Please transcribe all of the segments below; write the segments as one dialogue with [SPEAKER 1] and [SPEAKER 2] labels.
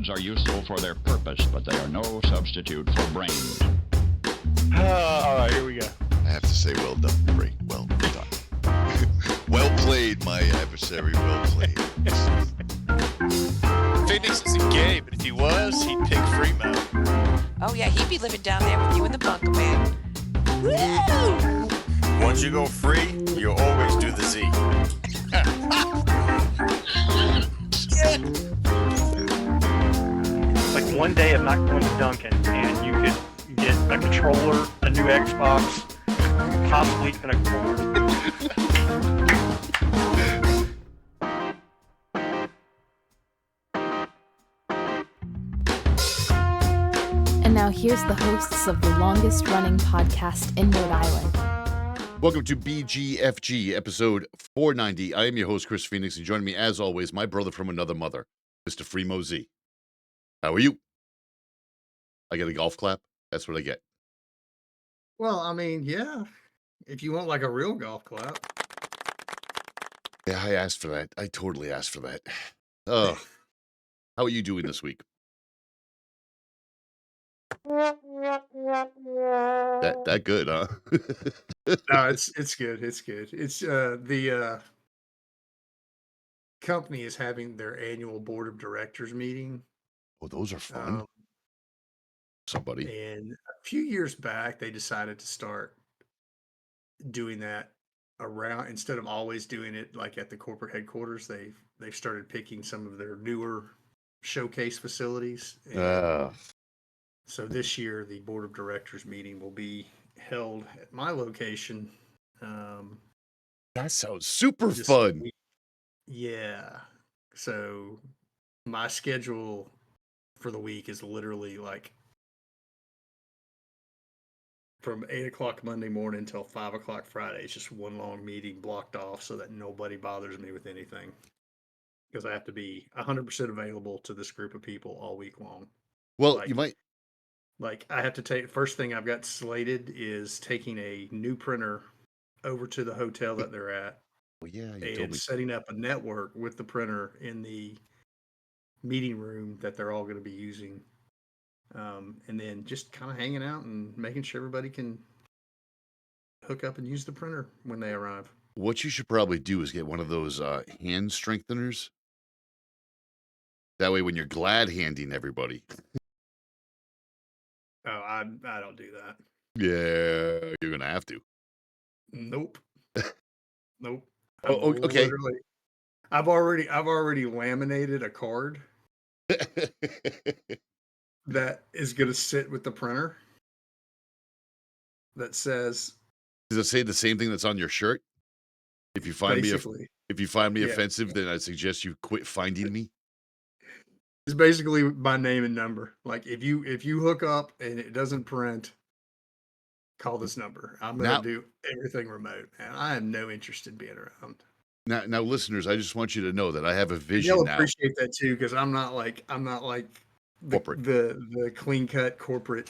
[SPEAKER 1] Words are useful for their purpose, but they are no substitute for brains.
[SPEAKER 2] All right, here we go.
[SPEAKER 3] I have to say, well done, Ray. Well done. Well played, my adversary. Well played.
[SPEAKER 2] Phoenix isn't gay, but if he was, he'd pick Fremo.
[SPEAKER 4] Oh yeah, he'd be living down there with you in the bunker, man. Woo!
[SPEAKER 2] Once you go free, you always do the Z.
[SPEAKER 5] Like one day of not going to Duncan, and you could get a controller, a new Xbox, possibly even a cord.
[SPEAKER 6] And now here's the hosts of the longest running podcast in Rhode Island.
[SPEAKER 7] Welcome to BGFG, episode 490. I am your host, Chris Phoenix, and joining me, as always, my brother from another mother, Mr. Fremo Z. How are you? I get a golf clap? That's what I get.
[SPEAKER 8] Well, I mean, yeah. If you want like a real golf clap.
[SPEAKER 7] Yeah, I asked for that. I totally asked for that. Oh, how are you doing this week? That good, huh?
[SPEAKER 8] No, it's good. It's good. It's the company is having their annual board of directors meeting.
[SPEAKER 7] Oh, those are fun. Somebody.
[SPEAKER 8] And a few years back, they decided to start doing that around instead of always doing it like at the corporate headquarters. They've started picking some of their newer showcase facilities. And so this year, the board of directors meeting will be held at my location.
[SPEAKER 7] That sounds super fun.
[SPEAKER 8] Yeah. So my schedule for the week is literally like from 8 o'clock Monday morning until 5 o'clock Friday. It's just one long meeting blocked off so that nobody bothers me with anything. Because I have to be 100% available to this group of people all week long.
[SPEAKER 7] Well, you might.
[SPEAKER 8] Like I have to take, first thing I've got slated is taking a new printer over to the hotel that they're at.
[SPEAKER 7] Well, yeah, you told
[SPEAKER 8] And
[SPEAKER 7] me.
[SPEAKER 8] setting up a network with the printer in the meeting room that they're all going to be using. And then just kind of hanging out and making sure everybody can hook up and use the printer when they arrive.
[SPEAKER 7] What you should probably do is get one of those hand strengtheners. That way when you're glad handing everybody.
[SPEAKER 8] Oh, I don't do that.
[SPEAKER 7] Yeah, you're going to have to.
[SPEAKER 8] Nope. Nope.
[SPEAKER 7] Oh, okay.
[SPEAKER 8] I've already laminated a card that is going to sit with the printer that says.
[SPEAKER 7] Does it say the same thing that's on your shirt? If you find me offensive, then I suggest you quit finding me.
[SPEAKER 8] It's basically my name and number. Like if you hook up and it doesn't print, call this number. I'm gonna do everything remote, and I have no interest in being around.
[SPEAKER 7] Now, listeners, I just want you to know that I have a vision
[SPEAKER 8] You'll
[SPEAKER 7] now.
[SPEAKER 8] appreciate that too, because I'm not like the clean cut corporate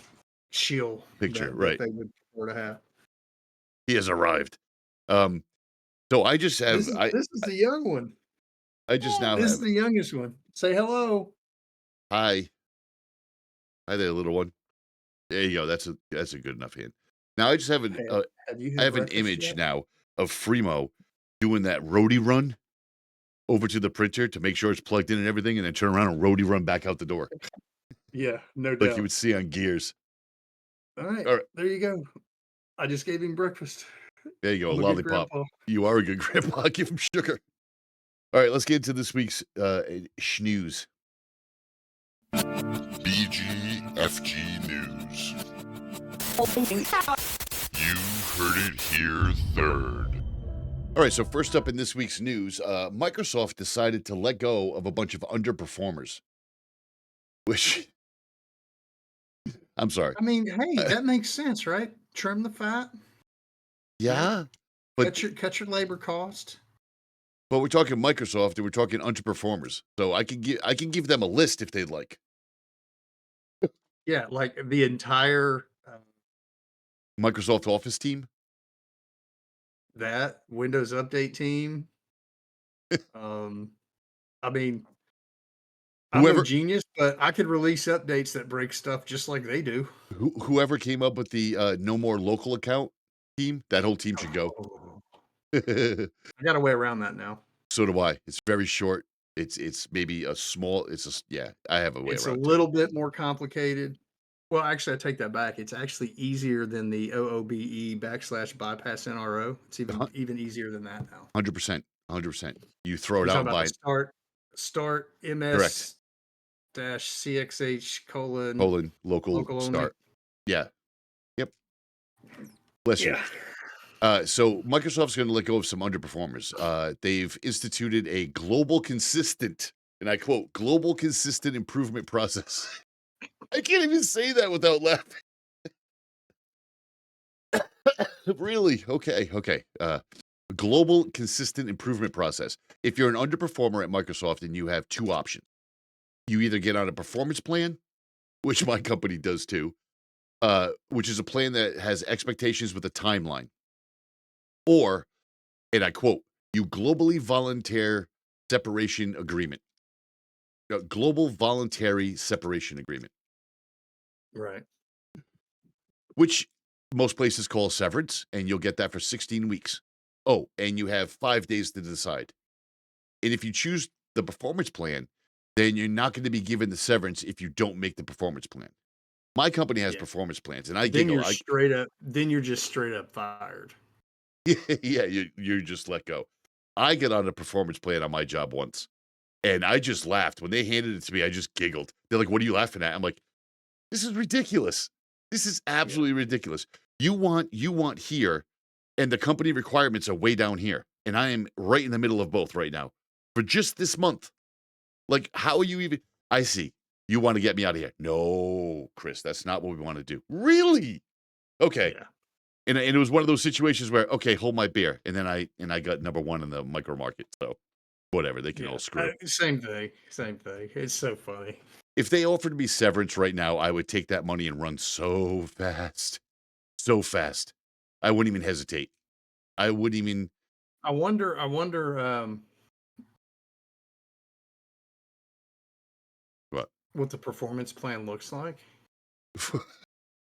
[SPEAKER 8] shill
[SPEAKER 7] picture,
[SPEAKER 8] that
[SPEAKER 7] right?
[SPEAKER 8] They would prefer to have.
[SPEAKER 7] He has arrived. So I just have.
[SPEAKER 8] This is the young one. This is the youngest one. Say hello.
[SPEAKER 7] Hi there, little one. There you go. That's a good enough hand. Now I just have an image now of Fremo doing that roadie run over to the printer to make sure it's plugged in and everything, and then turn around and roadie run back out the door.
[SPEAKER 8] Yeah, no doubt.
[SPEAKER 7] Like you would see on Gears.
[SPEAKER 8] All right, there you go. I just gave him breakfast.
[SPEAKER 7] There you go, a lollipop. You are a good grandpa. Give him sugar. All right, let's get into this week's schnooze.
[SPEAKER 3] BGFG News. You heard it here third.
[SPEAKER 7] All right, so first up in this week's news, Microsoft decided to let go of a bunch of underperformers. Which, I'm sorry.
[SPEAKER 8] I mean, hey, that makes sense, right? Trim the fat.
[SPEAKER 7] Yeah, but
[SPEAKER 8] cut your labor cost.
[SPEAKER 7] But we're talking Microsoft and we're talking underperformers. So I can give them a list if they'd like.
[SPEAKER 8] Yeah, like the entire
[SPEAKER 7] Microsoft Office team.
[SPEAKER 8] That Windows Update team. I mean, I'm no
[SPEAKER 7] Whoever
[SPEAKER 8] genius, but I could release updates that break stuff just like they do.
[SPEAKER 7] whoever came up with the no more local account team, that whole team should go.
[SPEAKER 8] Oh,
[SPEAKER 7] So
[SPEAKER 8] I got a way around that now.
[SPEAKER 7] do I. It's very short. It's maybe yeah, I have a way
[SPEAKER 8] It's a
[SPEAKER 7] around too.
[SPEAKER 8] little bit more complicated. Well, actually, I take that back. It's actually easier than the OOBE/bypass NRO. It's even easier than that now.
[SPEAKER 7] 100%. 100%. You throw it
[SPEAKER 8] You're
[SPEAKER 7] out
[SPEAKER 8] talking
[SPEAKER 7] and
[SPEAKER 8] about
[SPEAKER 7] buy
[SPEAKER 8] the
[SPEAKER 7] it.
[SPEAKER 8] start
[SPEAKER 7] Correct.
[SPEAKER 8] MS-CXH :
[SPEAKER 7] Local
[SPEAKER 8] local only.
[SPEAKER 7] start. Yeah. Yep. Bless you. So Microsoft's going to let go of some underperformers. They've instituted a global consistent, and I quote, global consistent improvement process. I can't even say that without laughing. Really? Okay. Global consistent improvement process. If you're an underperformer at Microsoft, then you have two options. You either get on a performance plan, which my company does too, which is a plan that has expectations with a timeline. Or, and I quote, you globally volunteer separation agreement. Global voluntary separation agreement,
[SPEAKER 8] Right.
[SPEAKER 7] which most places call severance, and you'll get that for 16 weeks. Oh, and you have 5 days to decide. And if you choose the performance plan, then you're not going to be given the severance if you don't make the performance plan. My company has
[SPEAKER 8] Yeah.
[SPEAKER 7] performance plans, and I
[SPEAKER 8] Then
[SPEAKER 7] giggle.
[SPEAKER 8] you're just straight up fired.
[SPEAKER 7] Yeah, you're just let go. I got on a performance plan on my job once, and I just laughed. When they handed it to me, I just giggled. They're like, "What are you laughing at?" I'm like, "This is ridiculous. This is absolutely ridiculous. You want here, and the company requirements are way down here, and I am right in the middle of both right now for just this month. Like, how are you even? I see. You want to get me out of here? No, Chris, that's not what we want to do. Really? Okay."
[SPEAKER 8] Yeah.
[SPEAKER 7] And it was one of those situations where, okay, hold my beer, and then I got number one in the micro market. So whatever, they can all screw.
[SPEAKER 8] Same thing. It's so funny.
[SPEAKER 7] If they offered me severance right now, I would take that money and run so fast, so fast. I wouldn't even hesitate. I wouldn't even.
[SPEAKER 8] I wonder. What the performance plan looks like.
[SPEAKER 7] For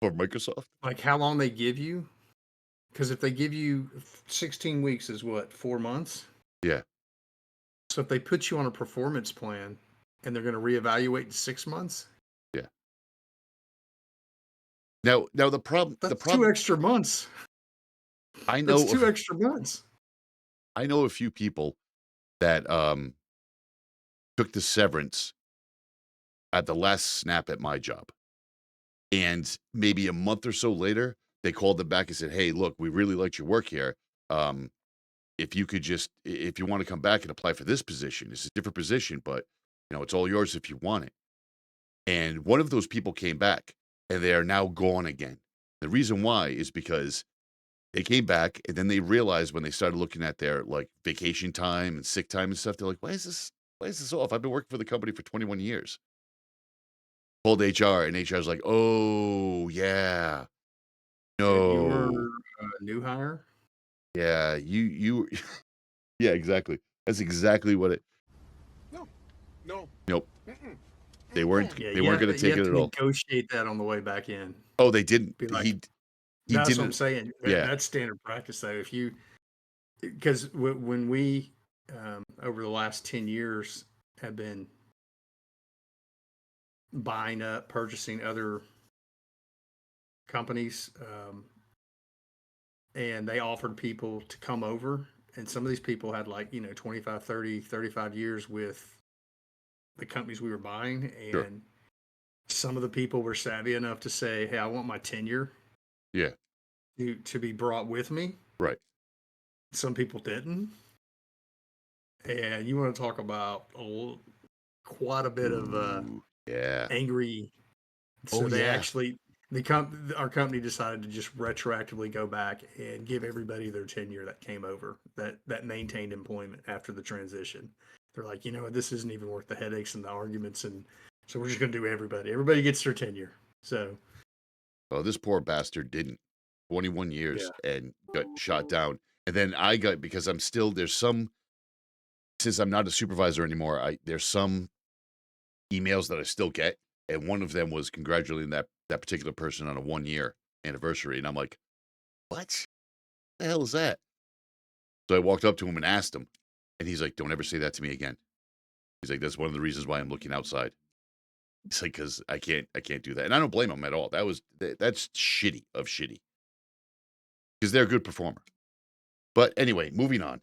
[SPEAKER 7] Microsoft,
[SPEAKER 8] Like how long they give you. Because if they give you 16 weeks is what, 4 months?
[SPEAKER 7] yeah.
[SPEAKER 8] So if they put you on a performance plan and they're going to reevaluate in 6 months,
[SPEAKER 7] Yeah. Now the problem.
[SPEAKER 8] that's 2 extra months.
[SPEAKER 7] I know.
[SPEAKER 8] That's 2 extra months.
[SPEAKER 7] I know a few people that took the severance at the last snap at my job. And maybe a month or so later, they called them back and said, "Hey, look, we really liked your work here. If you want to come back and apply for this position, it's a different position, but it's all yours if you want it." And one of those people came back, and they are now gone again. The reason why is because they came back, and then they realized when they started looking at their like vacation time and sick time and stuff, they're like, Why is this off? I've been working for the company for 21 years." Called HR, and HR's like, "Oh yeah,
[SPEAKER 8] You
[SPEAKER 7] no,
[SPEAKER 8] were a new hire?
[SPEAKER 7] yeah, you, yeah, exactly. That's exactly what it.
[SPEAKER 9] No.
[SPEAKER 7] Nope, they weren't.
[SPEAKER 8] Yeah,
[SPEAKER 7] They weren't going to
[SPEAKER 8] you
[SPEAKER 7] take
[SPEAKER 8] have
[SPEAKER 7] it
[SPEAKER 8] to
[SPEAKER 7] at all.
[SPEAKER 8] negotiate that on the way back in.
[SPEAKER 7] Oh, they didn't.
[SPEAKER 8] Be like,
[SPEAKER 7] He
[SPEAKER 8] that's what I'm
[SPEAKER 7] didn't.
[SPEAKER 8] saying.
[SPEAKER 7] Yeah.
[SPEAKER 8] That's standard practice, though. Because when we, over the last 10 years, have been purchasing other companies, and they offered people to come over, and some of these people had 25, 30, 35 years with the companies we were buying, and
[SPEAKER 7] Sure.
[SPEAKER 8] some of the people were savvy enough to say, "Hey, I want my tenure
[SPEAKER 7] Yeah.
[SPEAKER 8] to be brought with me."
[SPEAKER 7] Right.
[SPEAKER 8] Some people didn't, and you want to talk about quite a bit of
[SPEAKER 7] Yeah.
[SPEAKER 8] angry. So
[SPEAKER 7] Oh,
[SPEAKER 8] they
[SPEAKER 7] yeah.
[SPEAKER 8] actually, our company decided to just retroactively go back and give everybody their tenure that came over, that maintained employment after the transition. They're like, this isn't even worth the headaches and the arguments, and so we're just going to do everybody. Everybody gets their tenure. So,
[SPEAKER 7] Oh, this poor bastard didn't. 21 years and got shot down. And then I got, because since I'm not a supervisor anymore, there's some emails that I still get, and one of them was congratulating that particular person on a 1-year anniversary, and I'm like, what the hell is that? So I walked up to him and asked him, and he's like, don't ever say that to me again. He's like, that's one of the reasons why I'm looking outside. He's like, because I can't do that, and I don't blame him at all. That's shitty of shitty, because they're a good performer. But anyway, moving on.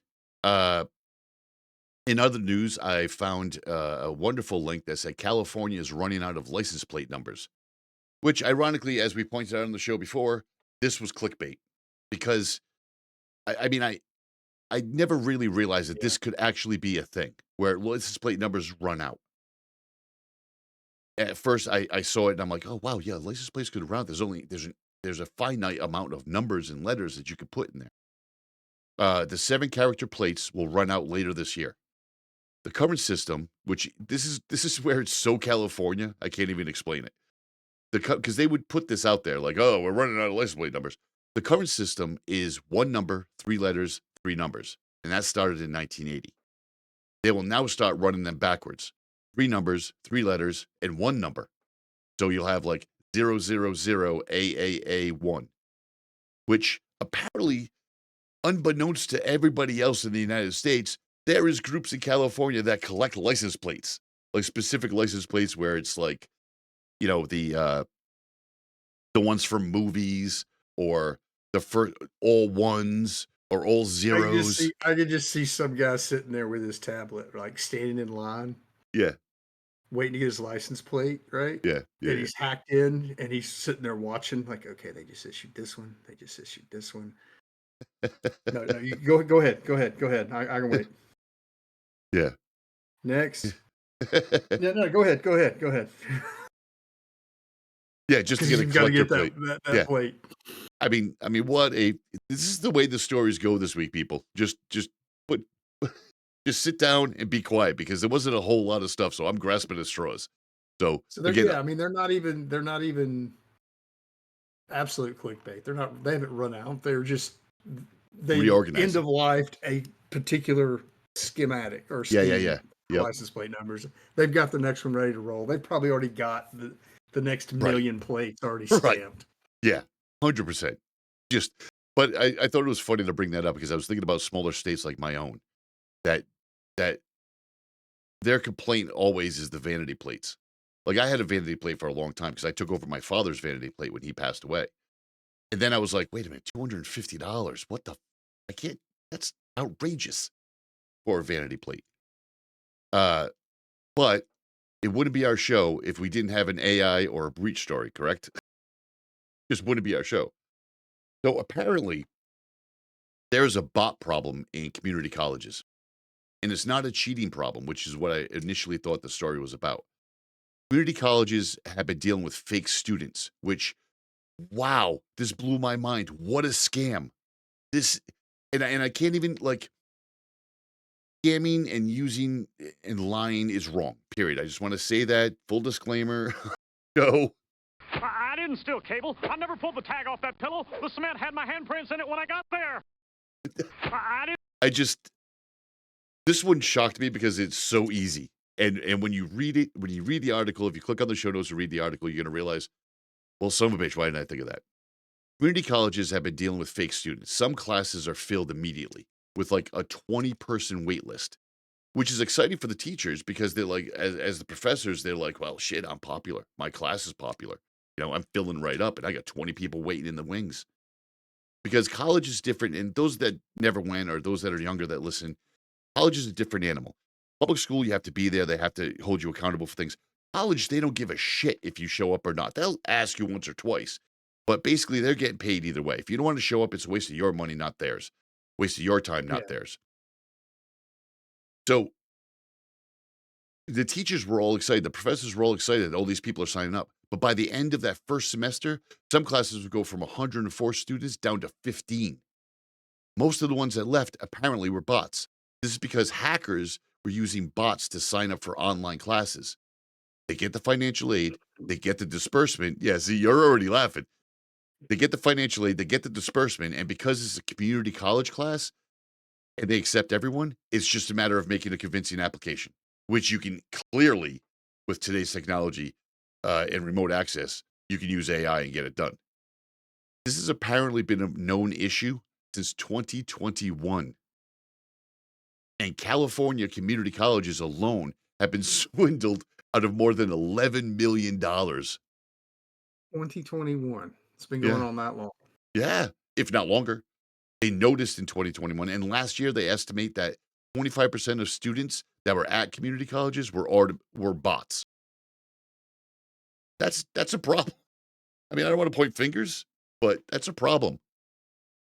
[SPEAKER 7] In other news, I found a wonderful link that said California is running out of license plate numbers, which ironically, as we pointed out on the show before, this was clickbait, because I mean, I never really realized that this could actually be a thing where license plate numbers run out. At first, I saw it and I'm like, oh wow, yeah, license plates could run out. There's a finite amount of numbers and letters that you could put in there. The 7-character plates will run out later this year. The current system, which this is where it's so California, I can't even explain it. Because they would put this out there like, oh, we're running out of license plate numbers. The current system is 1 number, 3 letters, 3 numbers, and that started in 1980. They will now start running them backwards: 3 numbers, 3 letters, and 1 number. So you'll have like 000AAA1, which apparently, unbeknownst to everybody else in the United States, there is groups in California that collect license plates, like specific license plates where it's like, you know, the ones from movies, or the first all ones or all zeros.
[SPEAKER 8] I could just see some guy sitting there with his tablet, like standing in line,
[SPEAKER 7] Yeah,
[SPEAKER 8] waiting to get his license plate, right?
[SPEAKER 7] yeah, yeah.
[SPEAKER 8] And he's hacked in, and he's sitting there watching, like, okay, they just issued this one. They just issued this one. No, you go ahead. I can wait.
[SPEAKER 7] Yeah.
[SPEAKER 8] Next. Yeah, no, go ahead.
[SPEAKER 7] Yeah, just to get a
[SPEAKER 8] you've got to
[SPEAKER 7] collector
[SPEAKER 8] get
[SPEAKER 7] plate.
[SPEAKER 8] that plate.
[SPEAKER 7] I mean, this is the way the stories go this week, people. Just sit down and be quiet, because there wasn't a whole lot of stuff, so I'm grasping at straws. So again,
[SPEAKER 8] I mean, they're not even absolute clickbait. They haven't run out. They're just they
[SPEAKER 7] reorganizing.
[SPEAKER 8] End of life a particular schematic or
[SPEAKER 7] Yeah. Yep.
[SPEAKER 8] License plate numbers. They've got the next one ready to roll. They've probably already got the next million plates already stamped.
[SPEAKER 7] Right. Yeah, 100%. But I thought it was funny to bring that up, because I was thinking about smaller states like my own, that their complaint always is the vanity plates. Like, I had a vanity plate for a long time because I took over my father's vanity plate when he passed away. And then I was like, wait a minute, $250. What the? I can't. That's outrageous for a vanity plate. But it wouldn't be our show if we didn't have an AI or a breach story, correct? Just wouldn't be our show. So apparently, there's a bot problem in community colleges. And it's not a cheating problem, which is what I initially thought the story was about. Community colleges have been dealing with fake students, which, wow, this blew my mind. What a scam. And I can't even, like, scamming and using and lying is wrong, period. I just want to say that, full disclaimer. Go.
[SPEAKER 10] I didn't steal cable. I never pulled the tag off that pillow. The cement had my handprints in it when I got there.
[SPEAKER 7] This one shocked me because it's so easy. And when you read it, when you read the article, if you click on the show notes and read the article, you're going to realize, well, son of a bitch, why didn't I think of that? Community colleges have been dealing with fake students. Some classes are filled immediately with like a 20-person wait list, which is exciting for the teachers, because they're like, as the professors, they're like, well, shit, I'm popular. My class is popular. You know, I'm filling right up, and I got 20 people waiting in the wings. Because college is different, and those that never went, or those that are younger that listen, college is a different animal. Public school, you have to be there. They have to hold you accountable for things. College, they don't give a shit if you show up or not. They'll ask you once or twice, but basically they're getting paid either way. If you don't want to show up, it's a waste of your money, not theirs. Waste of your time, not theirs. So the teachers were all excited. The professors were all excited. All these people are signing up. But by the end of that first semester, some classes would go from 104 students down to 15. Most of the ones that left apparently were bots. This is because hackers were using bots to sign up for online classes. They get the financial aid, they get the disbursement. Yeah, see, you're already laughing. They get the financial aid, they get the disbursement, and because it's a community college class and they accept everyone, it's just a matter of making a convincing application, which you can clearly with today's technology and remote access, you can use AI and get it done. This has apparently been a known issue since 2021. And California community colleges alone have been swindled out of more than $11 million.
[SPEAKER 8] 2021. It's been going on that long.
[SPEAKER 7] Yeah, if not longer. They noticed in 2021, and last year they estimate that 25% of students that were at community colleges were bots. That's a problem. I mean, I don't want to point fingers, but that's a problem.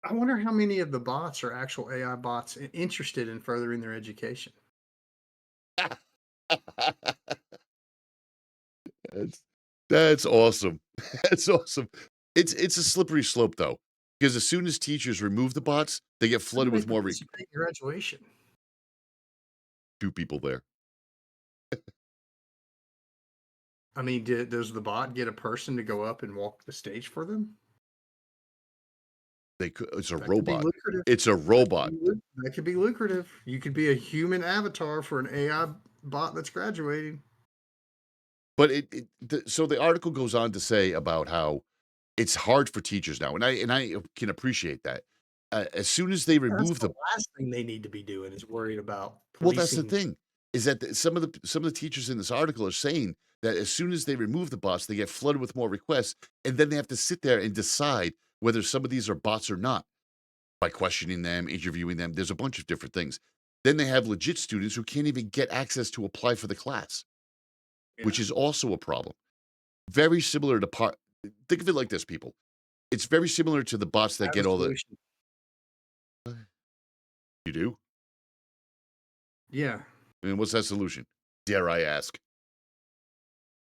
[SPEAKER 8] I wonder how many of the bots are actual AI bots interested in furthering their education.
[SPEAKER 7] That's awesome. That's awesome. It's a slippery slope though, because as soon as teachers remove the bots, they get flooded with more
[SPEAKER 8] graduation.
[SPEAKER 7] 2 people there.
[SPEAKER 8] I mean, does the bot get a person to go up and walk the stage for them?
[SPEAKER 7] They could. It's a
[SPEAKER 8] That could be
[SPEAKER 7] robot.
[SPEAKER 8] lucrative.
[SPEAKER 7] It's a robot.
[SPEAKER 8] That could be lucrative. You could be a human avatar for an AI bot that's graduating.
[SPEAKER 7] But so the article goes on to say about how it's hard for teachers now, and I can appreciate that. As soon as they remove
[SPEAKER 8] the last thing they need to be doing is worried about
[SPEAKER 7] well, that's the
[SPEAKER 8] policing.
[SPEAKER 7] thing, is that some of the teachers in this article are saying that as soon as they remove the bots, they get flooded with more requests, and then they have to sit there and decide whether some of these are bots or not by questioning them, interviewing them. There's a bunch of different things. Then they have legit students who can't even get access to apply for the class, which is also a problem. Very similar to think of it like this, people. It's very similar to the bots that get all the. You do?
[SPEAKER 8] Yeah.
[SPEAKER 7] And what's that solution? Dare I ask?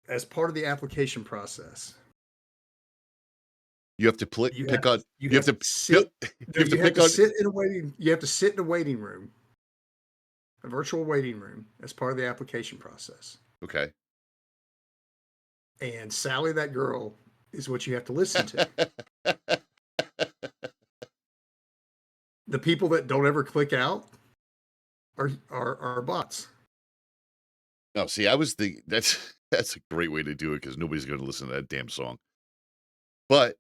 [SPEAKER 8] As part of the application process,
[SPEAKER 7] you have to pick on. You have to
[SPEAKER 8] sit. You have to sit in a waiting. You have to sit in a waiting room, a virtual waiting room, as part of the application process.
[SPEAKER 7] Okay.
[SPEAKER 8] And Sally, that girl, is what you have to listen to. The people that don't ever click out are bots.
[SPEAKER 7] No, see, that's a great way to do it because nobody's going to listen to that damn song. But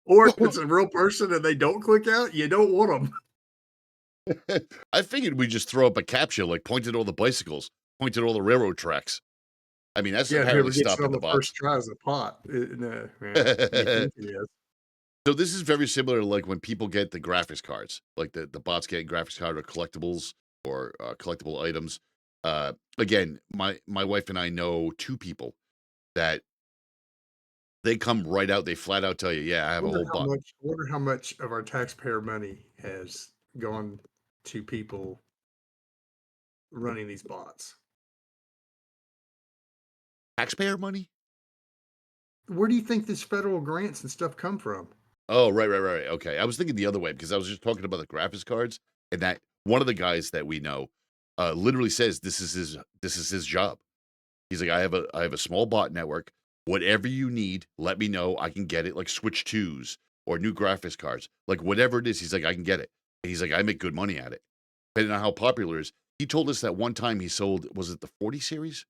[SPEAKER 8] or if it's a real person and they don't click out, you don't want
[SPEAKER 7] them. I figured we just throw up a captcha like point at all the bicycles, point at all the railroad tracks. I mean, that's apparently stopping the bots.
[SPEAKER 8] First try is a pot.
[SPEAKER 7] So this is very similar to like when people get the graphics cards, like the bots getting graphics card or collectibles or collectible items. Again, my wife and I know 2 people that they come right out. They flat out tell you, yeah, I have a whole bot.
[SPEAKER 8] I wonder how much of our taxpayer money has gone to people running these bots.
[SPEAKER 7] Taxpayer money?
[SPEAKER 8] Where do you think these federal grants and stuff come from?
[SPEAKER 7] Oh, right. Okay. I was thinking the other way because I was just talking about the graphics cards, and that one of the guys that we know literally says this is his job. He's like, I have a small bot network. Whatever you need, let me know. I can get it, like Switch 2s or new graphics cards. Like whatever it is, he's like, I can get it. And he's like, I make good money at it. Depending on how popular it is. He told us that one time he sold, was it the 40 series?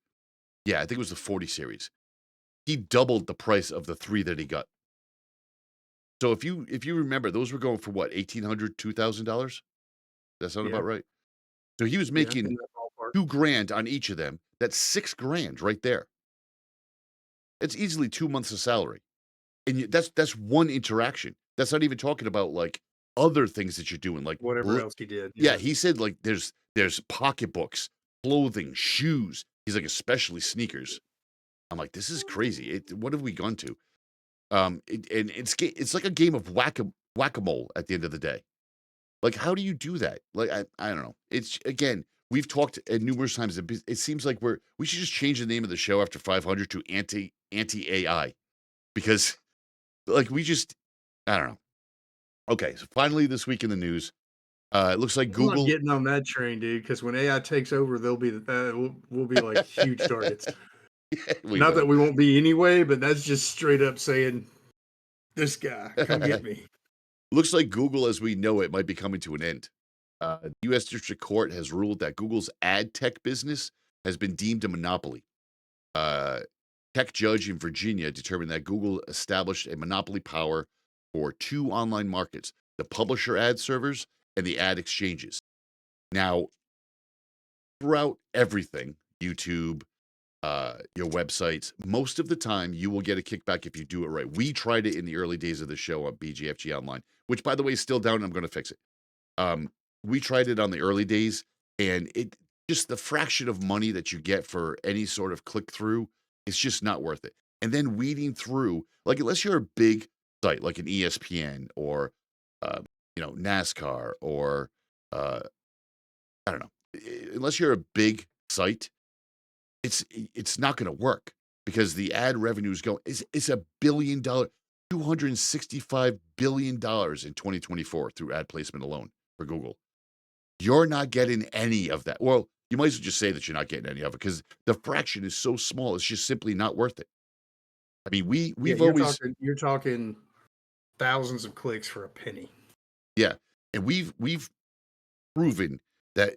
[SPEAKER 7] Yeah, I think it was the 40 series. He doubled the price of the 3 that he got. So if you remember, those were going for what, $1,800, $2,000? That sound about right? So he was making $2,000 on each of them. That's $6,000 right there. It's easily 2 months of salary, and that's one interaction. That's not even talking about like other things that you're doing, like
[SPEAKER 8] whatever else he did.
[SPEAKER 7] Yeah, he said like there's pocketbooks, clothing, shoes. He's like especially sneakers. I'm like, this is crazy. What have we gone to? And it's like a game of whack-a-mole at the end of the day. Like, how do you do that? Like, I don't know. It's again, we've talked numerous times. It seems like we should just change the name of the show after 500 to anti-AI, because like I don't know. Okay, so finally this week in the news, it looks like Google
[SPEAKER 8] I'm getting on that train, dude. Because when AI takes over, we'll be like huge targets. Not that we won't be anyway, but that's just straight up saying, this guy, come get me.
[SPEAKER 7] Looks like Google as we know it might be coming to an end. The U.S. District Court has ruled that Google's ad tech business has been deemed a monopoly. tech judge in Virginia determined that Google established a monopoly power for 2 online markets, the publisher ad servers and the ad exchanges. Now, throughout everything, YouTube, your websites, most of the time you will get a kickback if you do it right. We tried it in the early days of the show on BGFG Online, which, by the way, is still down. I'm going to fix it. We tried it on the early days, and it just the fraction of money that you get for any sort of click through, it's just not worth it. And then weeding through, like, unless you're a big site like an ESPN or NASCAR or I don't know, unless you're a big site, it's not going to work because the ad revenue is going. It's $1 billion, $265 billion in 2024 through ad placement alone for Google. You're not getting any of that. Well, you might as well just say that you're not getting any of it because the fraction is so small. It's just simply not worth it. I mean, we've always
[SPEAKER 8] you're talking thousands of clicks for a penny.
[SPEAKER 7] Yeah, and we've proven that,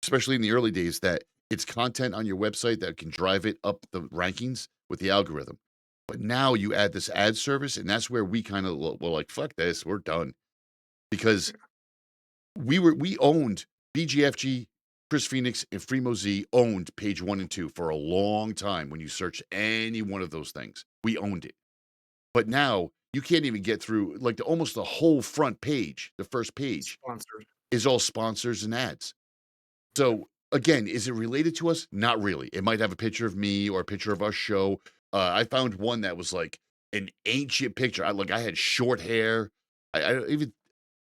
[SPEAKER 7] especially in the early days, that it's content on your website that can drive it up the rankings with the algorithm. But now you add this ad service, and that's where we kind of were like, "Fuck this, we're done," because we owned BGFG, Chris Phoenix, and Fremo Z owned page 1 and 2 for a long time. When you search any one of those things, we owned it. But now you can't even get through like almost the whole front page. The first page
[SPEAKER 8] Sponsored.
[SPEAKER 7] is all sponsors and ads. So again, is it related to us? Not really. It might have a picture of me or a picture of our show. I found one that was like an ancient picture. I had short hair. I don't even.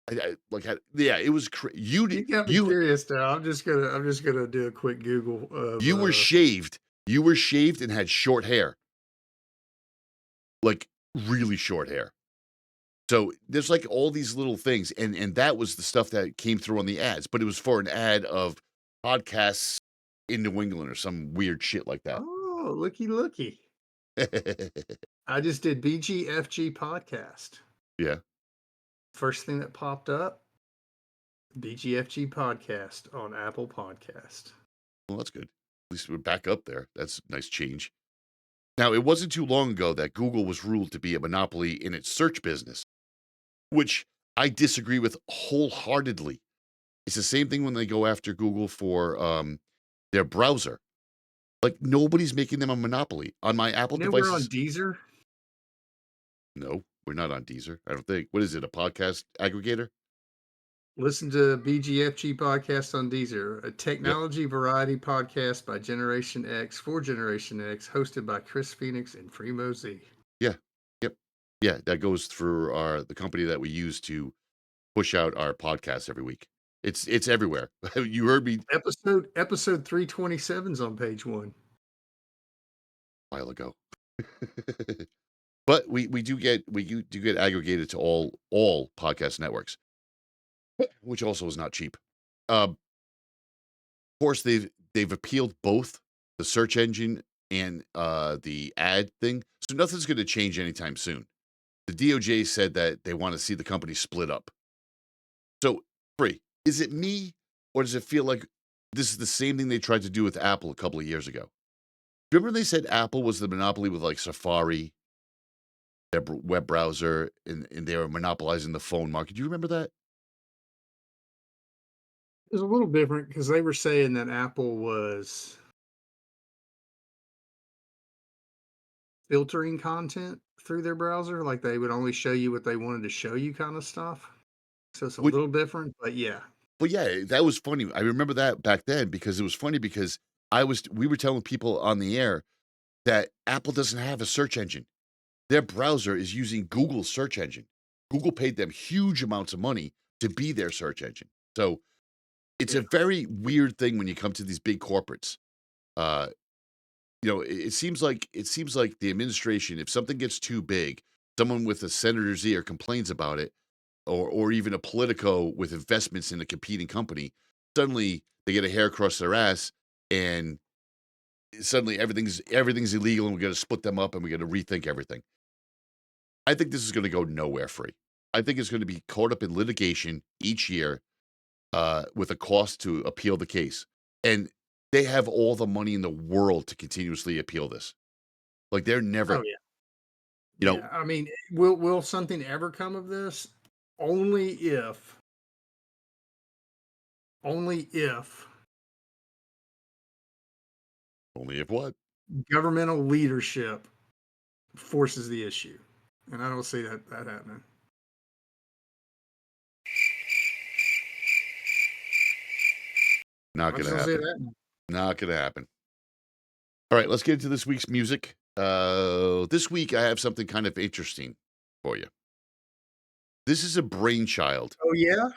[SPEAKER 7] It was.
[SPEAKER 8] You got me curious now. I'm just gonna do a quick Google.
[SPEAKER 7] You were shaved. You were shaved and had short hair, like really short hair. So there's like all these little things, and that was the stuff that came through on the ads, but it was for an ad of podcasts in New England or some weird shit like that.
[SPEAKER 8] Oh, looky. I just did BGFG podcast.
[SPEAKER 7] Yeah.
[SPEAKER 8] First thing that popped up, BGFG podcast on Apple Podcast.
[SPEAKER 7] Well, that's good. At least we're back up there. That's a nice change. Now, it wasn't too long ago that Google was ruled to be a monopoly in its search business, which I disagree with wholeheartedly. It's the same thing when they go after Google for their browser. Like, nobody's making them a monopoly. On my Apple devices.
[SPEAKER 8] We're on Deezer?
[SPEAKER 7] No, we're not on Deezer, I don't think. What is it, a podcast aggregator?
[SPEAKER 8] Listen to BGFG podcast on Deezer, a technology variety podcast by Generation X for Generation X, hosted by Chris Phoenix and Fremo Z.
[SPEAKER 7] Yeah. Yep. Yeah, that goes through the company that we use to push out our podcasts every week. It's everywhere. You heard me.
[SPEAKER 8] Episode 327's on page 1.
[SPEAKER 7] A while ago. But we do get aggregated to all podcast networks, which also is not cheap. Of course, they've appealed both the search engine and the ad thing, so nothing's going to change anytime soon. The DOJ said that they want to see the company split up. So, Free, is it me, or does it feel like this is the same thing they tried to do with Apple a couple of years ago? Remember they said Apple was the monopoly with like Safari, their web browser, and they were monopolizing the phone market. Do you remember that?
[SPEAKER 8] It was a little different because they were saying that Apple was filtering content through their browser, like they would only show you what they wanted to show you, kind of stuff. So it's a little different, but yeah.
[SPEAKER 7] But yeah, that was funny. I remember that back then because it was funny because we were telling people on the air that Apple doesn't have a search engine. Their browser is using Google's search engine. Google paid them huge amounts of money to be their search engine. So it's a very weird thing when you come to these big corporates. It seems like the administration, if something gets too big, someone with a senator's ear complains about it, or even a politico with investments in a competing company, suddenly they get a hair across their ass, and suddenly everything's illegal, and we got to split them up, and we got to rethink everything. I think this is going to go nowhere, Free. I think it's going to be caught up in litigation each year with a cost to appeal the case. And they have all the money in the world to continuously appeal this. Like they're never,
[SPEAKER 8] Oh yeah.
[SPEAKER 7] you know,
[SPEAKER 8] Yeah, I mean, will something ever come of this? Only if
[SPEAKER 7] only if what?
[SPEAKER 8] governmental leadership forces the issue, and I don't see that happening.
[SPEAKER 7] Not gonna happen. Not gonna happen. All right, let's get into this week's music. This week I have something kind of interesting for you. This is a brainchild.
[SPEAKER 8] Oh yeah?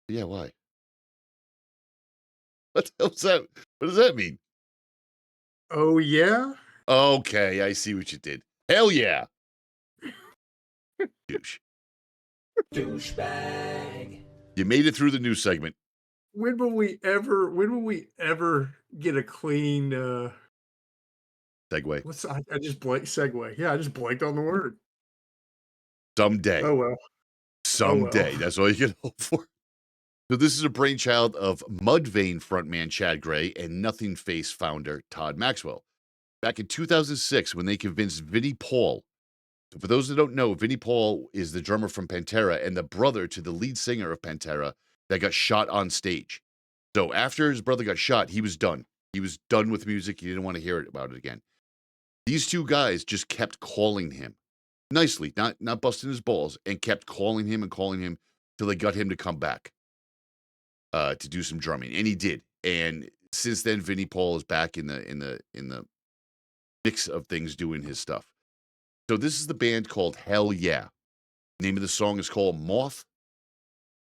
[SPEAKER 7] Yeah, why? What does that mean?
[SPEAKER 8] Oh yeah?
[SPEAKER 7] Okay, I see what you did. Hell yeah. Douche.
[SPEAKER 11] Douchebag.
[SPEAKER 7] You made it through the news segment.
[SPEAKER 8] When will we ever get a clean
[SPEAKER 7] segue?
[SPEAKER 8] I just blanked segue. Yeah, I just blanked on the word.
[SPEAKER 7] Someday.
[SPEAKER 8] Oh well.
[SPEAKER 7] Someday. That's all you can hope for. So this is a brainchild of Mudvayne frontman Chad Gray and Nothing Face founder Todd Maxwell. Back in 2006, when they convinced Vinnie Paul. So for those that don't know, Vinnie Paul is the drummer from Pantera and the brother to the lead singer of Pantera that got shot on stage. So after his brother got shot, he was done. He was done with music. He didn't want to hear about it again. These two guys just kept calling him nicely, not busting his balls, and kept calling him till they got him to come back to do some drumming, and he did. And since then, Vinnie Paul is back in the mix of things, doing his stuff. So this is the band called Hellyeah. The name of the song is called Moth.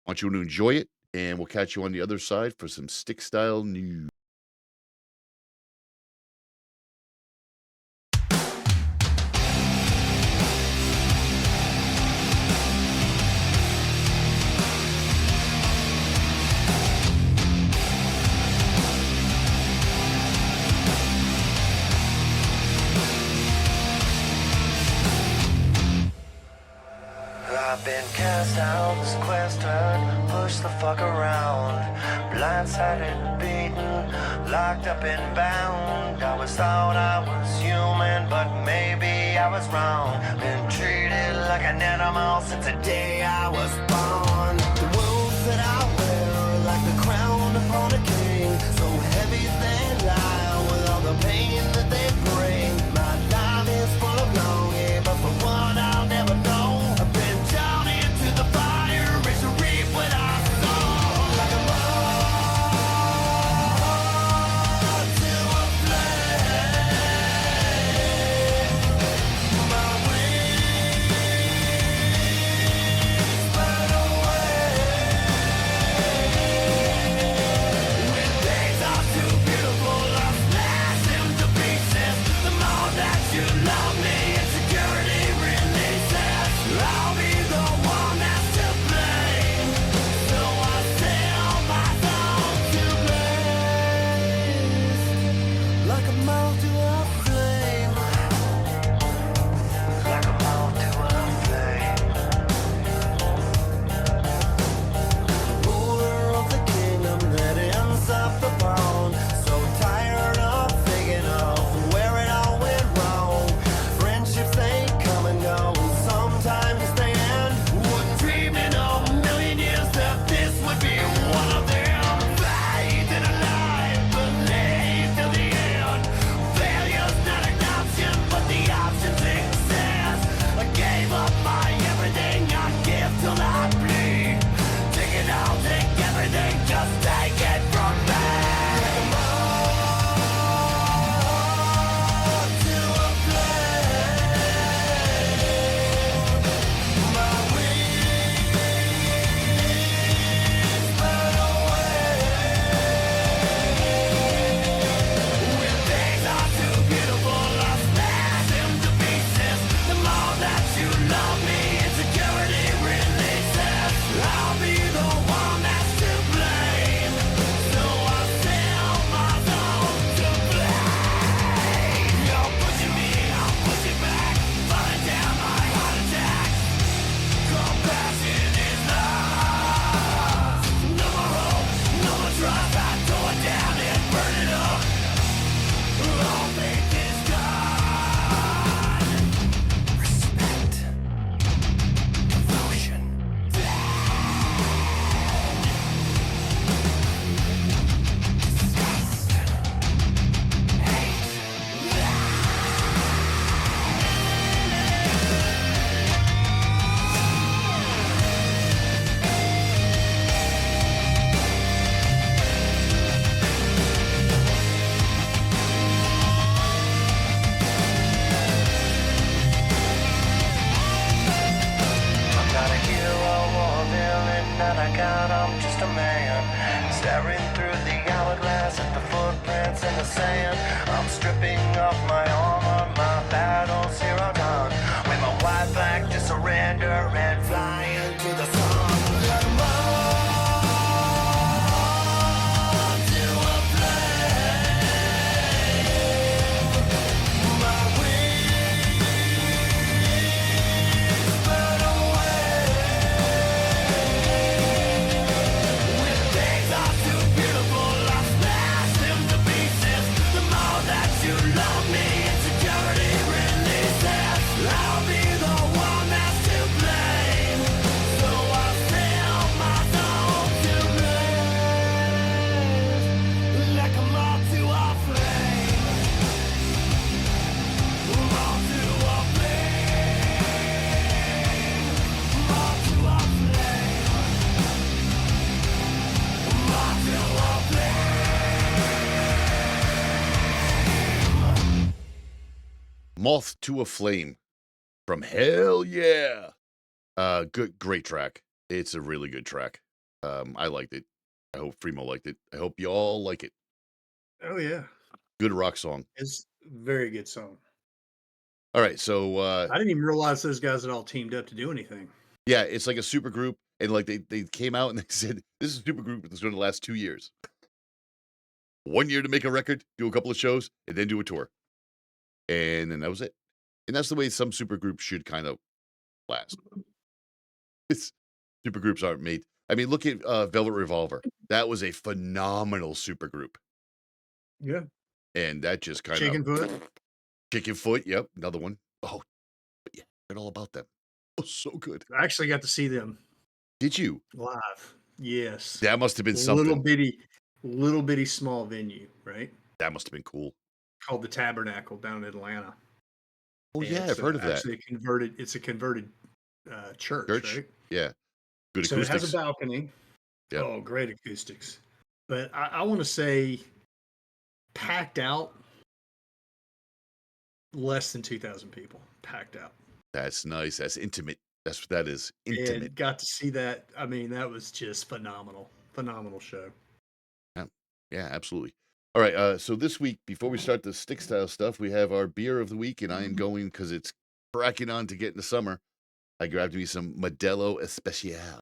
[SPEAKER 7] I want you to enjoy it, and we'll catch you on the other side for some stick style news.
[SPEAKER 11] I've been cast out, this quest turned, pushed the fuck around. Blindsided, beaten, locked up and bound. I was thought I was human, but maybe I was wrong. Been treated like an animal since the day I was born. The wolves that I wear are like the crown upon a king. So heavy they lie with all the pain that they bring. My life is full of longing, but for one I'll never know. But just a man staring through the hourglass at the footprints in the sand. I'm stripping off my armor, my battle's here are done. With my white flag to surrender and flying to the sun. Let 'em run to a flame. My wings burn away. When things are too beautiful, I smash them to pieces. The more that you love me, insecurity releases. I'll be the one that's to blame. So I sell my soul to blaze. Like a moth to a flame. Moth to a flame. Moth to a flame. Moth to a flame.
[SPEAKER 7] Moth to a Flame from Hellyeah. Great track. It's a really good track. I liked it. I hope Fremo liked it. I hope you all like it.
[SPEAKER 8] Oh yeah,
[SPEAKER 7] Good rock song.
[SPEAKER 8] it's a very good song.
[SPEAKER 7] All right, so
[SPEAKER 8] I didn't even realize those guys had all teamed up to do anything.
[SPEAKER 7] yeah, it's like a super group, and like they came out and they said this is a super group that's going to last 2 years. 1 year to make a record, do a couple of shows, and then do a tour, and then that was it. And that's the way some super groups should kind of last. It's super groups aren't made. I mean, look at Velvet Revolver. That was a phenomenal super group,
[SPEAKER 8] Yeah,
[SPEAKER 7] and that just kind
[SPEAKER 8] Chicken
[SPEAKER 7] of
[SPEAKER 8] Foot.
[SPEAKER 7] Chicken Foot. Yep, another one. Oh, yeah, read all about them. Oh, so good.
[SPEAKER 8] I actually got to see them
[SPEAKER 7] Did you?
[SPEAKER 8] live. Yes,
[SPEAKER 7] That must have been
[SPEAKER 8] little
[SPEAKER 7] something.
[SPEAKER 8] bitty small venue, right?
[SPEAKER 7] That must have been cool.
[SPEAKER 8] Called the Tabernacle down in Atlanta.
[SPEAKER 7] Oh
[SPEAKER 8] And
[SPEAKER 7] yeah,
[SPEAKER 8] it's,
[SPEAKER 7] I've heard of that.
[SPEAKER 8] actually converted. It's a converted church,
[SPEAKER 7] Church.
[SPEAKER 8] right?
[SPEAKER 7] Yeah, good
[SPEAKER 8] So it
[SPEAKER 7] acoustics.
[SPEAKER 8] has a balcony.
[SPEAKER 7] Yep.
[SPEAKER 8] Oh, great acoustics. But I want to say packed out less than 2,000 people. Packed out.
[SPEAKER 7] That's nice. That's intimate. That's what that is. Intimate.
[SPEAKER 8] And got to see that. I mean, that was just phenomenal. Phenomenal show.
[SPEAKER 7] Yeah, absolutely. All right. So this week, before we start the stick style stuff, we have our beer of the week, and I am going because it's cracking on to get into summer. I grabbed me some Modelo Especial.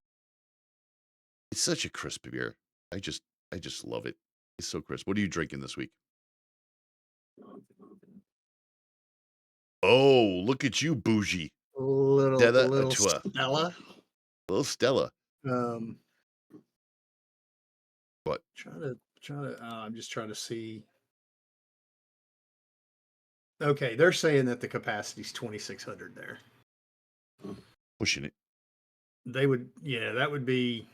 [SPEAKER 7] It's such a crisp beer. I just love it. It's so crisp. What are you drinking this week? Oh, look at you, bougie.
[SPEAKER 8] Little
[SPEAKER 7] Atua.
[SPEAKER 8] Stella.
[SPEAKER 7] Little Stella.
[SPEAKER 8] Um,
[SPEAKER 7] What?
[SPEAKER 8] I'm just trying to see. Okay, they're saying that the capacity's 2,600 there.
[SPEAKER 7] Pushing it.
[SPEAKER 8] They would, yeah, that would be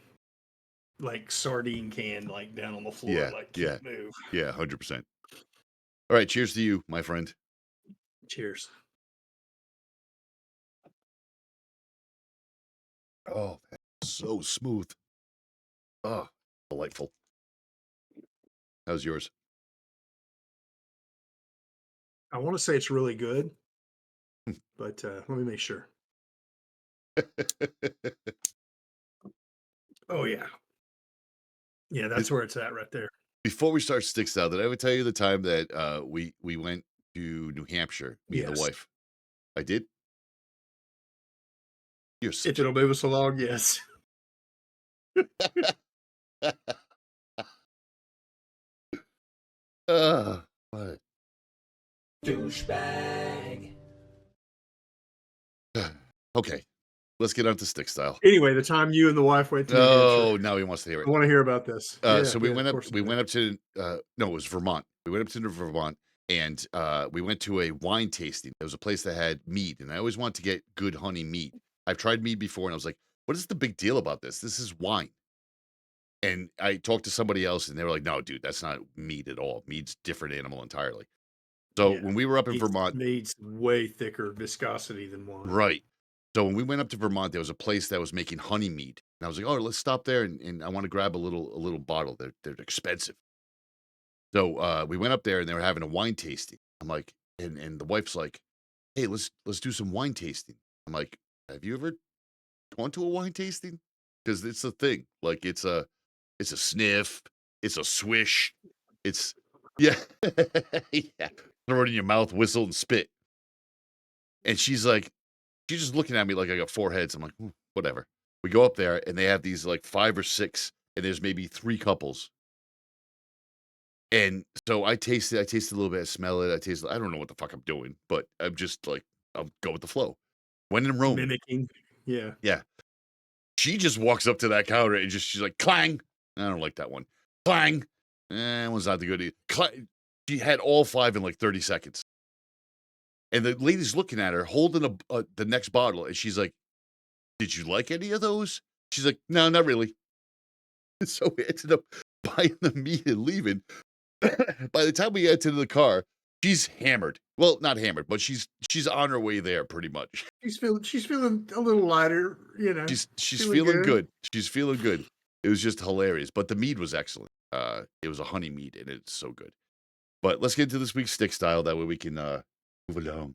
[SPEAKER 8] like sardine can, like down on the floor,
[SPEAKER 7] Yeah,
[SPEAKER 8] like
[SPEAKER 7] yeah.
[SPEAKER 8] can't move.
[SPEAKER 7] Yeah, 100%. All right. Cheers to you, my friend.
[SPEAKER 8] Cheers.
[SPEAKER 7] Oh, that's so smooth. Oh, delightful. How's yours?
[SPEAKER 8] I want to say it's really good, but let me make sure. Oh yeah, yeah, that's where it's at right there.
[SPEAKER 7] Before we start stick style, did I ever tell you the time that we went to New Hampshire, me and the
[SPEAKER 8] Yes.
[SPEAKER 7] wife? I did. You're
[SPEAKER 8] If
[SPEAKER 7] such
[SPEAKER 8] it'll move us along, yes.
[SPEAKER 7] What?
[SPEAKER 11] Douchebag.
[SPEAKER 7] Okay, let's get on to stick style.
[SPEAKER 8] Anyway, the time you and the wife went to New Hampshire.
[SPEAKER 7] Oh, now he wants to hear
[SPEAKER 8] I
[SPEAKER 7] it.
[SPEAKER 8] want to hear about this. Yeah,
[SPEAKER 7] So we
[SPEAKER 8] yeah,
[SPEAKER 7] went
[SPEAKER 8] of
[SPEAKER 7] up.
[SPEAKER 8] course
[SPEAKER 7] We
[SPEAKER 8] do.
[SPEAKER 7] went up to no, it was Vermont. We went up to Vermont, and we went to a wine tasting. There was a place that had mead, and I always wanted to get good honey mead. I've tried mead before, and I was like, "What is the big deal about this? This is wine." And I talked to somebody else, and they were like, "No, dude, that's not mead at all. Mead's different animal entirely." So
[SPEAKER 8] Yeah,
[SPEAKER 7] when we were up in
[SPEAKER 8] mead's-
[SPEAKER 7] Vermont,
[SPEAKER 8] mead's way thicker viscosity than wine.
[SPEAKER 7] right? So when we went up to Vermont, there was a place that was making honey mead, and I was like, "Oh, let's stop there, and I want to grab a little bottle. They're expensive." So we went up there, and they were having a wine tasting. I'm like, and the wife's like, "Hey, let's do some wine tasting." I'm like, "Have you ever gone to a wine tasting? Because it's a thing. Like it's a It's a sniff. It's a swish. It's yeah. Yeah. Throw it in your mouth, whistle, and spit. And she's just looking at me like I got 4 heads. I'm like, whatever. We go up there and they have these like 5 or 6, and there's maybe 3 couples. And so I taste it. I taste it a little bit. I smell it. I don't know what the fuck I'm doing, but I'm just like, I'll go with the flow. When in Rome.
[SPEAKER 8] Mimicking. Yeah.
[SPEAKER 7] Yeah. She just walks up to that counter and she's like, clang. I don't like that one. Clang. That one's not the good either. Clang. She had all 5 in like 30 seconds. And the lady's looking at her, holding the next bottle. And she's like, did you like any of those? She's like, no, not really. And so we ended up buying the meat and leaving. By the time we get to the car, she's hammered. Well, not hammered, but she's on her way there pretty much.
[SPEAKER 8] She's feeling a little lighter, you know.
[SPEAKER 7] She's feeling good. She's feeling good. It was just hilarious. But the mead was excellent. It was a honey mead, and it's so good. But let's get into this week's stick style. That way we can move along.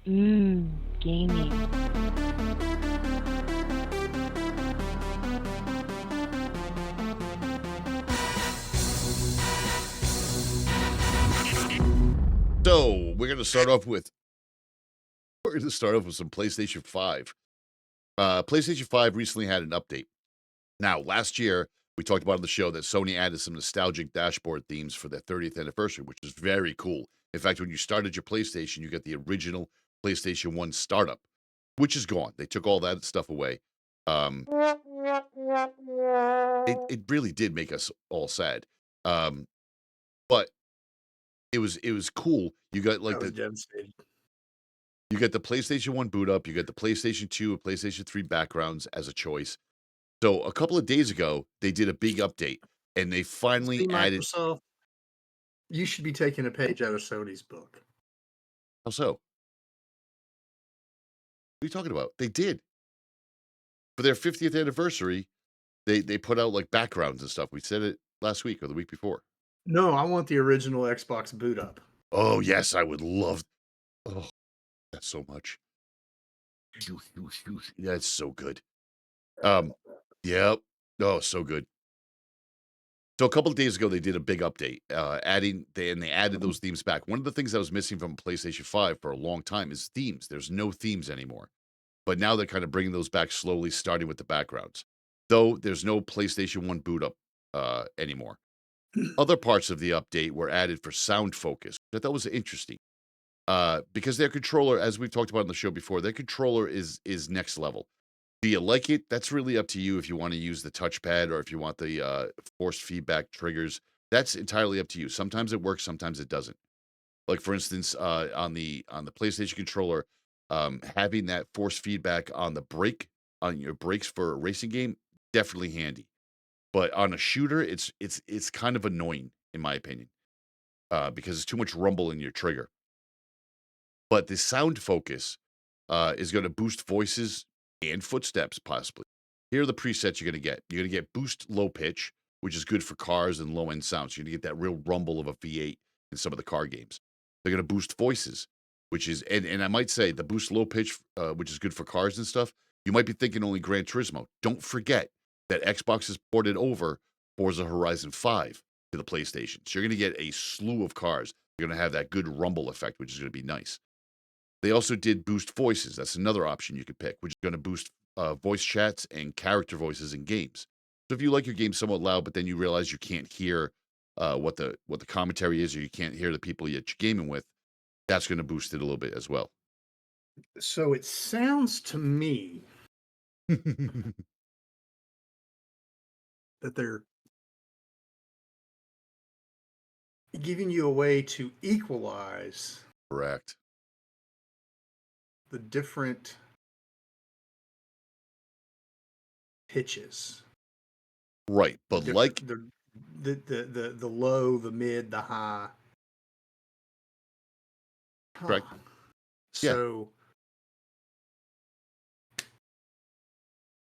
[SPEAKER 12] Gaming.
[SPEAKER 7] So we're gonna start off with some PlayStation 5. PlayStation 5 recently had an update. Now, last year we talked about on the show that Sony added some nostalgic dashboard themes for their 30th anniversary, which is very cool. In fact, when you started your PlayStation, you get the original PlayStation 1 startup, which is gone. They took all that stuff away. It really did make us all sad. But it was cool. You got like
[SPEAKER 8] devastated.
[SPEAKER 7] You get the PlayStation 1 boot up, you get the PlayStation 2 and PlayStation 3 backgrounds as a choice. So a couple of days ago, they did a big update, and they finally added.
[SPEAKER 8] Microsoft, you should be taking a page out of Sony's book.
[SPEAKER 7] How so? What are you talking about? They did. For their 50th anniversary, they put out like backgrounds and stuff. We said it last week or the week before.
[SPEAKER 8] No, I want the original Xbox boot up.
[SPEAKER 7] Oh, yes, I would love. Oh, that's so much. That's so good. Yep. Oh, so good. So a couple of days ago, they did a big update, they added those themes back. One of the things that was missing from PlayStation 5 for a long time is themes. There's no themes anymore. But now they're kind of bringing those back slowly, starting with the backgrounds. Though there's no PlayStation 1 boot up anymore. Other parts of the update were added for sound focus, which I thought was interesting. Because their controller, as we've talked about on the show before, their controller is next level. Do you like it? That's really up to you if you want to use the touchpad or if you want the force feedback triggers. That's entirely up to you. Sometimes it works, sometimes it doesn't. Like for instance, on the PlayStation controller, having that force feedback on your brakes for a racing game, definitely handy. But on a shooter, it's kind of annoying in my opinion, because it's too much rumble in your trigger. But the sound focus is going to boost voices and footsteps, possibly. Here are the presets you're going to get. You're going to get boost low pitch, which is good for cars and low-end sounds. You're going to get that real rumble of a V8 in some of the car games. They're going to boost voices, which is, and I might say the boost low pitch, which is good for cars and stuff. You might be thinking only Gran Turismo. Don't forget that Xbox has ported over Forza Horizon 5 to the PlayStation. So you're going to get a slew of cars. You're going to have that good rumble effect, which is going to be nice. They also did boost voices. That's another option you could pick, which is going to boost voice chats and character voices in games. So if you like your game somewhat loud, but then you realize you can't hear what the commentary is, or you can't hear the people you're gaming with, that's going to boost it a little bit as well.
[SPEAKER 8] So it sounds to me that they're giving you a way to equalize.
[SPEAKER 7] Correct.
[SPEAKER 8] The different pitches.
[SPEAKER 7] Right, but like
[SPEAKER 8] the low, the mid, the high.
[SPEAKER 7] Correct.
[SPEAKER 8] So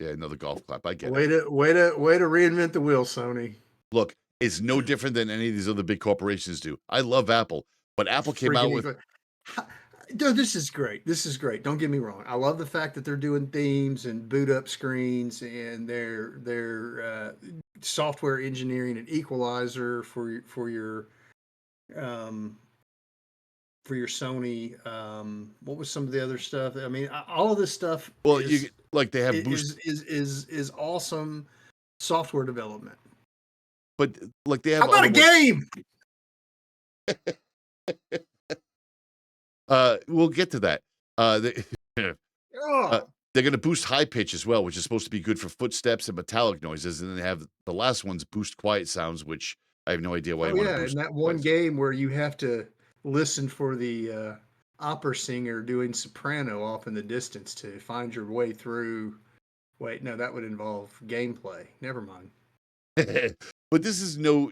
[SPEAKER 7] yeah, another golf clap. I get
[SPEAKER 8] it. Way to reinvent the wheel, Sony.
[SPEAKER 7] Look, it's no different than any of these other big corporations do. I love Apple, but Apple came out with
[SPEAKER 8] No, this is great. This is great. Don't get me wrong. I love the fact that they're doing themes and boot up screens and their software engineering and equalizer um, for your Sony. What was some of the other stuff? I mean, all of this stuff.
[SPEAKER 7] Well,
[SPEAKER 8] is,
[SPEAKER 7] they have boost
[SPEAKER 8] is awesome software development.
[SPEAKER 7] But like they have.
[SPEAKER 8] How about a game?
[SPEAKER 7] We'll get to that. They're going to boost high pitch as well, which is supposed to be good for footsteps and metallic noises. And then they have the last one's boost quiet sounds, which I have no idea why.
[SPEAKER 8] In that one game where you have to listen for the opera singer doing soprano off in the distance to find your way through. Wait, no, that would involve gameplay. Never mind.
[SPEAKER 7] But this is no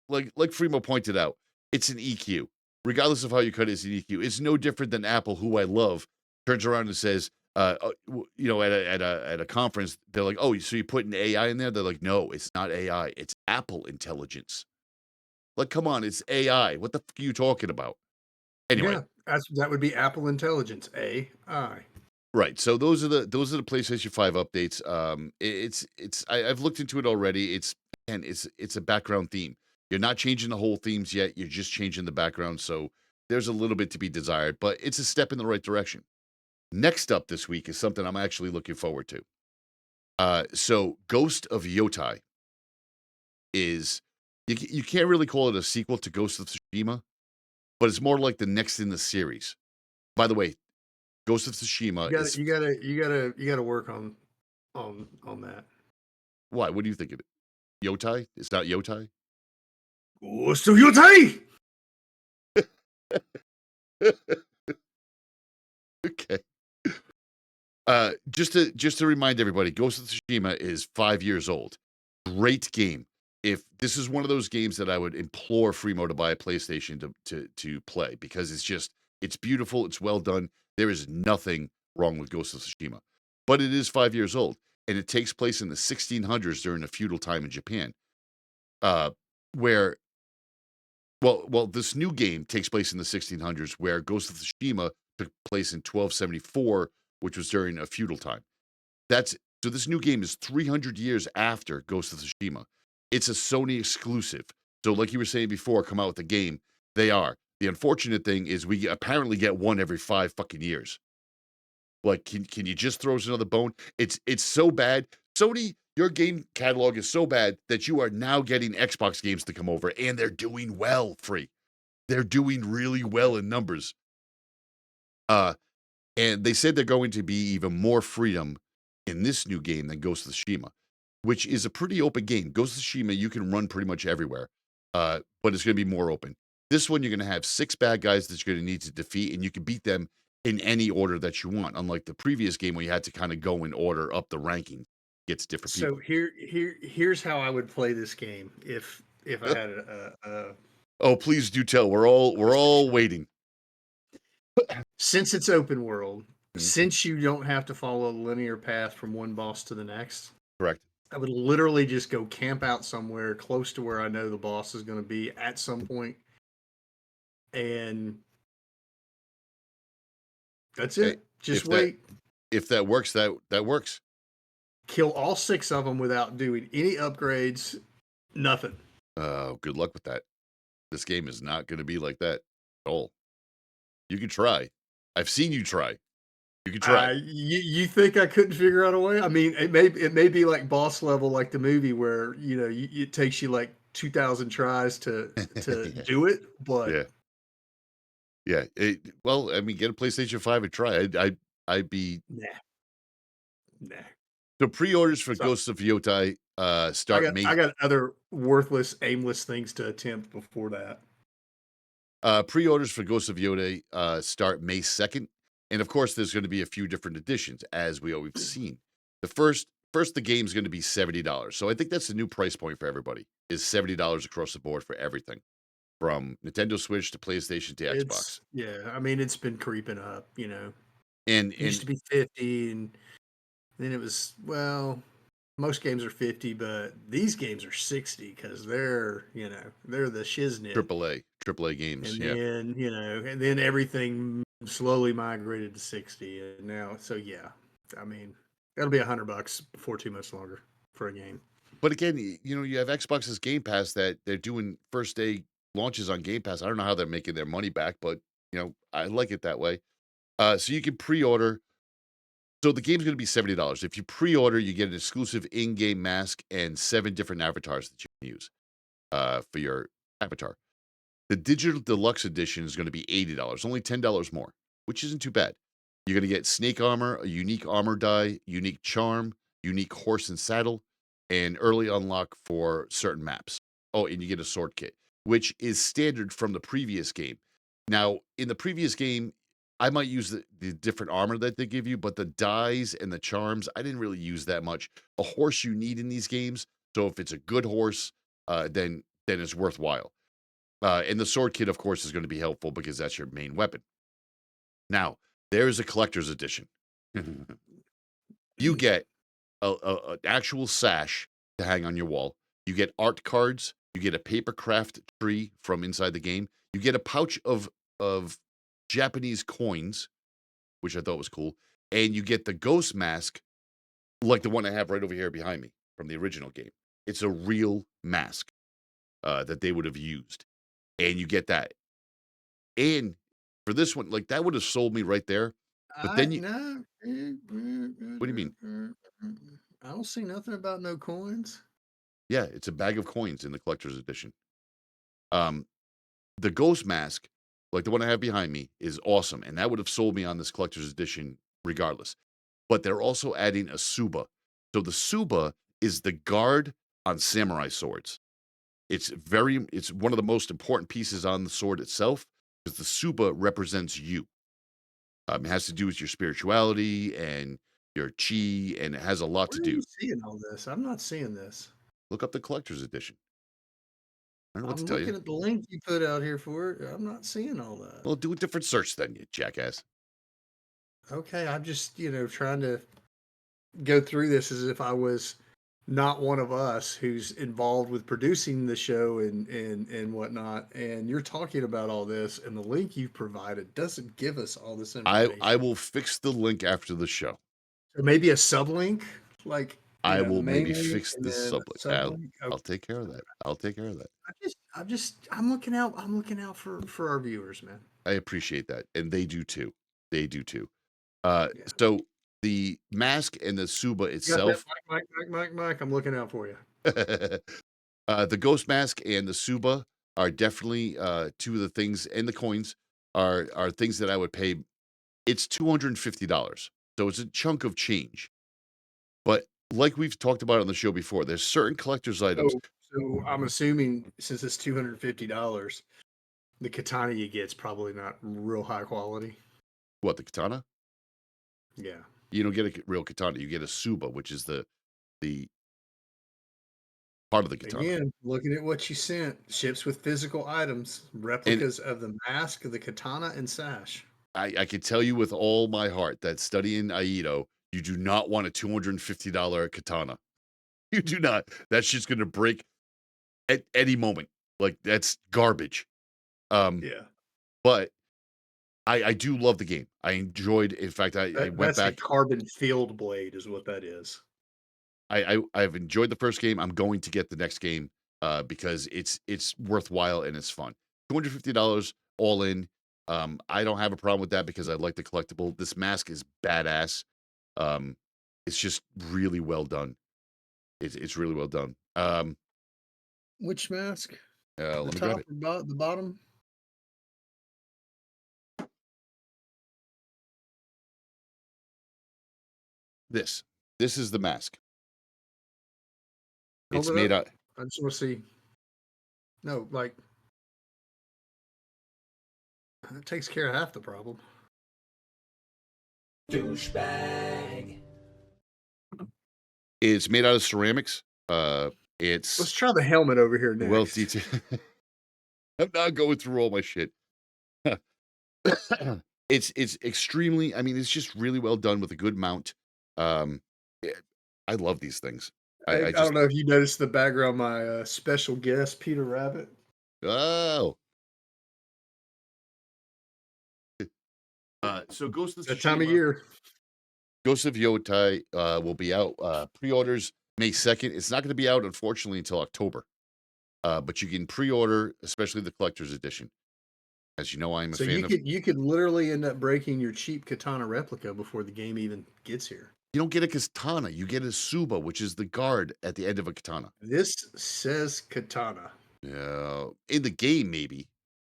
[SPEAKER 7] like Fremo pointed out, it's an EQ. Regardless of how you cut it, it's an EQ. It's no different than Apple, who I love, turns around and says, at a conference, they're like, "Oh, so you put an AI in there?" They're like, "No, it's not AI. It's Apple intelligence." Like, come on, it's AI. What the fuck are you talking about? Anyway,
[SPEAKER 8] that would be Apple intelligence, AI.
[SPEAKER 7] Right. So those are the PlayStation 5 updates. I've looked into it already. It's a background theme. You're not changing the whole themes yet. You're just changing the background. So there's a little bit to be desired, but it's a step in the right direction. Next up this week is something I'm actually looking forward to. So Ghost of Yotei is, you can't really call it a sequel to Ghost of Tsushima, but it's more like the next in the series. By the way, Ghost of Tsushima
[SPEAKER 8] you gotta work on that.
[SPEAKER 7] Why? What do you think of it? Yotei? It's not Yotei?
[SPEAKER 8] Ghost of Yotei!
[SPEAKER 7] Okay. Just to remind everybody, Ghost of Tsushima is 5 years old. Great game. If this is one of those games that I would implore Fremo to buy a PlayStation to play, because it's beautiful, it's well done. There is nothing wrong with Ghost of Tsushima. But it is 5 years old, and it takes place in the 1600s during a feudal time in Japan. This new game takes place in the 1600s, where Ghost of Tsushima took place in 1274, which was during a feudal time. So this new game is 300 years after Ghost of Tsushima. It's a Sony exclusive. So like you were saying before, come out with the game. They are. The unfortunate thing is we apparently get one every 5 fucking years. Like, can you just throw us another bone? It's so bad. Sony, your game catalog is so bad that you are now getting Xbox games to come over, and they're doing well, free. They're doing really well in numbers. And they said they're going to be even more freedom in this new game than Ghost of Tsushima, which is a pretty open game. Ghost of Tsushima, you can run pretty much everywhere, but it's going to be more open. This one, you're going to have 6 bad guys that you're going to need to defeat, and you can beat them in any order that you want, unlike the previous game where you had to kind of go in order up the ranking. Gets different people.
[SPEAKER 8] So here's how I would play this game if I had a
[SPEAKER 7] Oh, please do tell. We're all waiting.
[SPEAKER 8] Since it's open world, since you don't have to follow a linear path from one boss to the next.
[SPEAKER 7] Correct.
[SPEAKER 8] I would literally just go camp out somewhere close to where I know the boss is going to be at some point, and that's it. Just wait.
[SPEAKER 7] If that works, that works.
[SPEAKER 8] Kill all 6 of them without doing any upgrades. Nothing.
[SPEAKER 7] Good luck with that. This game is not going to be like that at all. You can try. I've seen you try. You can try.
[SPEAKER 8] You think I couldn't figure out a way? I mean, it may be like boss level, like the movie, where it takes you like 2,000 tries to do it. But
[SPEAKER 7] yeah. Well, I mean, get a PlayStation 5 and try. I'd be
[SPEAKER 8] nah.
[SPEAKER 7] So pre-orders for Ghosts of Yotei start May.
[SPEAKER 8] I got other worthless, aimless things to attempt before that.
[SPEAKER 7] Pre-orders for Ghosts of Yotei start May 2nd. And of course, there's going to be a few different editions, as we've seen. The first the game's going to be $70. So I think that's the new price point for everybody, is $70 across the board for everything, from Nintendo Switch to PlayStation to Xbox.
[SPEAKER 8] I mean, it's been creeping up,
[SPEAKER 7] And
[SPEAKER 8] it used to be 50, and then it was, most games are 50, but these games are 60 because they're the shiznit.
[SPEAKER 7] AAA games.
[SPEAKER 8] And then, and then everything slowly migrated to 60, and now, so yeah, I mean, it'll be $100 before too much longer for a game.
[SPEAKER 7] But again, you have Xbox's Game Pass that they're doing first day launches on Game Pass. I don't know how they're making their money back, but I like it that way. So you can pre-order. So the game's going to be $70. If you pre-order, you get an exclusive in-game mask and 7 different avatars that you can use for your avatar. The digital deluxe edition is going to be $80, only $10 more, which isn't too bad. You're going to get snake armor, a unique armor die, unique charm, unique horse and saddle, and early unlock for certain maps. Oh, and you get a sword kit, which is standard from the previous game. Now, in the previous game, I might use the different armor that they give you, but the dies and the charms, I didn't really use that much. A horse you need in these games, so if it's a good horse, then it's worthwhile. And the sword kit, of course, is going to be helpful because that's your main weapon. Now, there's a collector's edition. You get an actual sash to hang on your wall. You get art cards. You get a paper craft tree from inside the game. You get a pouch of Japanese coins, which I thought was cool. And you get the ghost mask, like the one I have right over here behind me from the original game. It's a real mask that they would have used. And you get that. And for this one, like that would have sold me right there. But then what do you mean?
[SPEAKER 8] I don't see nothing about no coins.
[SPEAKER 7] Yeah, it's a bag of coins in the collector's edition. The ghost mask, like the one I have behind me, is awesome, and that would have sold me on this collector's edition regardless. But they're also adding a Suba. So the Suba is the guard on samurai swords. It's one of the most important pieces on the sword itself because the Suba represents you. It has to do with your spirituality and your chi, and it has a lot to do.
[SPEAKER 8] Where are you seeing all this? I'm not seeing this.
[SPEAKER 7] Look up the collector's edition. I don't know what
[SPEAKER 8] I'm
[SPEAKER 7] to tell
[SPEAKER 8] looking
[SPEAKER 7] you.
[SPEAKER 8] at the link you put out here for it. I'm not seeing all that.
[SPEAKER 7] Well, do a different search then, you jackass.
[SPEAKER 8] Okay, I'm just, trying to go through this as if I was not one of us who's involved with producing the show and whatnot. And you're talking about all this, and the link you provided doesn't give us all this information.
[SPEAKER 7] I will fix the link after the show.
[SPEAKER 8] So maybe a sublink, like
[SPEAKER 7] I will
[SPEAKER 8] the main
[SPEAKER 7] maybe
[SPEAKER 8] link
[SPEAKER 7] fix
[SPEAKER 8] and
[SPEAKER 7] the
[SPEAKER 8] then a
[SPEAKER 7] sublink. I'll
[SPEAKER 8] Okay.
[SPEAKER 7] take care of that. I'll take care of that.
[SPEAKER 8] I'm looking out. I'm looking out for our viewers, man.
[SPEAKER 7] I appreciate that, and they do too. They do too.
[SPEAKER 8] Yeah.
[SPEAKER 7] So the mask and the Suba
[SPEAKER 8] You got
[SPEAKER 7] itself.
[SPEAKER 8] that, Mike. I'm looking out for you.
[SPEAKER 7] The ghost mask and the Suba are definitely two of the things, and the coins are things that I would pay. It's $250, so it's a chunk of change. But like we've talked about on the show before, there's certain collector's items.
[SPEAKER 8] So I'm assuming since it's $250, the katana you get's probably not real high quality.
[SPEAKER 7] What, the katana?
[SPEAKER 8] Yeah.
[SPEAKER 7] You don't get a real katana. You get a Suba, which is the part of the katana.
[SPEAKER 8] Again, looking at what you sent, ships with physical items, replicas of the mask, the katana, and sash.
[SPEAKER 7] I can tell you with all my heart that studying Aido, you do not want a $250 katana. You do not. That shit's going to break at any moment. Like, that's garbage.
[SPEAKER 8] Yeah.
[SPEAKER 7] But I do love the game. I enjoyed. In fact, I went
[SPEAKER 8] That's
[SPEAKER 7] back.
[SPEAKER 8] a carbon field blade, is what that is.
[SPEAKER 7] I've enjoyed the first game. I'm going to get the next game because it's worthwhile and it's fun. $250 all in. I don't have a problem with that because I like the collectible. This mask is badass. It's just really well done. It's really well done.
[SPEAKER 8] Which mask?
[SPEAKER 7] Let me
[SPEAKER 8] The
[SPEAKER 7] grab
[SPEAKER 8] top
[SPEAKER 7] it.
[SPEAKER 8] or the bottom?
[SPEAKER 7] This is the mask. It's
[SPEAKER 8] Hold it
[SPEAKER 7] made
[SPEAKER 8] up.
[SPEAKER 7] out.
[SPEAKER 8] I just want to see. No, like that takes care of half the problem.
[SPEAKER 11] Douchebag.
[SPEAKER 7] It's made out of ceramics.
[SPEAKER 8] Let's
[SPEAKER 7] It's
[SPEAKER 8] try the helmet over here next.
[SPEAKER 7] well detailed. I'm not going through all my shit. It's extremely. I mean, it's just really well done with a good mount. I love these things.
[SPEAKER 8] I don't know if you noticed the background. My special guest, Peter Rabbit.
[SPEAKER 7] Oh, So Ghost of
[SPEAKER 8] That time of
[SPEAKER 7] Tsushima,
[SPEAKER 8] year.
[SPEAKER 7] Ghost of Yotei will be out. Pre-orders May 2nd. It's not going to be out, unfortunately, until October. But you can pre-order, especially the collector's edition. As you know, I'm a
[SPEAKER 8] So
[SPEAKER 7] fan of.
[SPEAKER 8] you could literally end up breaking your cheap katana replica before the game even gets here.
[SPEAKER 7] You don't get a katana. You get a suba, which is the guard at the end of a katana.
[SPEAKER 8] This says katana.
[SPEAKER 7] Yeah, in the game maybe,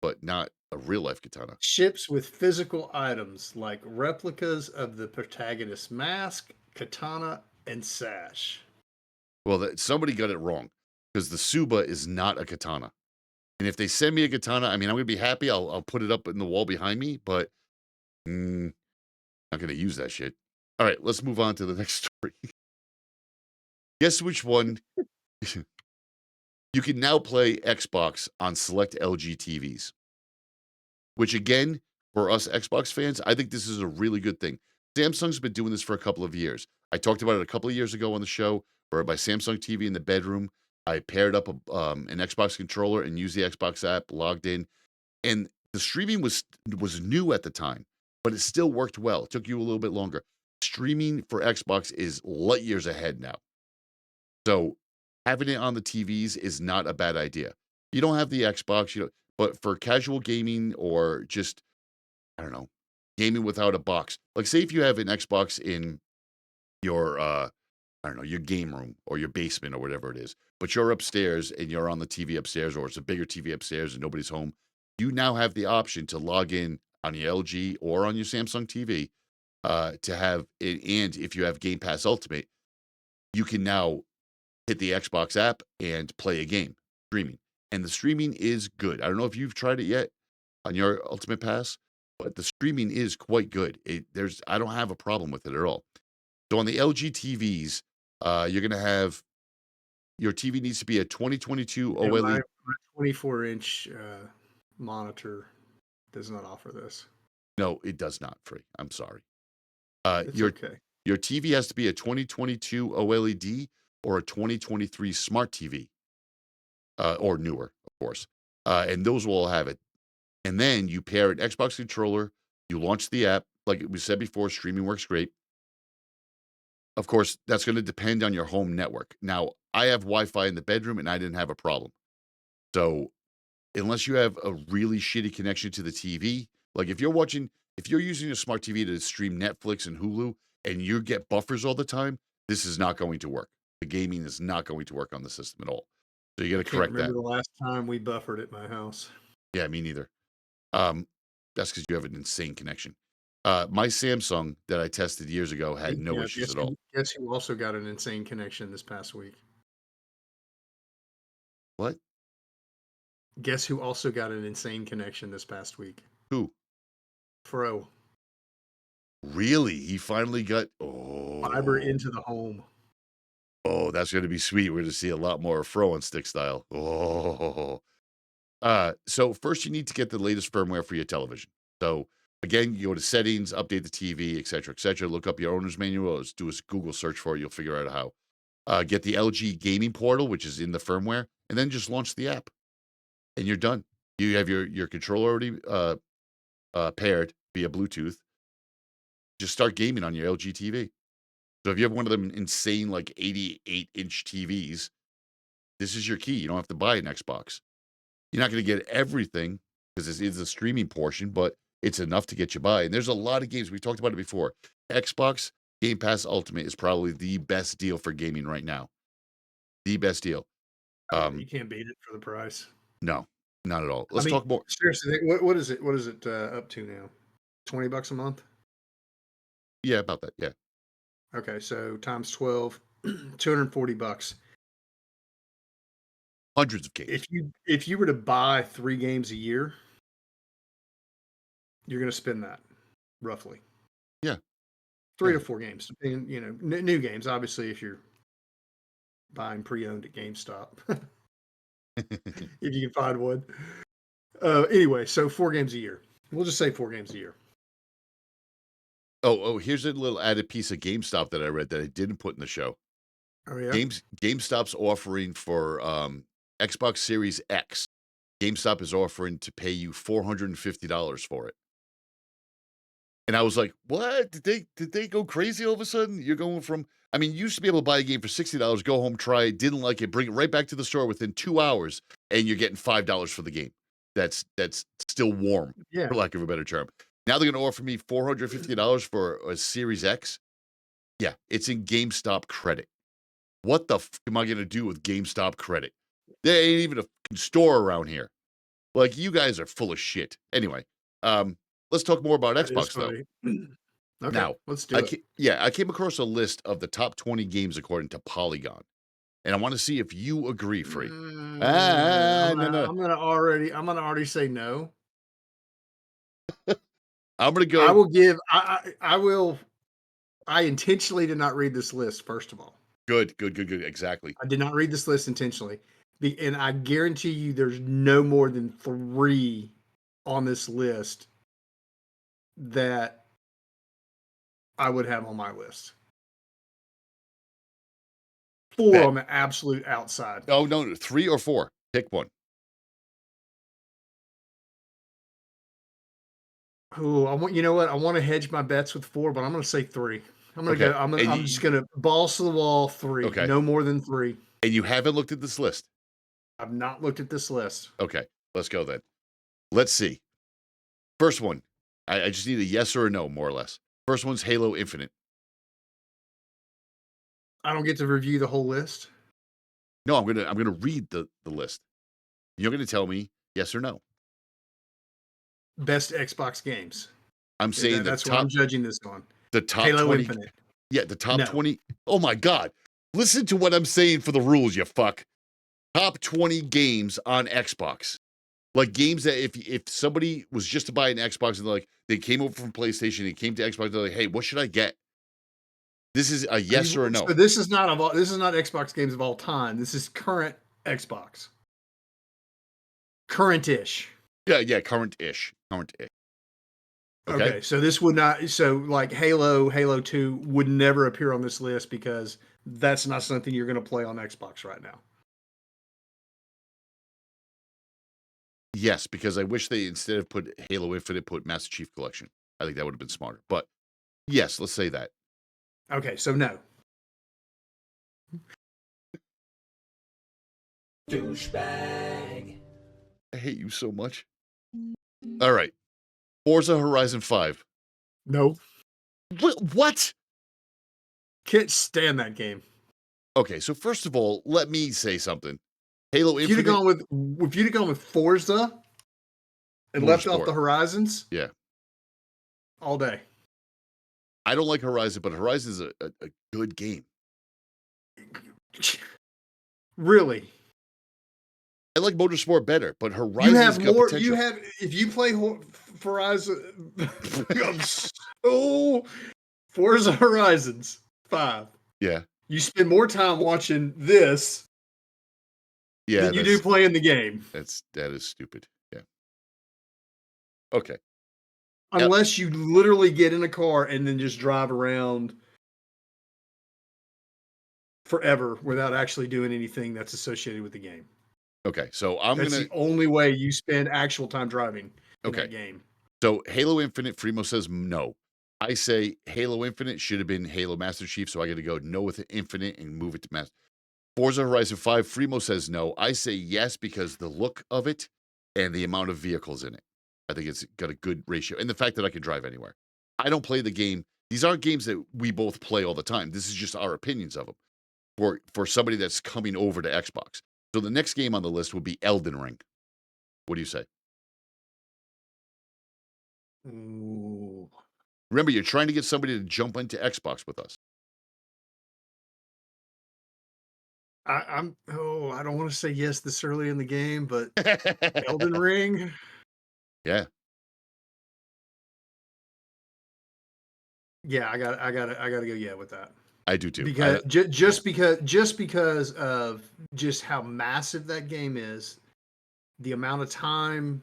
[SPEAKER 7] but not a real life katana.
[SPEAKER 8] Ships with physical items like replicas of the protagonist's mask, katana, and sash.
[SPEAKER 7] Well, somebody got it wrong because the suba is not a katana. And if they send me a katana, I mean, I'm gonna be happy. I'll put it up in the wall behind me, but not gonna use that shit. All right, let's move on to the next story. Guess which one? You can now play Xbox on select LG TVs, which again, for us Xbox fans, I think this is a really good thing. Samsung's been doing this for a couple of years. I talked about it a couple of years ago on the show, where my Samsung TV in the bedroom, I paired up an Xbox controller and used the Xbox app, logged in, and the streaming was new at the time, but it still worked well. It took you a little bit longer. Streaming for Xbox is light years ahead now. So having it on the TVs is not a bad idea. You don't have the Xbox, but for casual gaming or just, I don't know, gaming without a box. Like say if you have an Xbox in your I don't know, your game room or your basement or whatever it is, but you're upstairs and you're on the TV upstairs, or it's a bigger TV upstairs and nobody's home. You now have the option to log in on your LG or on your Samsung TV to have it. And if you have Game Pass Ultimate, you can now hit the Xbox app and play a game streaming. And the streaming is good. I don't know if you've tried it yet on your Ultimate Pass, but the streaming is quite good. I don't have a problem with it at all. So on the LG TVs, you're going to have your TV needs to be a 2022 OLED.
[SPEAKER 8] My 24-inch monitor does not offer this.
[SPEAKER 7] No, it does not. Free. I'm sorry.
[SPEAKER 8] It's okay.
[SPEAKER 7] Your TV has to be a 2022 OLED or a 2023 smart TV, or newer, of course. And those will all have it. And then you pair an Xbox controller, you launch the app. Like we said before, streaming works great. Of course, that's going to depend on your home network. Now, I have Wi-Fi in the bedroom and I didn't have a problem. So unless you have a really shitty connection to the TV, like if you're using a smart TV to stream Netflix and Hulu and you get buffers all the time, this is not going to work. The gaming is not going to work on the system at all. So you got to correct that.
[SPEAKER 8] Remember the last time we buffered at my house?
[SPEAKER 7] Yeah, me neither. That's because you have an insane connection. My Samsung that I tested years ago had no issues at all.
[SPEAKER 8] Guess who also got an insane connection this past week?
[SPEAKER 7] What?
[SPEAKER 8] Guess who also got an insane connection this past week?
[SPEAKER 7] Who?
[SPEAKER 8] Fro.
[SPEAKER 7] Really? He finally got
[SPEAKER 8] fiber into the home.
[SPEAKER 7] Oh, that's going to be sweet. We're going to see a lot more Fro on stick style. Oh. So first you need to get the latest firmware for your television. So again, you go to settings, update the TV, et cetera, look up your owner's manual, or do a Google search for it. You'll figure out how. Get the LG gaming portal, which is in the firmware, and then just launch the app and you're done. You have your controller already paired via Bluetooth. Just start gaming on your LG TV. So if you have one of them insane, like 88-inch TVs, this is your key. You don't have to buy an Xbox. You're not going to get everything because this is a streaming portion, but it's enough to get you by. And there's a lot of games. We talked about it before. Xbox Game Pass Ultimate is probably the best deal for gaming right now. The best deal.
[SPEAKER 8] You can't beat it for the price.
[SPEAKER 7] No, not at all. Let's talk more.
[SPEAKER 8] Seriously, what is it? What is it up to now? $20 a month?
[SPEAKER 7] Yeah, about that. Yeah.
[SPEAKER 8] Okay, so times 12, $240.
[SPEAKER 7] Hundreds of games.
[SPEAKER 8] If you were to buy 3 games a year, you're going to spend that roughly.
[SPEAKER 7] Yeah.
[SPEAKER 8] 3 to 4 games, depending, new games. Obviously, if you're buying pre-owned at GameStop, if you can find one. Anyway, so 4 games a year. We'll just say 4 games a year.
[SPEAKER 7] Oh, here's a little added piece of GameStop that I read that I didn't put in the show.
[SPEAKER 8] Oh yeah.
[SPEAKER 7] GameStop's offering for Xbox Series X. GameStop is offering to pay you $450 for it. And I was like, what? Did they go crazy all of a sudden? You're going from, I mean, you used to be able to buy a game for $60, go home, try it, didn't like it, bring it right back to the store within 2 hours, and you're getting $5 for the game. That's still warm, for lack of a better term. Now they're going to offer me $450 for a Series X. Yeah, it's in GameStop credit. What the f am I going to do with GameStop credit? There ain't even a store around here. Like, you guys are full of shit. Anyway, let's talk more about Xbox, though.
[SPEAKER 8] Okay,
[SPEAKER 7] Now,
[SPEAKER 8] let's do it.
[SPEAKER 7] I came across a list of the top 20 games according to Polygon, and I want to see if you agree, Free.
[SPEAKER 8] I'm
[SPEAKER 7] No.
[SPEAKER 8] gonna already say no.
[SPEAKER 7] I'm gonna go.
[SPEAKER 8] I will give. I will. I intentionally did not read this list. First of all,
[SPEAKER 7] Good. Exactly.
[SPEAKER 8] I did not read this list intentionally, and I guarantee you, there's no more than 3 on this list that I would have on my list. 4 on the absolute outside.
[SPEAKER 7] Oh no, 3 or 4. Pick one.
[SPEAKER 8] Oh, you know what? I want to hedge my bets with 4, but I'm going to say 3. I'm going to
[SPEAKER 7] Okay.
[SPEAKER 8] go. I'm just going to balls to the wall 3.
[SPEAKER 7] Okay.
[SPEAKER 8] No more than 3.
[SPEAKER 7] And you haven't looked at this list?
[SPEAKER 8] I've not looked at this list.
[SPEAKER 7] Okay, let's go then. Let's see. First one. I just need a yes or a no, more or less. First one's Halo Infinite.
[SPEAKER 8] I don't get to review the whole list.
[SPEAKER 7] No, I'm gonna read the list. You're gonna tell me yes or no.
[SPEAKER 8] Best Xbox games.
[SPEAKER 7] I'm saying
[SPEAKER 8] that's what I'm judging this on.
[SPEAKER 7] The top
[SPEAKER 8] Halo
[SPEAKER 7] 20.
[SPEAKER 8] Infinite.
[SPEAKER 7] Yeah, the top
[SPEAKER 8] No.
[SPEAKER 7] 20. Oh my God. Listen to what I'm saying for the rules, you fuck. Top 20 games on Xbox. Like games that if somebody was just to buy an Xbox and they came over from PlayStation and came to Xbox, they're like, hey, what should I get? This is a yes or a no.
[SPEAKER 8] So this is not Xbox games of all time. This is current Xbox. Current-ish.
[SPEAKER 7] Yeah, current-ish.
[SPEAKER 8] Okay, so this would not. So like Halo 2 would never appear on this list because that's not something you're going to play on Xbox right now.
[SPEAKER 7] Yes, because I wish they, instead of put Halo Infinite, put Master Chief Collection. I think that would have been smarter. But yes, let's say that.
[SPEAKER 8] Okay, so no.
[SPEAKER 11] Douchebag.
[SPEAKER 7] I hate you so much. All right. Forza Horizon 5.
[SPEAKER 8] No.
[SPEAKER 7] What?
[SPEAKER 8] Can't stand that game.
[SPEAKER 7] Okay, so first of all, let me say something. Halo
[SPEAKER 8] If
[SPEAKER 7] Infinite.
[SPEAKER 8] if you'd have gone with Forza and left off the Horizons,
[SPEAKER 7] yeah,
[SPEAKER 8] all day.
[SPEAKER 7] I don't like Horizon, but Horizon is a good game.
[SPEAKER 8] Really?
[SPEAKER 7] I like Motorsport better, but Horizon
[SPEAKER 8] You have
[SPEAKER 7] got
[SPEAKER 8] more.
[SPEAKER 7] potential.
[SPEAKER 8] If you play Horizon, Forza Horizons 5.
[SPEAKER 7] Yeah.
[SPEAKER 8] You spend more time watching this than you do playing the game.
[SPEAKER 7] That is stupid. Yeah. Okay.
[SPEAKER 8] Unless you literally get in a car and then just drive around forever without actually doing anything that's associated with the game.
[SPEAKER 7] Okay, so
[SPEAKER 8] That's the only way you spend actual time driving in that game.
[SPEAKER 7] So Halo Infinite, Fremo says no. I say Halo Infinite should have been Halo Master Chief, so I got to go no with Infinite and move it to Master. Forza Horizon 5, Fremo says no. I say yes because the look of it and the amount of vehicles in it. I think it's got a good ratio. And the fact that I can drive anywhere. I don't play the game. These aren't games that we both play all the time. This is just our opinions of them for somebody that's coming over to Xbox. So the next game on the list would be Elden Ring. What do you say?
[SPEAKER 8] Ooh.
[SPEAKER 7] Remember, you're trying to get somebody to jump into Xbox with us.
[SPEAKER 8] I don't want to say yes this early in the game, but Elden Ring.
[SPEAKER 7] Yeah.
[SPEAKER 8] Yeah, I gotta go yeah with that.
[SPEAKER 7] I do too.
[SPEAKER 8] Because just because of just how massive that game is, the amount of time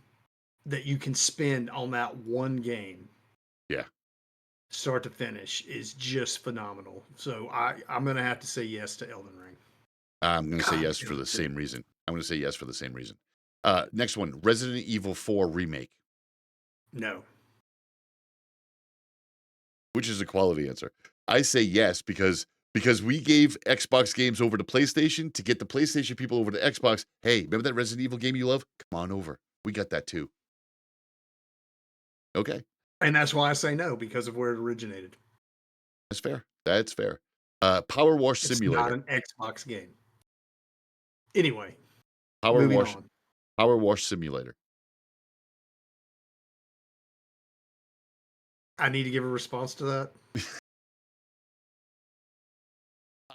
[SPEAKER 8] that you can spend on that one game.
[SPEAKER 7] Yeah.
[SPEAKER 8] Start to finish is just phenomenal. So I'm gonna have to say yes to Elden Ring.
[SPEAKER 7] I'm gonna say yes for the same reason. Next one, Resident Evil 4 Remake.
[SPEAKER 8] No.
[SPEAKER 7] which is a quality answer. I say yes because we gave Xbox games over to PlayStation to get the PlayStation people over to Xbox. Hey, remember that Resident Evil game you love? Come on over. We got that too. Okay.
[SPEAKER 8] And that's why I say no, because of where it originated.
[SPEAKER 7] That's fair. That's fair. Power Wash
[SPEAKER 8] It's
[SPEAKER 7] Simulator.
[SPEAKER 8] not an Xbox game. Anyway,
[SPEAKER 7] Power
[SPEAKER 8] moving
[SPEAKER 7] Wash.
[SPEAKER 8] on.
[SPEAKER 7] Power Wash Simulator.
[SPEAKER 8] I need to give a response to that.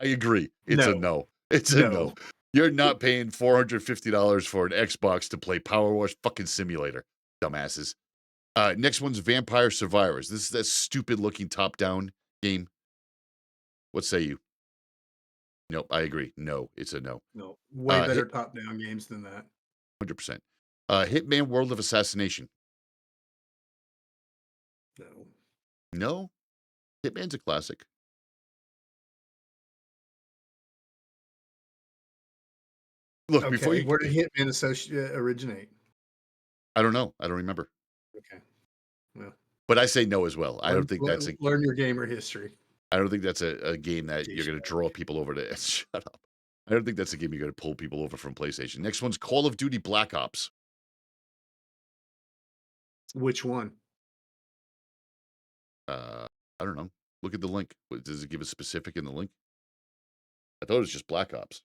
[SPEAKER 7] I agree. It's a no. It's a no. You're not paying $450 for an Xbox to play Power Wash fucking Simulator, dumbasses. Next one's Vampire Survivors. This is that stupid looking top-down game. What say you? Nope, I agree. No, it's a no.
[SPEAKER 8] No, way better top-down games than that.
[SPEAKER 7] 100%. Hitman World of Assassination.
[SPEAKER 8] No.
[SPEAKER 7] No? Hitman's a classic. Look, before you...
[SPEAKER 8] Where did Hitman originate?
[SPEAKER 7] I don't know. I don't remember.
[SPEAKER 8] Okay. Well,
[SPEAKER 7] but I say no as well. I don't think that's a...
[SPEAKER 8] Learn your gamer history.
[SPEAKER 7] I don't think that's a game that you're going to draw people over to... Shut up. I don't think that's a game you're going to pull people over from PlayStation. Next one's Call of Duty Black Ops.
[SPEAKER 8] Which one?
[SPEAKER 7] I don't know. Look at the link. Does it give a specific in the link? I thought it was just Black Ops.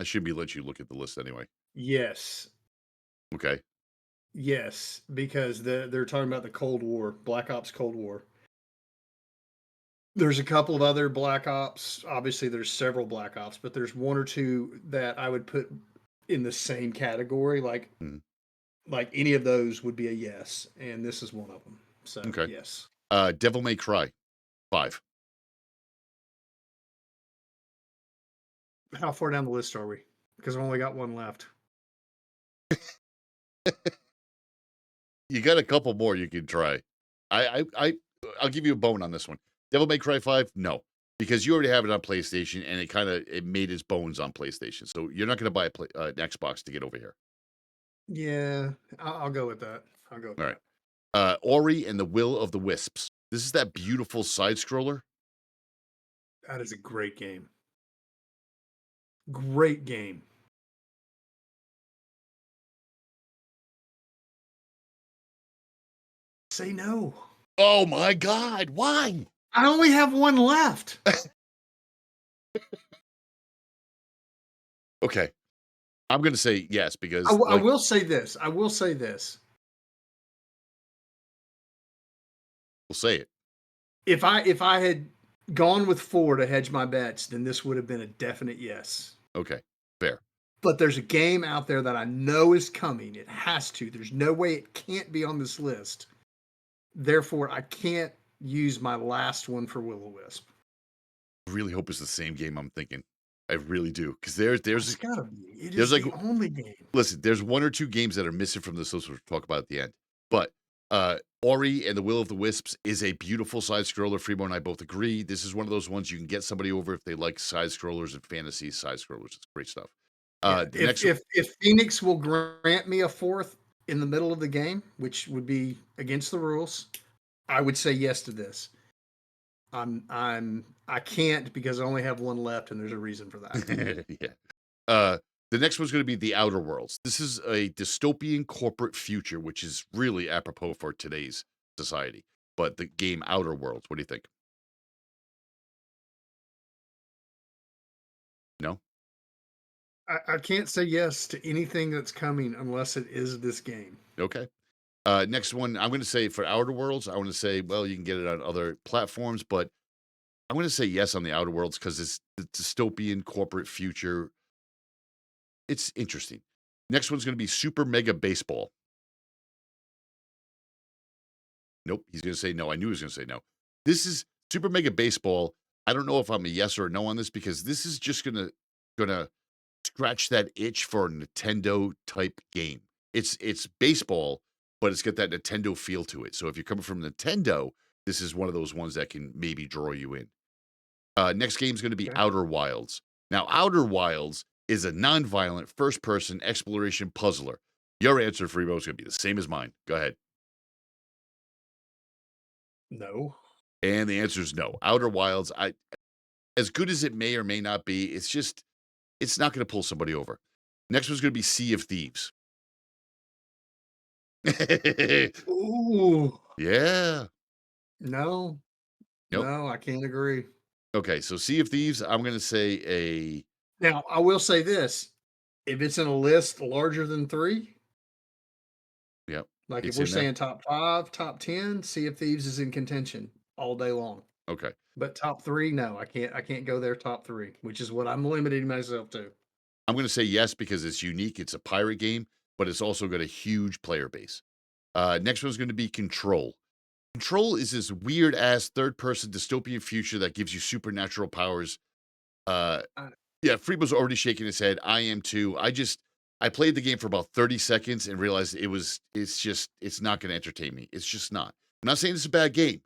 [SPEAKER 7] I should be let you look at the list anyway.
[SPEAKER 8] Yes.
[SPEAKER 7] Okay.
[SPEAKER 8] Yes, because they're talking about the Cold War, Black Ops Cold War. There's a couple of other Black Ops. Obviously, there's several Black Ops, but there's one or two that I would put in the same category. Like any of those would be a yes, and this is one of them. So, yes.
[SPEAKER 7] Devil May Cry 5.
[SPEAKER 8] How far down the list are we? Because I've only got one left.
[SPEAKER 7] You got a couple more you can try. I'll give you a bone on this one. Devil May Cry 5, no, because you already have it on PlayStation, and it made its bones on PlayStation. So you're not going to buy an Xbox to get over here.
[SPEAKER 8] Yeah, I'll go with that. I'll go with that.
[SPEAKER 7] All right. Ori and the Will of the Wisps. This is that beautiful side scroller.
[SPEAKER 8] That is a great game. Great game. Say no.
[SPEAKER 7] Oh my God! Why?
[SPEAKER 8] I only have one left.
[SPEAKER 7] Okay, I'm going to say yes because
[SPEAKER 8] I will say this. We'll say
[SPEAKER 7] it.
[SPEAKER 8] If I had gone with 4 to hedge my bets, then this would have been a definite yes.
[SPEAKER 7] Okay, fair.
[SPEAKER 8] But there's a game out there that I know is coming. It has to. There's no way it can't be on this list. Therefore, I can't use my last one for Will-O-Wisp.
[SPEAKER 7] I really hope it's the same game I'm thinking. I really do. Because there's
[SPEAKER 8] it's gotta be. It is the only game.
[SPEAKER 7] Listen, there's 1 or 2 games that are missing from this list, which we'll talk about at the end. But Ori and the Will of the Wisps is a beautiful side scroller. Freemo and I both agree. This is one of those ones you can get somebody over if they like side scrollers and fantasy side scrollers. It's great stuff.
[SPEAKER 8] If Phoenix will grant me a 4th in the middle of the game, which would be against the rules, I would say yes to this. I can't because I only have one left, and there's a reason for that.
[SPEAKER 7] Yeah. The next one's going to be The Outer Worlds. This is a dystopian corporate future, which is really apropos for today's society. But the game Outer Worlds, what do you think? No?
[SPEAKER 8] I can't say yes to anything that's coming unless it is this game.
[SPEAKER 7] Okay. Next one, I'm going to say for Outer Worlds, I want to say, well, you can get it on other platforms, but I'm going to say yes on the Outer Worlds because it's the dystopian corporate future. It's interesting. Next one's going to be Super Mega Baseball. Nope, he's going to say no. I knew he was going to say no. This is Super Mega Baseball. I don't know if I'm a yes or a no on this because this is just going to scratch that itch for a Nintendo type game. It's baseball, but it's got that Nintendo feel to it. So if you're coming from Nintendo, this is one of those ones that can maybe draw you in. Next game is going to be
[SPEAKER 8] Okay.
[SPEAKER 7] Outer Wilds. Now, Outer Wilds is a non-violent first-person exploration puzzler. Your answer, Freebo, is going to be the same as mine. Go ahead.
[SPEAKER 8] No.
[SPEAKER 7] And the answer is no. Outer Wilds, as good as it may or may not be, it's not going to pull somebody over. Next one's going to be Sea of Thieves.
[SPEAKER 8] Ooh.
[SPEAKER 7] Yeah.
[SPEAKER 8] No.
[SPEAKER 7] Nope.
[SPEAKER 8] No, I can't agree.
[SPEAKER 7] Okay, so Sea of Thieves, I'm going to say a...
[SPEAKER 8] Now, I will say this. If it's in a list larger than 3,
[SPEAKER 7] Yep.
[SPEAKER 8] like if
[SPEAKER 7] it's
[SPEAKER 8] we're
[SPEAKER 7] in there.
[SPEAKER 8] saying top 5, top 10, Sea of Thieves is in contention all day long.
[SPEAKER 7] Okay.
[SPEAKER 8] But top 3, no, I can't go there top 3, which is what I'm limiting myself to.
[SPEAKER 7] I'm going to say yes because it's unique. It's a pirate game, but it's also got a huge player base. Next one's going to be Control. Control is this weird ass third person dystopian future that gives you supernatural powers. Yeah, Freebo's already shaking his head. I am too. I played the game for about 30 seconds and realized it's not going to entertain me. It's just not. I'm not saying it's a bad game.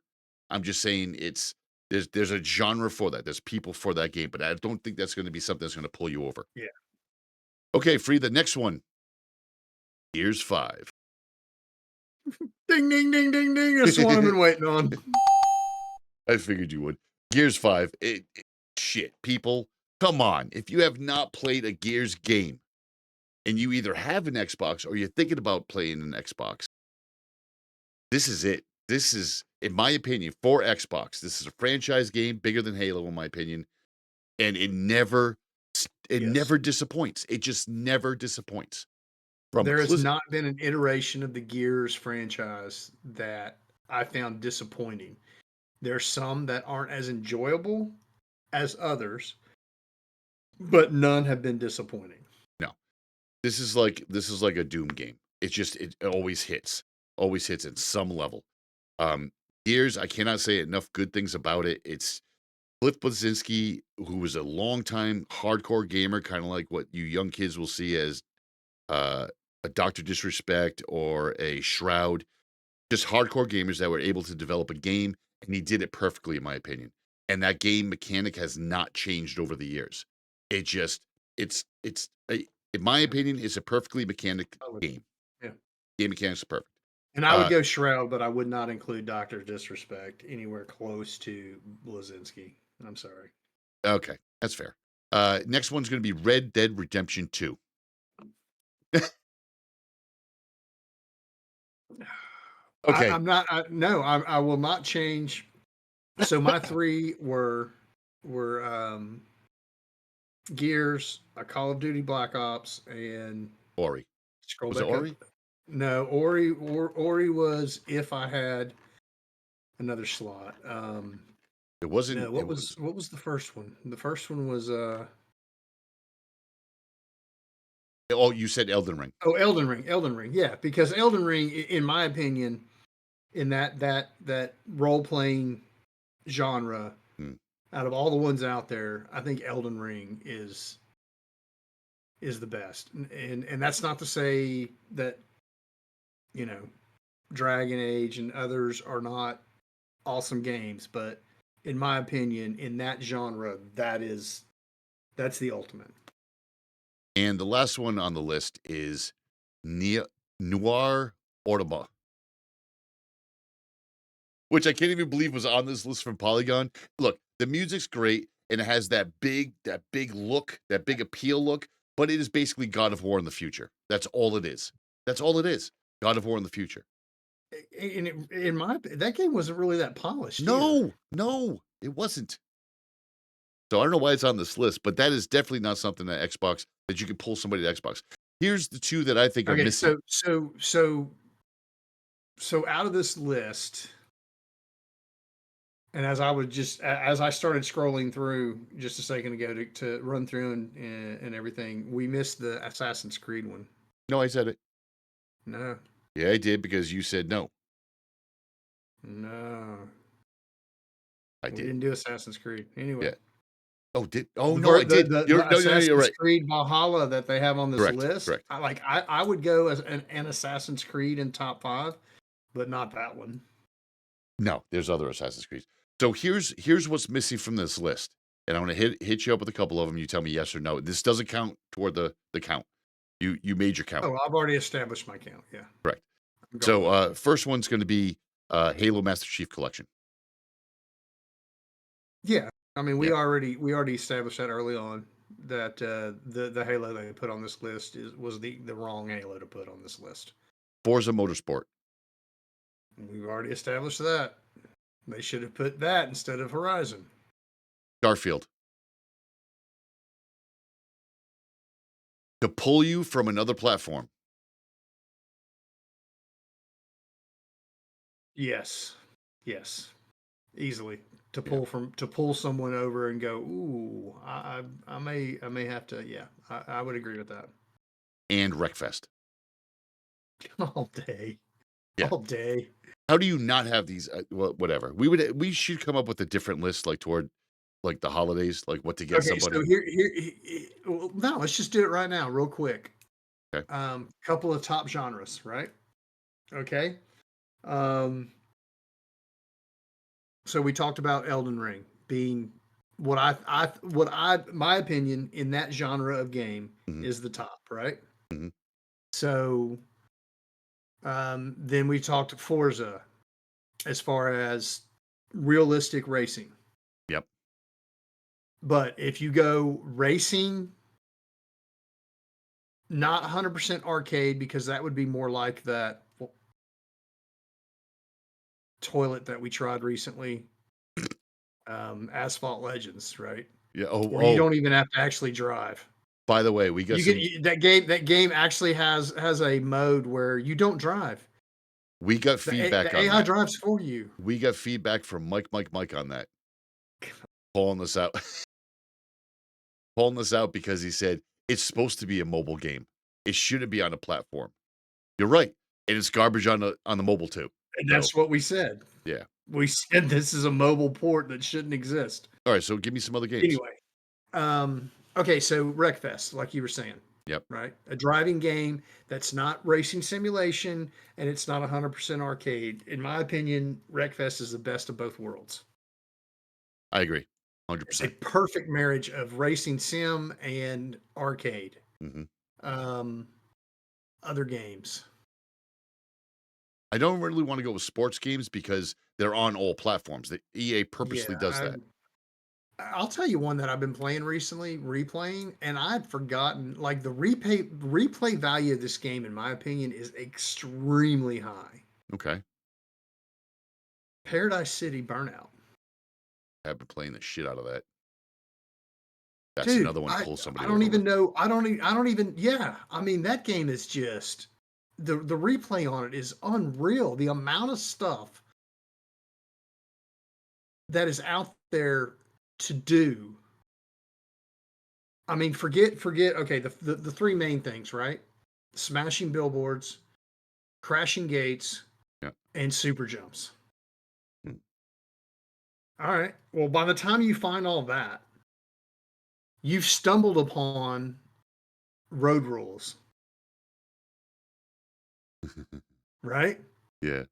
[SPEAKER 7] I'm just saying there's a genre for that. There's people for that game, but I don't think that's going to be something that's going to pull you over.
[SPEAKER 8] Yeah.
[SPEAKER 7] Okay, Free, the next one. Gears 5.
[SPEAKER 8] Ding, ding, ding, ding, ding. That's the one I've been waiting on.
[SPEAKER 7] I figured you would. Gears 5. Shit, people. Come on. If you have not played a Gears game and you either have an Xbox or you're thinking about playing an Xbox, this is it. This is, in my opinion, for Xbox. This is a franchise game bigger than Halo, in my opinion. And it never disappoints. It just never disappoints.
[SPEAKER 8] There has not been an iteration of the Gears franchise that I found disappointing. There's some that aren't as enjoyable as others, but none have been disappointing.
[SPEAKER 7] No. This is like a Doom game. It always hits. Always hits at some level. Gears, I cannot say enough good things about it. It's Cliff Bleszinski, who was a longtime hardcore gamer, kind of like what you young kids will see as a Dr. Disrespect or a Shroud. Just hardcore gamers that were able to develop a game, and he did it perfectly, in my opinion. And that game mechanic has not changed over the years. In my opinion, it's a perfectly mechanic game.
[SPEAKER 8] Yeah.
[SPEAKER 7] Game mechanics are perfect.
[SPEAKER 8] And I would go Shroud, but I would not include Dr. Disrespect anywhere close to Bleszinski. I'm sorry.
[SPEAKER 7] Okay, that's fair. Next one's going to be Red Dead Redemption 2. Okay.
[SPEAKER 8] I will not change. So my 3 were Gears, a Call of Duty Black Ops, and
[SPEAKER 7] Ori.
[SPEAKER 8] Was it Ori? No, Ori was if I had another slot.
[SPEAKER 7] It wasn't.
[SPEAKER 8] No, what was the first one? The first one was
[SPEAKER 7] Oh, you said Elden Ring.
[SPEAKER 8] Oh, Elden Ring. Yeah, because Elden Ring, in my opinion, in that role playing genre, out of all the ones out there, I think Elden Ring is the best. And that's not to say that, Dragon Age and others are not awesome games, but in my opinion, in that genre, that's the ultimate.
[SPEAKER 7] And the last one on the list is Noir Automa, which I can't even believe was on this list from Polygon. Look, the music's great, and it has that big look, that big appeal look, but it is basically God of War in the future. That's all it is. That's all it is. God of War in the future.
[SPEAKER 8] And that game wasn't really that polished.
[SPEAKER 7] No, it wasn't. So I don't know why it's on this list, but that is definitely not something that Xbox that you can pull somebody to Xbox. Here's the 2 that I think are missing.
[SPEAKER 8] So out of this list, and as I started scrolling through just a second ago to run through and everything, we missed the Assassin's Creed one.
[SPEAKER 7] No, I said it.
[SPEAKER 8] No.
[SPEAKER 7] Yeah, I did because you said no.
[SPEAKER 8] No.
[SPEAKER 7] I did.
[SPEAKER 8] We didn't do Assassin's Creed. Anyway.
[SPEAKER 7] Yeah. Oh, no, I did.
[SPEAKER 8] You're
[SPEAKER 7] right.
[SPEAKER 8] Creed Valhalla that they have on this list.
[SPEAKER 7] Correct.
[SPEAKER 8] I would go as an Assassin's Creed in top 5, but not that one.
[SPEAKER 7] No, there's other Assassin's Creed. So here's what's missing from this list, and I'm gonna hit you up with a couple of them. You tell me yes or no. This doesn't count toward the count. You made your count.
[SPEAKER 8] Oh, I've already established my count. Yeah.
[SPEAKER 7] Correct.
[SPEAKER 8] I'm going with
[SPEAKER 7] So first one's going to be Halo Master Chief Collection.
[SPEAKER 8] Yeah, I mean, we
[SPEAKER 7] Yeah.
[SPEAKER 8] already established that early on that the Halo they put on this list was the wrong Halo to put on this list.
[SPEAKER 7] Forza Motorsport.
[SPEAKER 8] We've already established that. They should have put that instead of Horizon.
[SPEAKER 7] Starfield. To pull you from another platform.
[SPEAKER 8] Yes, easily to pull someone over and go, ooh, I may have to. Yeah, I would agree with that.
[SPEAKER 7] And Wreckfest.
[SPEAKER 8] All day.
[SPEAKER 7] Yeah.
[SPEAKER 8] All day.
[SPEAKER 7] How do you not have these? Well, whatever. We should come up with a different list, like toward like the holidays, like what to get
[SPEAKER 8] Okay,
[SPEAKER 7] somebody.
[SPEAKER 8] so well, no, let's just do it right now, real quick.
[SPEAKER 7] Okay.
[SPEAKER 8] Couple of top genres, right? Okay. So we talked about Elden Ring being what my opinion in that genre of game is the top, right?
[SPEAKER 7] Mm-hmm.
[SPEAKER 8] So then we talked Forza as far as realistic racing.
[SPEAKER 7] Yep.
[SPEAKER 8] But if you go racing, not 100% arcade, because that would be more like that toilet that we tried recently, Asphalt Legends, right?
[SPEAKER 7] Yeah.
[SPEAKER 8] Where you don't even have to actually drive.
[SPEAKER 7] By the way, we got
[SPEAKER 8] that game actually has a mode where you don't drive.
[SPEAKER 7] We got feedback
[SPEAKER 8] the
[SPEAKER 7] on
[SPEAKER 8] AI
[SPEAKER 7] that.
[SPEAKER 8] drives for you.
[SPEAKER 7] We got feedback from Mike on that. Pulling this out. Pulling this out because he said it's supposed to be a mobile game. It shouldn't be on a platform. You're right. And it's garbage on the mobile too.
[SPEAKER 8] And that's what we said.
[SPEAKER 7] Yeah.
[SPEAKER 8] We said this is a mobile port that shouldn't exist.
[SPEAKER 7] All right, so give me some other games.
[SPEAKER 8] Anyway, okay, so Wreckfest, like you were saying.
[SPEAKER 7] Yep.
[SPEAKER 8] Right? A driving game that's not racing simulation and it's not 100% arcade. In my opinion, Wreckfest is the best of both worlds.
[SPEAKER 7] I agree. 100%.
[SPEAKER 8] It's a perfect marriage of racing sim and arcade.
[SPEAKER 7] Mm-hmm.
[SPEAKER 8] Other games.
[SPEAKER 7] I don't really want to go with sports games because they're on all platforms. The EA purposely does that.
[SPEAKER 8] I'll tell you one that I've been playing recently, replaying, and I'd forgotten. Like the replay value of this game, in my opinion, is extremely high.
[SPEAKER 7] Okay.
[SPEAKER 8] Paradise City Burnout.
[SPEAKER 7] I've been playing the shit out of that. That's
[SPEAKER 8] Dude,
[SPEAKER 7] another one to pull somebody.
[SPEAKER 8] I don't even know. I don't even. Yeah, I mean that game is just the replay on it is unreal. The amount of stuff that is out there to do. I mean, forget. Okay, the three main things, right? Smashing billboards, crashing gates, and super jumps. All right. Well, by the time you find all that, you've stumbled upon road rules. Right?
[SPEAKER 7] Yeah.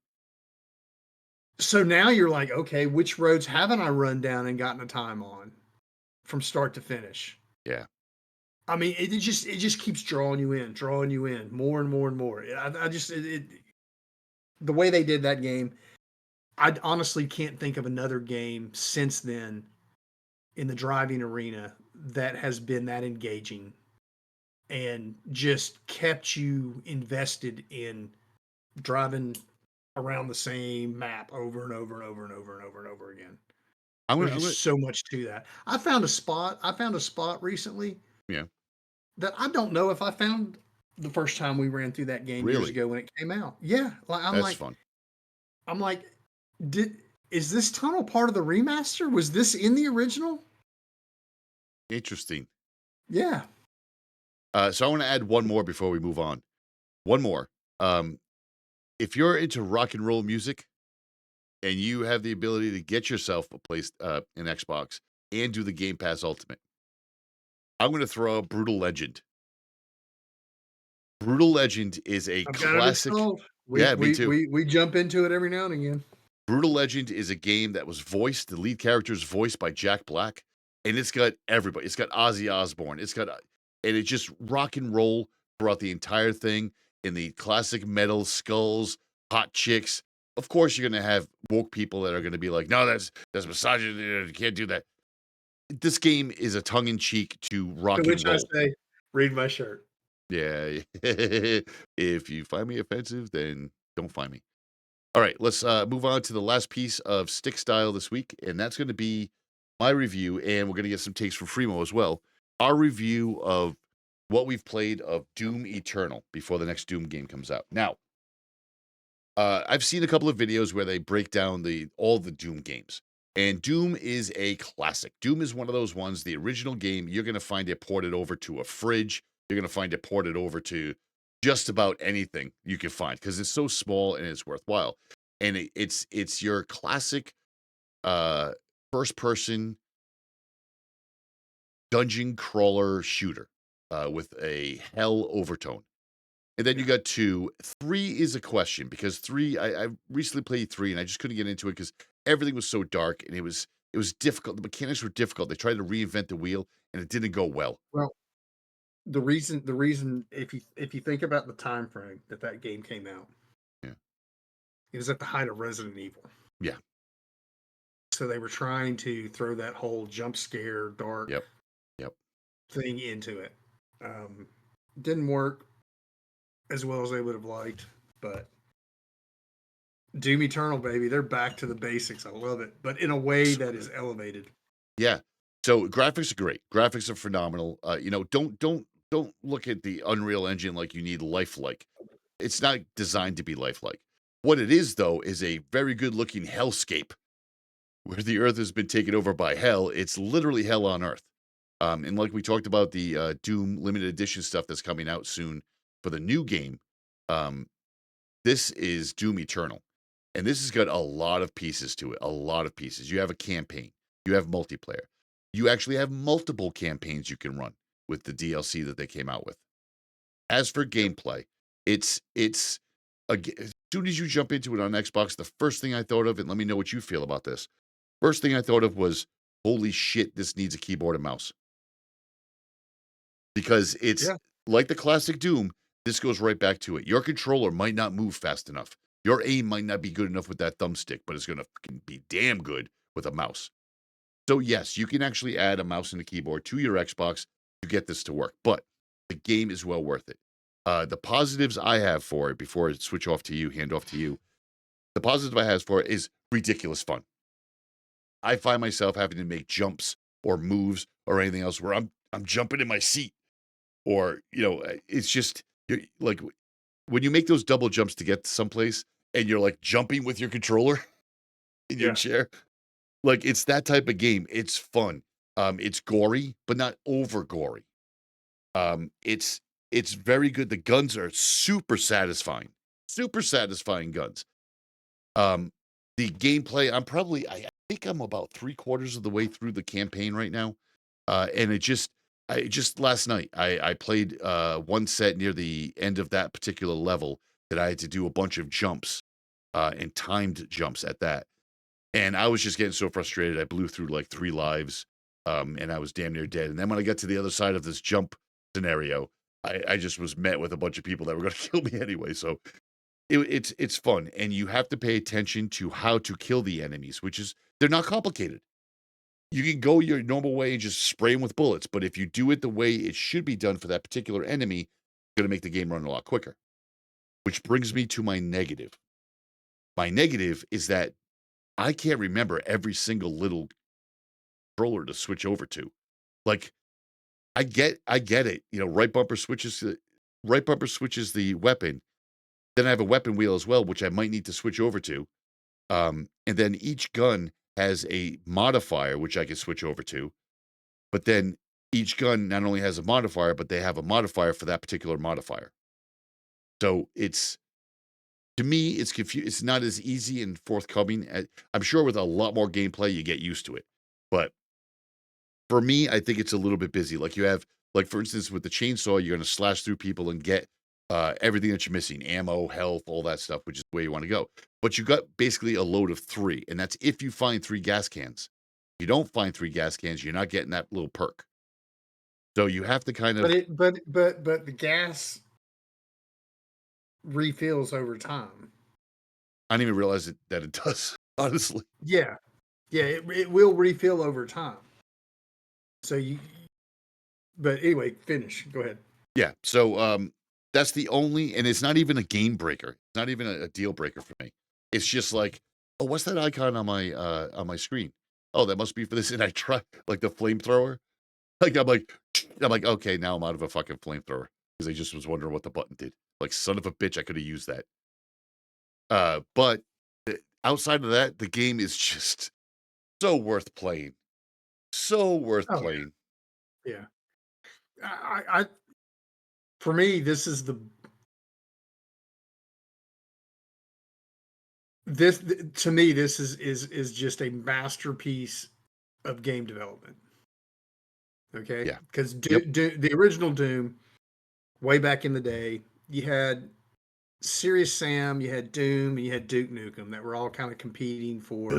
[SPEAKER 8] So now you're like, okay, which roads haven't I run down and gotten a time on from start to finish?
[SPEAKER 7] Yeah.
[SPEAKER 8] I mean, it just keeps drawing you in more and more and more. The way they did that game, I honestly can't think of another game since then in the driving arena that has been that engaging and just kept you invested in driving around the same map over and over and over and over and over and over again. There's so much to that. I found a spot recently.
[SPEAKER 7] Yeah. That
[SPEAKER 8] I don't know if I found the first time we ran through that game years ago when it came out. Yeah. That's
[SPEAKER 7] fun.
[SPEAKER 8] I'm like, is this tunnel part of the remaster? Was this in the original?
[SPEAKER 7] Interesting.
[SPEAKER 8] Yeah.
[SPEAKER 7] So I want to add one more before we move on. One more. If you're into rock and roll music and you have the ability to get yourself an Xbox and do the Game Pass Ultimate, I'm going to throw out Brutal Legend. Brutal Legend is a classic.
[SPEAKER 8] Me too. We jump into it every now and again.
[SPEAKER 7] Brutal Legend is a game that was voiced, the lead character is voiced by Jack Black, and it's got everybody. It's got Ozzy Osbourne. It's got, and it just rock and roll throughout the entire thing in the classic metal skulls, hot chicks. Of course, you're going to have woke people that are going to be like, no, that's misogyny. You can't do that. This game is a tongue-in-cheek to rock
[SPEAKER 8] To
[SPEAKER 7] and
[SPEAKER 8] which I
[SPEAKER 7] roll.
[SPEAKER 8] say, read my shirt.
[SPEAKER 7] Yeah. If you find me offensive, then don't find me. All right, let's move on to the last piece of stick style this week, and that's going to be my review, and we're going to get some takes from Fremo as well. Our review of what we've played of Doom Eternal before the next Doom game comes out. Now, I've seen a couple of videos where they break down all the Doom games, and Doom is a classic. Doom is one of those ones, the original game, you're going to find it ported over to a fridge. You're going to find it ported over to just about anything you can find because it's so small and it's worthwhile. And it's your classic first person dungeon crawler shooter with a hell overtone. And then you got 2. 3 is a question because 3, I recently played 3 and I just couldn't get into it because everything was so dark and it was difficult. The mechanics were difficult. They tried to reinvent the wheel and it didn't go well.
[SPEAKER 8] Well, the reason if you think about the time frame that game came out,
[SPEAKER 7] yeah,
[SPEAKER 8] it was at the height of Resident Evil.
[SPEAKER 7] Yeah.
[SPEAKER 8] So they were trying to throw that whole jump scare, dark
[SPEAKER 7] Yep.
[SPEAKER 8] thing into it. Didn't work as well as they would have liked, but Doom Eternal, baby, they're back to the basics. I love it, but in a way that is elevated.
[SPEAKER 7] Yeah. So graphics are great. Graphics are phenomenal. Don't look at the Unreal Engine like you need lifelike. It's not designed to be lifelike. What it is, though, is a very good-looking hellscape where the Earth has been taken over by hell. It's literally hell on Earth. And like we talked about the Doom limited edition stuff that's coming out soon for the new game, this is Doom Eternal. And this has got a lot of pieces to it, a lot of pieces. You have a campaign. You have multiplayer. You actually have multiple campaigns you can run with the DLC that they came out with. As for gameplay, as soon as you jump into it on Xbox, the first thing I thought of, and let me know what you feel about this, first thing I thought of was, holy shit, this needs a keyboard and mouse. Because it's like the classic Doom, this goes right back to it. Your controller might not move fast enough. Your aim might not be good enough with that thumbstick, but it's going to be damn good with a mouse. So yes, you can actually add a mouse and a keyboard to your Xbox to get this to work, but the game is well worth it. The positives I have for it, before I switch off to you, hand off to you, the positive I have for it is ridiculous fun. I find myself having to make jumps or moves or anything else where I'm jumping in my seat, or it's just like when you make those double jumps to get to someplace and you're like jumping with your controller in your chair. Like, it's that type of game. It's fun. It's gory, but not over gory. It's very good. The guns are super satisfying guns. The gameplay, I think I'm about 3/4 of the way through the campaign right now. And I just last night, I played one set near the end of that particular level that I had to do a bunch of jumps, and timed jumps at that. And I was just getting so frustrated. I blew through like 3 lives, and I was damn near dead. And then when I got to the other side of this jump scenario, I just was met with a bunch of people that were going to kill me anyway. So it's fun, and you have to pay attention to how to kill the enemies, they're not complicated. You can go your normal way and just spray them with bullets, but if you do it the way it should be done for that particular enemy, it's going to make the game run a lot quicker. Which brings me to my negative. My negative is that I can't remember every single little controller to switch over to. Like, I get it. Right bumper switches the weapon. Then I have a weapon wheel as well, which I might need to switch over to. And then each gun has a modifier, which I can switch over to. But then each gun not only has a modifier, but they have a modifier for that particular modifier. So to me, it's confusing. It's not as easy and forthcoming. I'm sure with a lot more gameplay, you get used to it. But for me, I think it's a little bit busy. Like you have, for instance, with the chainsaw, you're going to slash through people and get everything that you're missing, ammo, health, all that stuff, which is where you want to go. But you got basically a load of 3, and that's if you find 3 gas cans. If you don't find 3 gas cans, you're not getting that little perk. So you have to kind of.
[SPEAKER 8] But the gas refills over time.
[SPEAKER 7] I didn't even realize that it does. Honestly.
[SPEAKER 8] Yeah, it will refill over time. So you. But anyway, finish. Go ahead.
[SPEAKER 7] Yeah. So that's the only, and it's not even a game breaker. It's not even a deal breaker for me. It's just like, oh, what's that icon on my screen? Oh, that must be for this. And I try like the flamethrower. Like I'm like, okay, now I'm out of a fucking flamethrower because I just was wondering what the button did. Like, son of a bitch, I could have used that. But outside of that, the game is just so worth playing. So worth playing.
[SPEAKER 8] Yeah. I for me, this is to me, this is just a masterpiece of game development. Okay.
[SPEAKER 7] Yeah.
[SPEAKER 8] Because the original Doom, way back in the day, you had Serious Sam, you had Doom, and you had Duke Nukem that were all kind of competing for.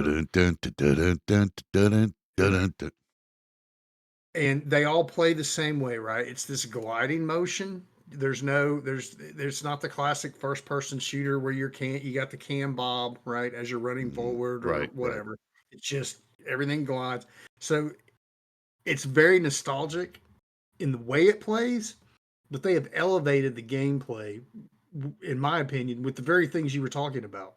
[SPEAKER 8] And they all play the same way, right? It's this gliding motion. There's not the classic first person shooter where you got the cam bob, right, as you're running forward or whatever. Right. It's just everything glides. So it's very nostalgic in the way it plays, but they have elevated the gameplay, in my opinion, with the very things you were talking about.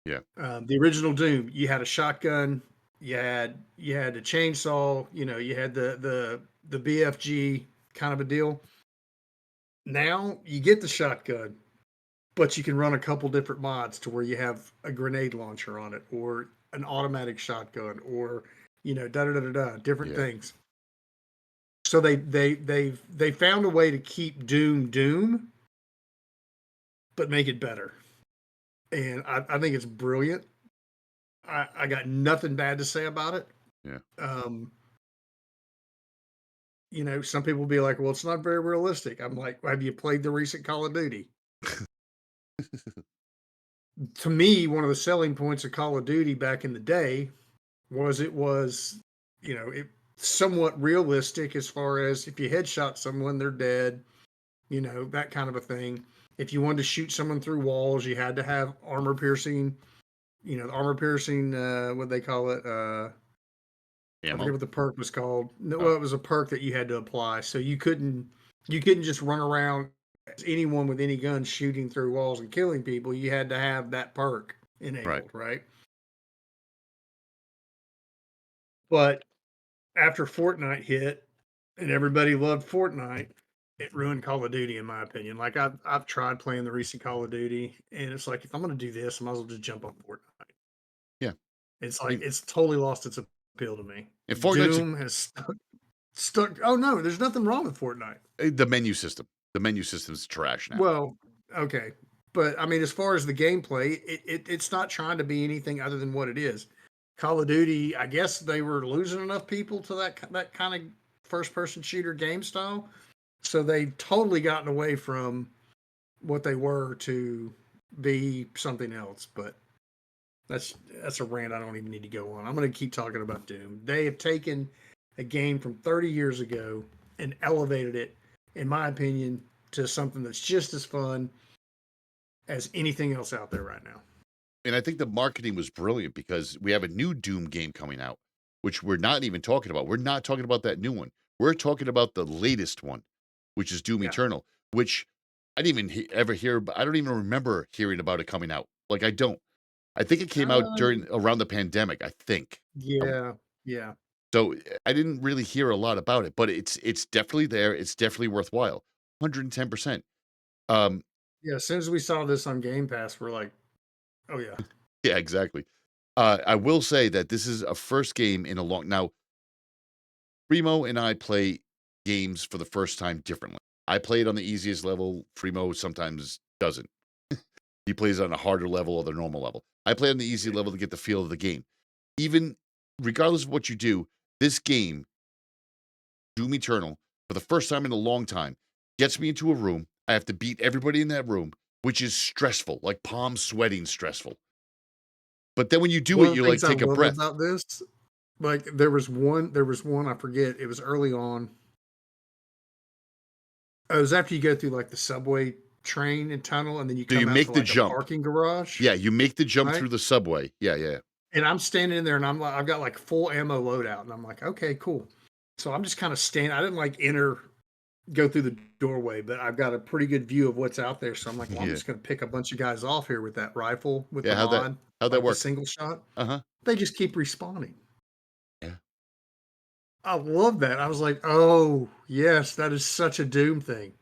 [SPEAKER 7] Yeah.
[SPEAKER 8] The original Doom, you had a shotgun, you had a chainsaw, you had the BFG kind of a deal. Now you get the shotgun, but you can run a couple different mods to where you have a grenade launcher on it, or an automatic shotgun, or different things. So they found a way to keep Doom, but make it better. And I think it's brilliant. I got nothing bad to say about it.
[SPEAKER 7] Yeah.
[SPEAKER 8] Some people will be like, well, it's not very realistic. I'm like, have you played the recent Call of Duty? To me, one of the selling points of Call of Duty back in the day was it somewhat realistic as far as if you headshot someone, they're dead, that kind of a thing. If you wanted to shoot someone through walls, you had to have armor piercing, what they call it? I forget what the perk was called. No, well, it was a perk that you had to apply. So you couldn't just run around as anyone with any gun shooting through walls and killing people. You had to have that perk enabled, right? But after Fortnite hit and everybody loved Fortnite, it ruined Call of Duty, in my opinion. Like I've tried playing the recent Call of Duty, and it's like, if I'm going to do this, I might as well just jump on Fortnite.
[SPEAKER 7] Yeah.
[SPEAKER 8] It's like, it's totally lost its appeal to me.
[SPEAKER 7] And Fortnite's
[SPEAKER 8] Doom has stuck. Oh no, there's nothing wrong with Fortnite.
[SPEAKER 7] The menu system. The menu system's trash now.
[SPEAKER 8] Well, okay. But I mean, as far as the gameplay, it's not trying to be anything other than what it is. Call of Duty, I guess they were losing enough people to that kind of first-person shooter game style, so they totally gotten away from what they were to be something else. But that's a rant I don't even need to go on. I'm going to keep talking about Doom. They have taken a game from 30 years ago and elevated it, in my opinion, to something that's just as fun as anything else out there right now.
[SPEAKER 7] And I think the marketing was brilliant because we have a new Doom game coming out, which we're not even talking about. We're not talking about that new one. We're talking about the latest one, which is Doom Eternal, which I didn't even ever hear. I don't even remember hearing about it coming out. Like, I don't. I think it came out around the pandemic, I think.
[SPEAKER 8] Yeah.
[SPEAKER 7] So I didn't really hear a lot about it, but it's definitely there. It's definitely worthwhile. 110%.
[SPEAKER 8] Yeah, as soon as we saw this on Game Pass, we're like, oh yeah.
[SPEAKER 7] Yeah, exactly. I will say that this is a first game in a long. Now, Primo and I play games for the first time differently. I play it on the easiest level. Primo sometimes doesn't. He plays on a harder level or the normal level. I play on the easy level to get the feel of the game. Even regardless of what you do, this game, Doom Eternal, for the first time in a long time, gets me into a room. I have to beat everybody in that room, which is stressful, like palm sweating stressful. But then when you do it, you like take a breath.
[SPEAKER 8] About this, like there was one, I forget, it was early on. It was after you go through like the subway train and tunnel, and then you come out
[SPEAKER 7] make
[SPEAKER 8] to
[SPEAKER 7] the
[SPEAKER 8] like
[SPEAKER 7] jump.
[SPEAKER 8] a parking garage.
[SPEAKER 7] Yeah, you make the jump
[SPEAKER 8] right?
[SPEAKER 7] through the subway. Yeah.
[SPEAKER 8] And I'm standing in there, and I've got like full ammo loadout, and I'm like, okay, cool. So I'm just kind of standing. I didn't like go through the doorway, but I've got a pretty good view of what's out there. So I'm like, well, I'm just going to pick a bunch of guys off here with that rifle with the mod.
[SPEAKER 7] How'd that work?
[SPEAKER 8] The single shot.
[SPEAKER 7] Uh-huh.
[SPEAKER 8] They just keep respawning.
[SPEAKER 7] Yeah.
[SPEAKER 8] I love that. I was like, oh yes, that is such a Doom thing.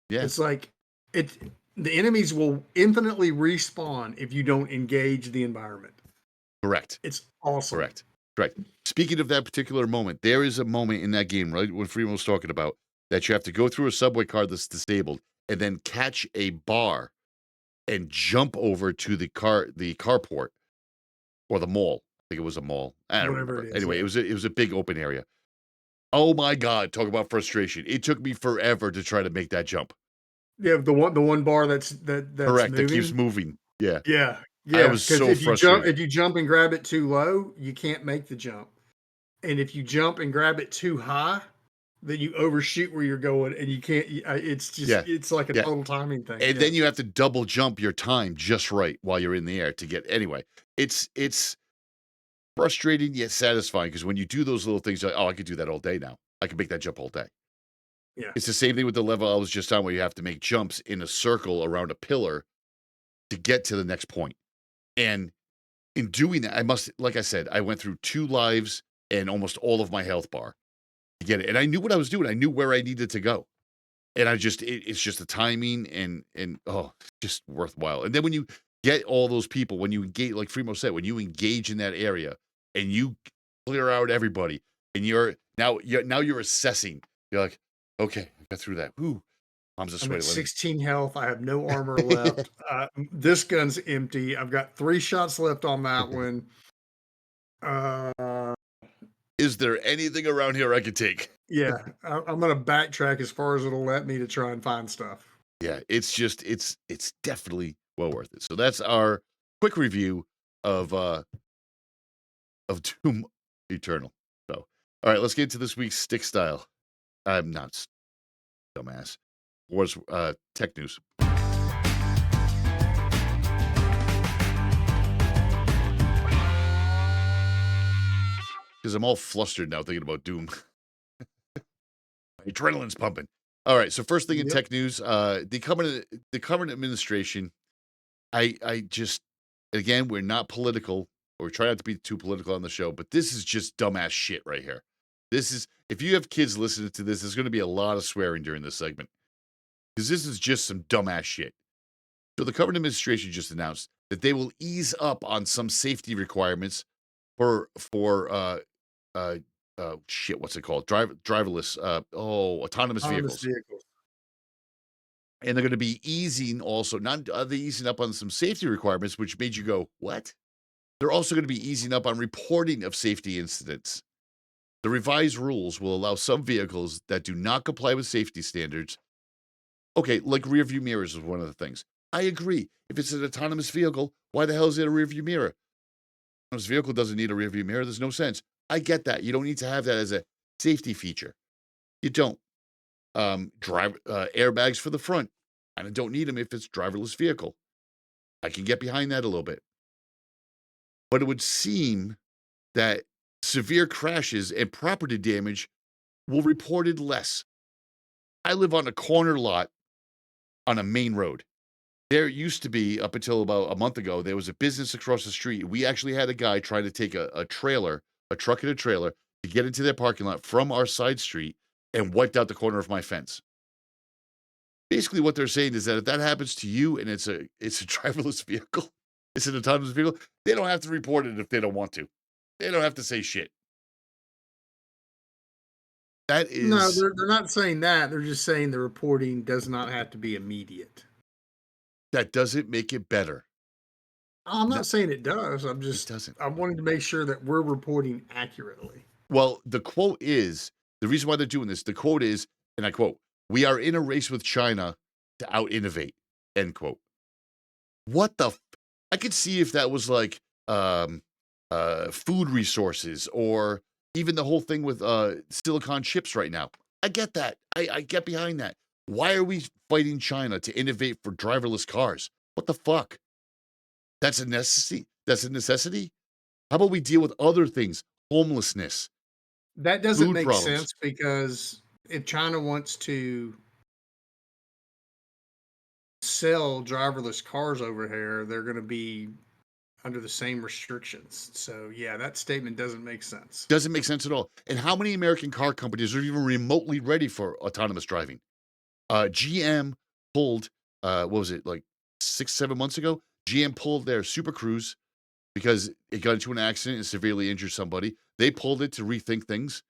[SPEAKER 7] Yeah.
[SPEAKER 8] It's like the enemies will infinitely respawn if you don't engage the environment.
[SPEAKER 7] Correct.
[SPEAKER 8] It's awesome.
[SPEAKER 7] Correct. Speaking of that particular moment, there is a moment in that game, right, when Freeman was talking about that you have to go through a subway car that's disabled and then catch a bar and jump over to the carport or the mall. I think it was a mall. I don't remember. It is, anyway, yeah. It was a big open area. Oh my God! Talk about frustration. It took me forever to try to make that jump.
[SPEAKER 8] Yeah, the one bar that's correct
[SPEAKER 7] moving. That keeps moving. Yeah.
[SPEAKER 8] I
[SPEAKER 7] was so frustrated.
[SPEAKER 8] If you jump and grab it too low, you can't make the jump. And if you jump and grab it too high, then you overshoot where you're going, and you can't. It's just it's like a total timing thing.
[SPEAKER 7] And then you have to double jump your time just right while you're in the air to get. Anyway, it's frustrating yet satisfying because when you do those little things, you're like, oh, I could do that all day now. I can make that jump all day.
[SPEAKER 8] Yeah.
[SPEAKER 7] It's the same thing with the level I was just on where you have to make jumps in a circle around a pillar to get to the next point. And in doing that, like I said, I went through 2 lives and almost all of my health bar to get it. And I knew what I was doing. I knew where I needed to go. And it's just the timing and just worthwhile. And then when you get all those people, when you engage, like Fremo said, when you engage in that area and you clear out everybody and you're assessing, you're like, okay, I got through that. Ooh, I'm at
[SPEAKER 8] 16 health. I have no armor left. This gun's empty. I've got 3 shots left on that one.
[SPEAKER 7] Is there anything around here I could take?
[SPEAKER 8] Yeah, I'm going to backtrack as far as it'll let me to try and find stuff.
[SPEAKER 7] Yeah, it's definitely well worth it. So that's our quick review of Doom Eternal. So, all right, let's get into this week's stick style. I'm not dumbass. Was tech news. Because I'm all flustered now thinking about Doom. Adrenaline's pumping. All right, so first thing in tech news, the current administration, I just, again, we're not political, or we try not to be too political on the show, but this is just dumbass shit right here. This is, if you have kids listening to this, there's going to be a lot of swearing during this segment. Because this is just some dumbass shit. So the current administration just announced that they will ease up on some safety requirements for what's it called? Driverless, autonomous vehicles. And they're going to be easing also, not are they easing up on some safety requirements, which made you go, what? They're also going to be easing up on reporting of safety incidents. The revised rules will allow some vehicles that do not comply with safety standards. Okay, like rear view mirrors is one of the things. I agree. If it's an autonomous vehicle, why the hell is it a rear view mirror? Autonomous vehicle doesn't need a rear view mirror. There's no sense. I get that. You don't need to have that as a safety feature. You don't. Airbags for the front. I don't need them if it's driverless vehicle. I can get behind that a little bit. But it would seem that severe crashes and property damage will be reported less. I live on a corner lot on a main road. There used to be, up until about a month ago, there was a business across the street. We actually had a guy trying to take a truck and a trailer, to get into their parking lot from our side street and wiped out the corner of my fence. Basically, what they're saying is that if that happens to you and it's a driverless vehicle, it's an autonomous vehicle, they don't have to report it if they don't want to. They don't have to say shit. That is...
[SPEAKER 8] No, they're not saying that. They're just saying the reporting does not have to be immediate.
[SPEAKER 7] That doesn't make it better.
[SPEAKER 8] I'm not saying it does. I'm just...
[SPEAKER 7] It doesn't.
[SPEAKER 8] I wanted to make sure that we're reporting accurately.
[SPEAKER 7] Well, the quote is, the reason why they're doing this, the quote is, and I quote, "We are in a race with China to out innovate, end quote. What the? I could see if that was like food resources or even the whole thing with silicon chips right now. I get that. I get behind that. Why are we fighting China to innovate for driverless cars? What the fuck? That's a necessity. That's a necessity. How about we deal with other things? Homelessness.
[SPEAKER 8] That doesn't
[SPEAKER 7] Food
[SPEAKER 8] make
[SPEAKER 7] problems.
[SPEAKER 8] sense because if China wants to sell driverless cars over here, they're going to be under the same restrictions. So, yeah, that statement doesn't make sense.
[SPEAKER 7] Doesn't make sense at all. And how many American car companies are even remotely ready for autonomous driving? GM pulled, what was it, like 6-7 months ago? GM pulled their Super Cruise because it got into an accident and severely injured somebody. They pulled it to rethink things.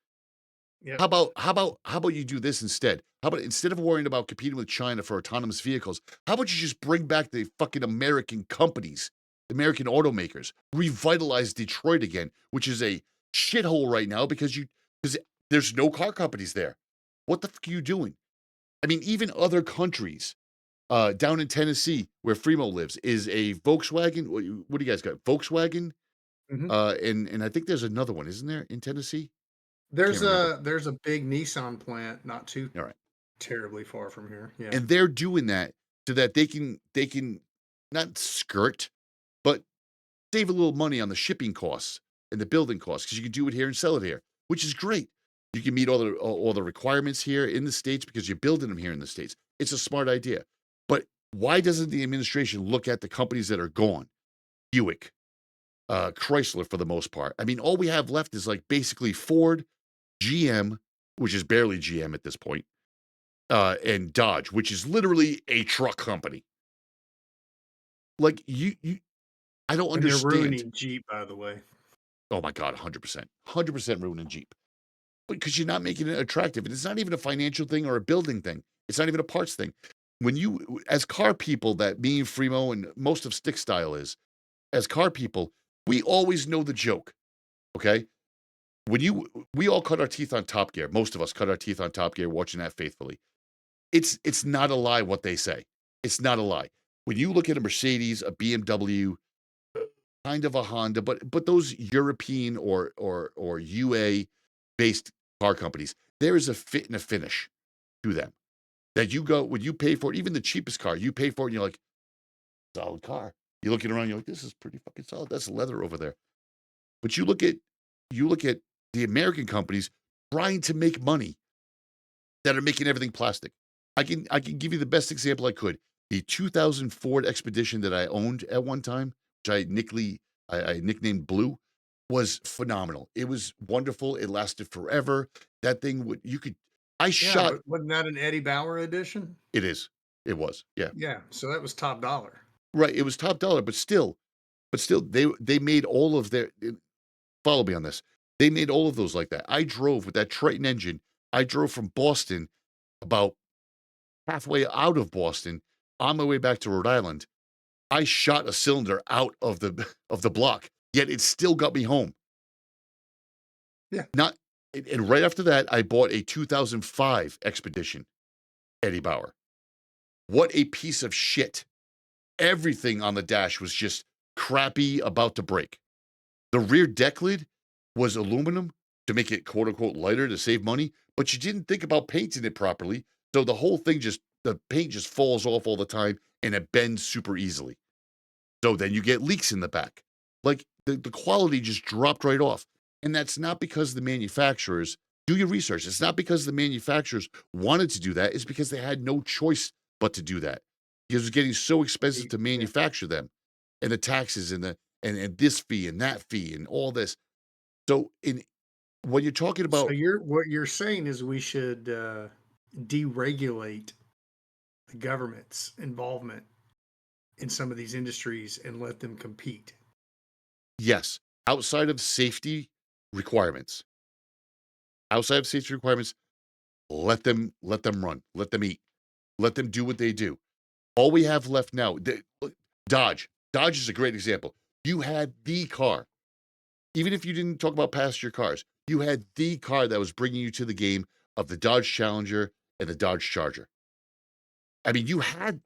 [SPEAKER 8] Yep.
[SPEAKER 7] How about you do this instead? How about instead of worrying about competing with China for autonomous vehicles, how about you just bring back the fucking American companies, American automakers, revitalize Detroit again, which is a shithole right now because there's no car companies there. What the fuck are you doing? I mean, even other countries, down in Tennessee, where Fremo lives, is a Volkswagen. What do you guys got? Volkswagen,
[SPEAKER 8] Mhm.
[SPEAKER 7] and I think there's another one, isn't there, in Tennessee?
[SPEAKER 8] There's
[SPEAKER 7] Can't remember.
[SPEAKER 8] a big Nissan plant not too
[SPEAKER 7] All right.
[SPEAKER 8] terribly far from here. Yeah.
[SPEAKER 7] And they're doing that so that they can not skirt, but save a little money on the shipping costs and the building costs because you can do it here and sell it here, which is great. You can meet all the requirements here in the States because you're building them here in the States. It's a smart idea. But why doesn't the administration look at the companies that are gone? Buick, Chrysler for the most part. I mean, all we have left is like basically Ford, GM, which is barely GM at this point, and Dodge, which is literally a truck company. Like I don't
[SPEAKER 8] And they're
[SPEAKER 7] understand.
[SPEAKER 8] ruining Jeep, by the way.
[SPEAKER 7] Oh my God, 100% ruining Jeep. Because you're not making it attractive. And it's not even a financial thing or a building thing. It's not even a parts thing. When you, as car people, that me and Fremo and most of Stick Style is, as car people, we always know the joke. Okay? We all cut our teeth on Top Gear. Most of us cut our teeth on Top Gear watching that faithfully. It's not a lie what they say. It's not a lie. When you look at a Mercedes, a BMW, kind of a Honda, but those European or UA based car companies, there is a fit and a finish to them that you go when you pay for it. Even the cheapest car, you pay for it, and you're like, solid car. You're looking around, you're like, this is pretty fucking solid. That's leather over there. But you look at the American companies trying to make money that are making everything plastic. I can give you the best example I could. The 2000 Ford Expedition that I owned at one time, which I nicknamed Blue, was phenomenal. It was wonderful. It lasted forever. That thing would
[SPEAKER 8] Yeah,
[SPEAKER 7] shot.
[SPEAKER 8] but wasn't that an Eddie Bauer edition?
[SPEAKER 7] It is. It was. Yeah.
[SPEAKER 8] Yeah, so that was top dollar.
[SPEAKER 7] Right. It was top dollar, but still, they made all of their. Follow me on this. They made all of those like that. I drove with that Triton engine. I drove from Boston about halfway out of Boston on my way back to Rhode Island. I shot a cylinder out of the block, yet it still got me home.
[SPEAKER 8] Yeah.
[SPEAKER 7] And right after that, I bought a 2005 Expedition, Eddie Bauer. What a piece of shit. Everything on the dash was just crappy, about to break. The rear deck lid was aluminum to make it quote unquote lighter to save money, but you didn't think about painting it properly. So the whole thing the paint just falls off all the time and it bends super easily. So then you get leaks in the back. Like the quality just dropped right off. And that's not because the manufacturers, do your research. It's not because the manufacturers wanted to do that. It's because they had no choice but to do that. Because it was getting so expensive to manufacture them. And the taxes and and this fee and that fee and all this. So when you're talking about
[SPEAKER 8] So what you're saying is we should deregulate the government's involvement in some of these industries and let them compete.
[SPEAKER 7] yes, outside of safety requirements, let them run, let them eat, let them do what they do. All we have left now, Dodge is a great example. You had the car, even if you didn't talk about passenger cars, you had the car that was bringing you to the game of the Dodge Challenger and the Dodge Charger. I mean, you had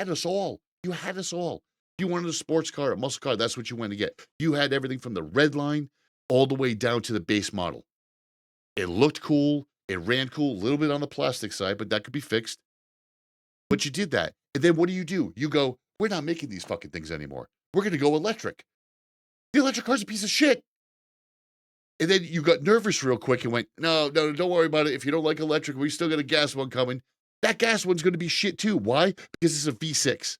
[SPEAKER 7] us all. You had us all. You wanted a sports car, a muscle car, that's what you wanted to get. You had everything from the red line all the way down to the base model. It looked cool. It ran cool, a little bit on the plastic side, but that could be fixed. But you did that. And then what do? You go, we're not making these fucking things anymore. We're going to go electric. The electric car's a piece of shit. And then you got nervous real quick and went, no, don't worry about it. If you don't like electric, we still got a gas one coming. That gas one's going to be shit too. Why? Because it's a V6.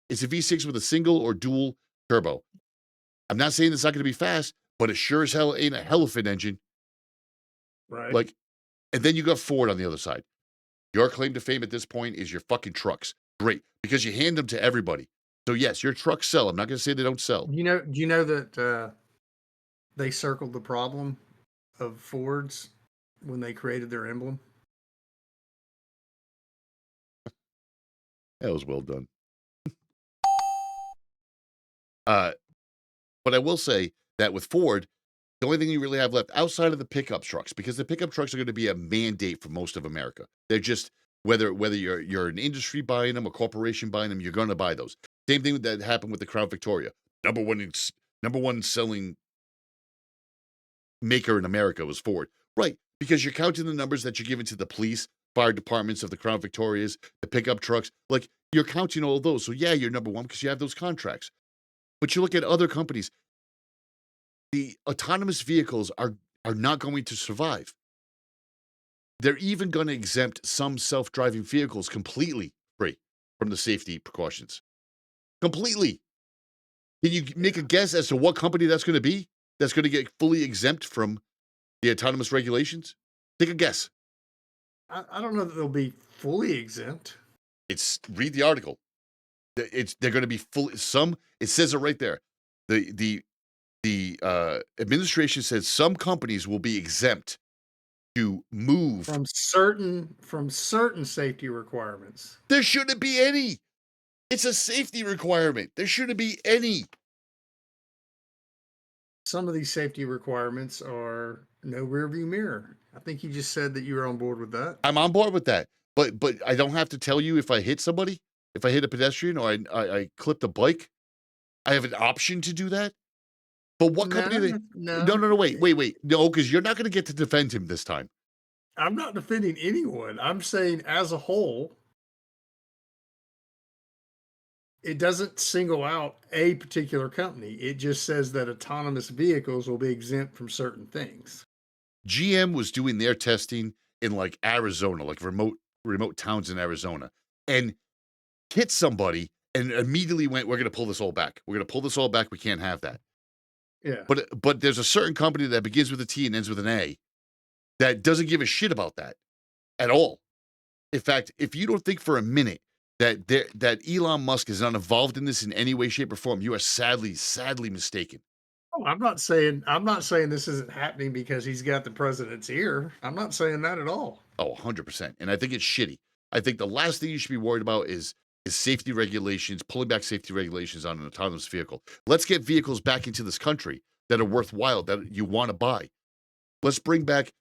[SPEAKER 7] It's a V6 with a single or dual turbo. I'm not saying it's not going to be fast, but it sure as hell ain't a elephant engine.
[SPEAKER 8] Right.
[SPEAKER 7] Like, and then you got Ford on the other side. Your claim to fame at this point is your fucking trucks. Great. Because you hand them to everybody. So yes, your trucks sell. I'm not going to say they don't sell.
[SPEAKER 8] Do you know that they circled the problem of Fords when they created their emblem?
[SPEAKER 7] That was well done. But I will say that with Ford, the only thing you really have left outside of the pickup trucks, because the pickup trucks are going to be a mandate for most of America. They're just whether you're an industry buying them, a corporation buying them, you're going to buy those. Same thing that happened with the Crown Victoria. Number one selling maker in America was Ford, right? Because you're counting the numbers that you're giving to the police, fire departments of the Crown Victorias, the pickup trucks. Like you're counting all of those. So yeah, you're number one because you have those contracts. But you look at other companies, the autonomous vehicles are not going to survive. They're even going to exempt some self-driving vehicles completely free from the safety precautions. Completely. Can you make a guess as to what company that's going to be? That's going to get fully exempt from the autonomous regulations? Take a guess.
[SPEAKER 8] I don't know that they'll be fully exempt.
[SPEAKER 7] Read the article. They're going to be fully. It says it right there. The administration says some companies will be exempt to move
[SPEAKER 8] from certain safety requirements.
[SPEAKER 7] There shouldn't be any. It's a safety requirement. There shouldn't be any.
[SPEAKER 8] Some of these safety requirements are no rear view mirror. I think you just said that you were on board with that.
[SPEAKER 7] I'm on board with that. But I don't have to tell you if I hit somebody, if I hit a pedestrian or I clipped a bike. I have an option to do that. But what company? No, wait. No, because you're not going to get to defend him this time.
[SPEAKER 8] I'm not defending anyone. I'm saying as a whole, it doesn't single out a particular company. It just says that autonomous vehicles will be exempt from certain things.
[SPEAKER 7] GM was doing their testing in like Arizona, like remote towns in Arizona, and hit somebody and immediately went, we're going to pull this all back. We're going to pull this all back. We can't have that.
[SPEAKER 8] Yeah.
[SPEAKER 7] But there's a certain company that begins with a T and ends with an A that doesn't give a shit about that at all. In fact, if you don't think for a minute that Elon Musk is not involved in this in any way, shape, or form, you are sadly mistaken.
[SPEAKER 8] Oh, I'm not saying this isn't happening because he's got the president's ear. I'm not saying that at all.
[SPEAKER 7] Oh, 100%. And I think it's shitty. I think the last thing you should be worried about is safety regulations, pulling back safety regulations on an autonomous vehicle. Let's get vehicles back into this country that are worthwhile, that you want to buy. Let's bring back,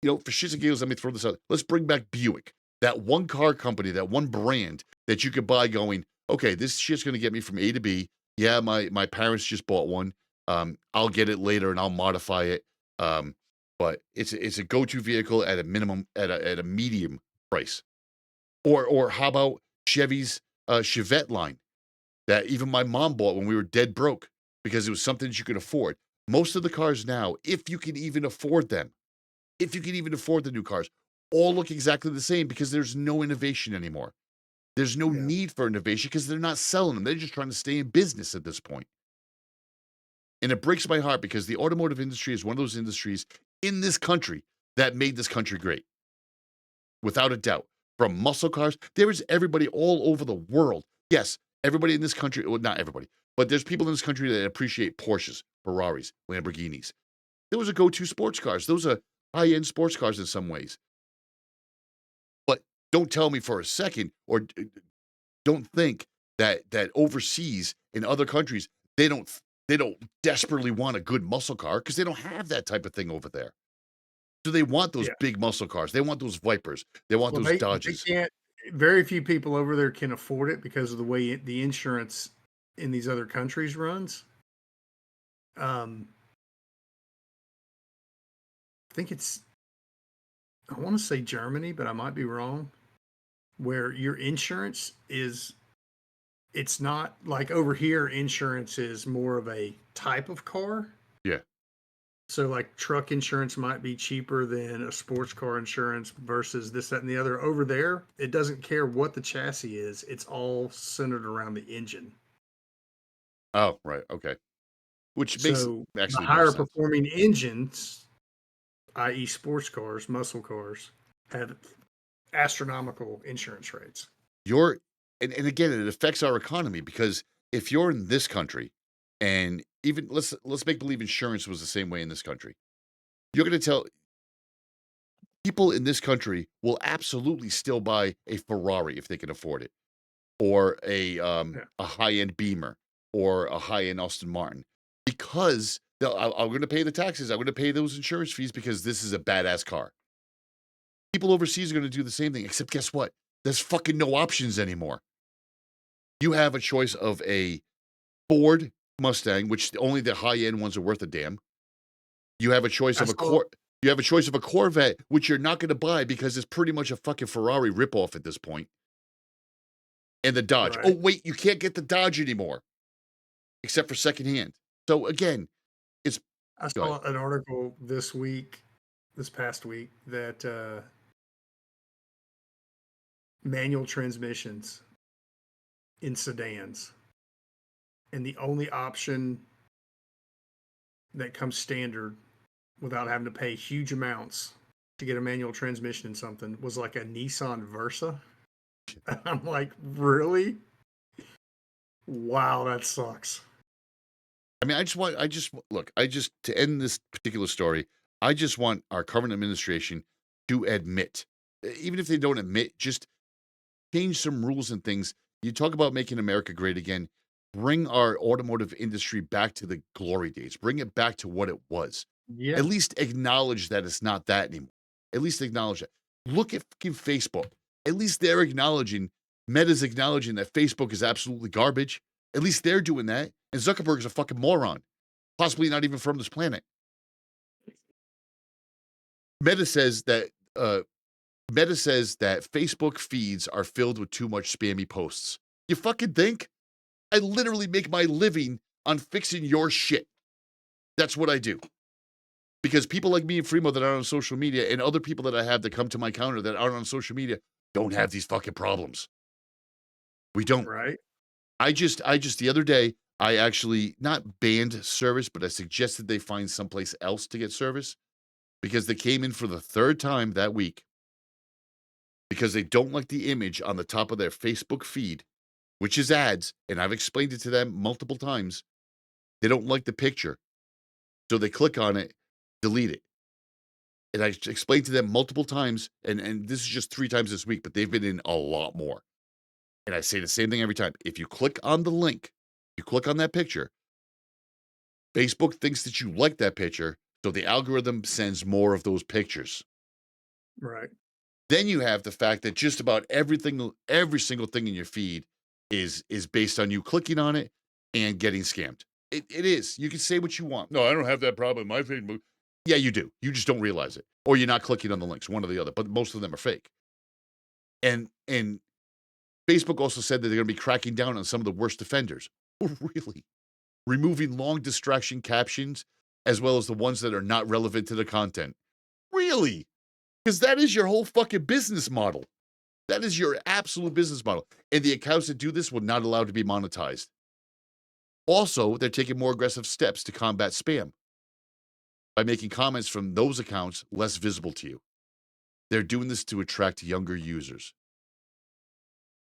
[SPEAKER 7] for shits and giggles, let me throw this out. Let's bring back Buick, that one car company, that one brand that you could buy going, okay, this shit's going to get me from A to B. Yeah, my parents just bought one. I'll get it later and I'll modify it. But it's a go-to vehicle at a minimum, at a medium price. Or how about Chevy's Chevette line that even my mom bought when we were dead broke because it was something that you could afford. Most of the cars now, if you can even afford them, if you can even afford the new cars, all look exactly the same because there's no innovation anymore. There's no need for innovation because they're not selling them. They're just trying to stay in business at this point. And it breaks my heart because the automotive industry is one of those industries in this country that made this country great. Without a doubt. From muscle cars, there is everybody all over the world. Yes, everybody in this country, well, not everybody, but there's people in this country that appreciate Porsches, Ferraris, Lamborghinis. Those are go-to sports cars. Those are high-end sports cars in some ways. But don't tell me for a second, or don't think that overseas in other countries, they don't desperately want a good muscle car because they don't have that type of thing over there. So they want those big muscle cars. They want those Vipers. They want those Dodges.
[SPEAKER 8] very few people over there can afford it because of the way the insurance in these other countries runs. I think I want to say Germany, but I might be wrong, where your insurance it's not like over here, insurance is more of a type of car.
[SPEAKER 7] Yeah.
[SPEAKER 8] So like truck insurance might be cheaper than a sports car insurance versus this, that, and the other. Over there, it doesn't care what the chassis is. It's all centered around the engine.
[SPEAKER 7] Oh, right. Okay. Which makes
[SPEAKER 8] So the
[SPEAKER 7] actually more
[SPEAKER 8] higher
[SPEAKER 7] sense.
[SPEAKER 8] performing engines, i.e. sports cars, muscle cars, have astronomical insurance rates.
[SPEAKER 7] And again, it affects our economy because if you're in this country and even let's make believe insurance was the same way in this country. You're going to tell people in this country will absolutely still buy a Ferrari if they can afford it, or a high-end Beamer, or a high-end Aston Martin, because I'm going to pay the taxes. I'm going to pay those insurance fees because this is a badass car. People overseas are going to do the same thing, except guess what? There's fucking no options anymore. You have a choice of a Ford Mustang, which only the high-end ones are worth a damn. You have a choice of you have a choice of a Corvette, which you're not going to buy because it's pretty much a fucking Ferrari ripoff at this point. And the Dodge.
[SPEAKER 8] Right.
[SPEAKER 7] Oh, wait, you can't get the Dodge anymore, except for secondhand. So again,
[SPEAKER 8] I saw an article this past week, that manual transmissions in sedans, and the only option that comes standard without having to pay huge amounts to get a manual transmission in something was like a Nissan Versa. And I'm like, really? Wow, that sucks.
[SPEAKER 7] I mean, to end this particular story, I just want our current administration to admit, even if they don't admit, just change some rules and things. You talk about making America great again. Bring our automotive industry back to the glory days. Bring it back to what it was.
[SPEAKER 8] Yeah.
[SPEAKER 7] At least acknowledge that it's not that anymore. At least acknowledge it. Look at fucking Facebook. At least they're acknowledging, Meta's acknowledging that Facebook is absolutely garbage. At least they're doing that. And Zuckerberg is a fucking moron. Possibly not even from this planet. Meta says that Facebook feeds are filled with too much spammy posts. You fucking think? I literally make my living on fixing your shit. That's what I do. Because people like me and Fremo that are on social media and other people that I have that come to my counter that aren't on social media don't have these fucking problems. We don't.
[SPEAKER 8] Right.
[SPEAKER 7] I just the other day, I actually not banned service, but I suggested they find someplace else to get service because they came in for the third time that week because they don't like the image on the top of their Facebook feed, which is ads. And I've explained it to them multiple times. They don't like the picture. So they click on it, delete it. And I explained to them multiple times, and this is just 3 times this week, but they've been in a lot more. And I say the same thing every time. If you click on the link, you click on that picture, Facebook thinks that you like that picture, so the algorithm sends more of those pictures.
[SPEAKER 8] Right.
[SPEAKER 7] Then you have the fact that just about every single thing in your feed is based on you clicking on it and getting scammed. It is. You can say what you want. No, I don't have that problem in my Facebook. Yeah, you do. You just don't realize it. Or you're not clicking on the links, one or the other, but most of them are fake. And Facebook also said that they're going to be cracking down on some of the worst offenders. Oh, really? Removing long distraction captions as well as the ones that are not relevant to the content. Really? Because that is your whole fucking business model. That is your absolute business model. And the accounts that do this will not allow to be monetized. Also, they're taking more aggressive steps to combat spam by making comments from those accounts less visible to you. They're doing this to attract younger users.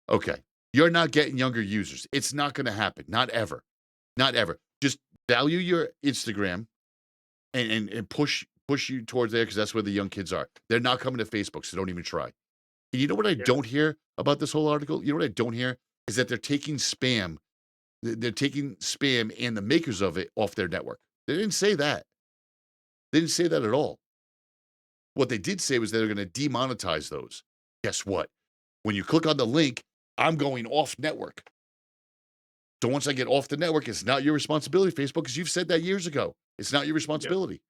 [SPEAKER 7] Okay, you're not getting younger users. It's not going to happen. Not ever. Not ever. Just value your Instagram and push you towards there because that's where the young kids are. They're not coming to Facebook, so don't even try. And you know what I don't hear about this whole article? You know what I don't hear? Is that they're taking spam. They're taking spam and the makers of it off their network. They didn't say that. They didn't say that at all. What they did say was they're going to demonetize those. Guess what? When you click on the link, I'm going off network. So once I get off the network, it's not your responsibility, Facebook, because you've said that years ago. It's not your responsibility. Yep.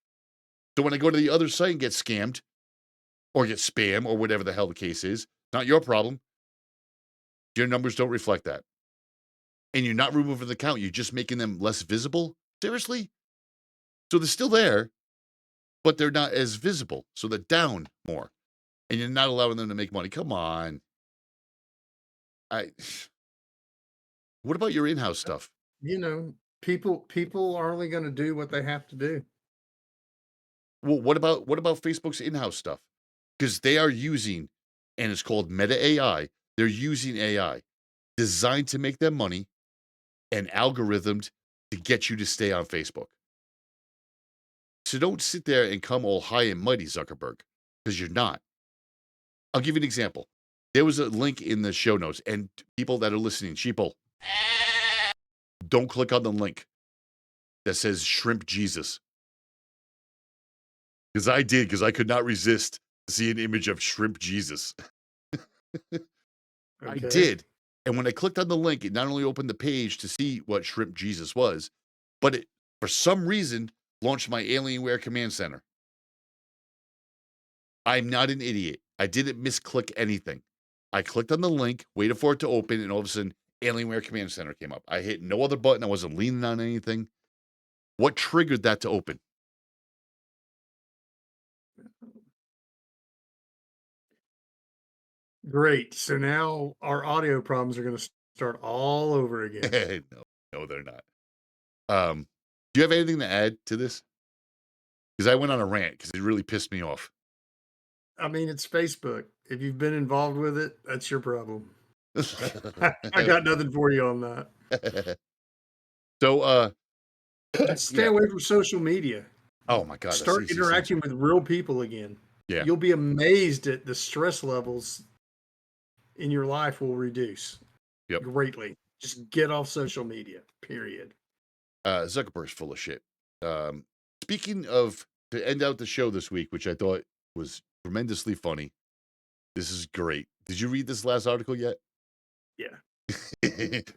[SPEAKER 7] So when I go to the other site and get scammed or get spam or whatever the hell the case is, not your problem. Your numbers don't reflect that. And you're not removing the account. You're just making them less visible. Seriously? So they're still there, but they're not as visible. So they're down more. And you're not allowing them to make money. Come on. What about your in-house stuff?
[SPEAKER 8] You know, people are only going to do what they have to do.
[SPEAKER 7] Well, what about Facebook's in-house stuff? Because they are using, and it's called Meta AI. They're using AI designed to make them money and algorithmed to get you to stay on Facebook. So don't sit there and come all high and mighty, Zuckerberg, because you're not. I'll give you an example. There was a link in the show notes, and people that are listening, sheeple, don't click on the link that says Shrimp Jesus. Because I did, because I could not resist to see an image of Shrimp Jesus. I did. And when I clicked on the link, it not only opened the page to see what Shrimp Jesus was, but it, for some reason, launched my Alienware Command Center. I'm not an idiot. I didn't misclick anything. I clicked on the link, waited for it to open, and all of a sudden, Alienware Command Center came up. I hit no other button. I wasn't leaning on anything. What triggered that to open?
[SPEAKER 8] Great. So now our audio problems are going to start all over again.
[SPEAKER 7] No, they're not. Do you have anything to add to this? Because I went on a rant because it really pissed me off.
[SPEAKER 8] I mean, it's Facebook. If you've been involved with it, that's your problem. I got nothing for you on that.
[SPEAKER 7] So,
[SPEAKER 8] stay away from social media.
[SPEAKER 7] Oh my God.
[SPEAKER 8] Start interacting with real people again.
[SPEAKER 7] Yeah.
[SPEAKER 8] You'll be amazed at the stress levels in your life will reduce greatly. Just get off social media, period.
[SPEAKER 7] Zuckerberg's full of shit. Speaking of, to end out the show this week, which I thought was tremendously funny. This is great. Did you read this last article yet?
[SPEAKER 8] Yeah.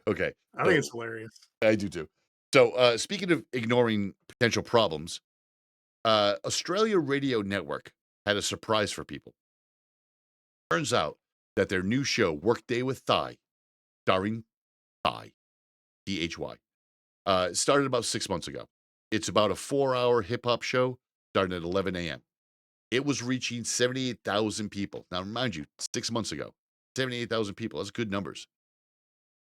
[SPEAKER 7] Okay.
[SPEAKER 8] I think it's hilarious.
[SPEAKER 7] I do too. So, speaking of ignoring potential problems, Australia Radio Network had a surprise for people. Turns out that their new show, Workday with Thigh, starring Thigh, Thy, started about 6 months ago. It's about a 4-hour hip-hop show starting at 11 a.m. It was reaching 78,000 people. Now, mind you, 6 months ago, 78,000 people. That's good numbers.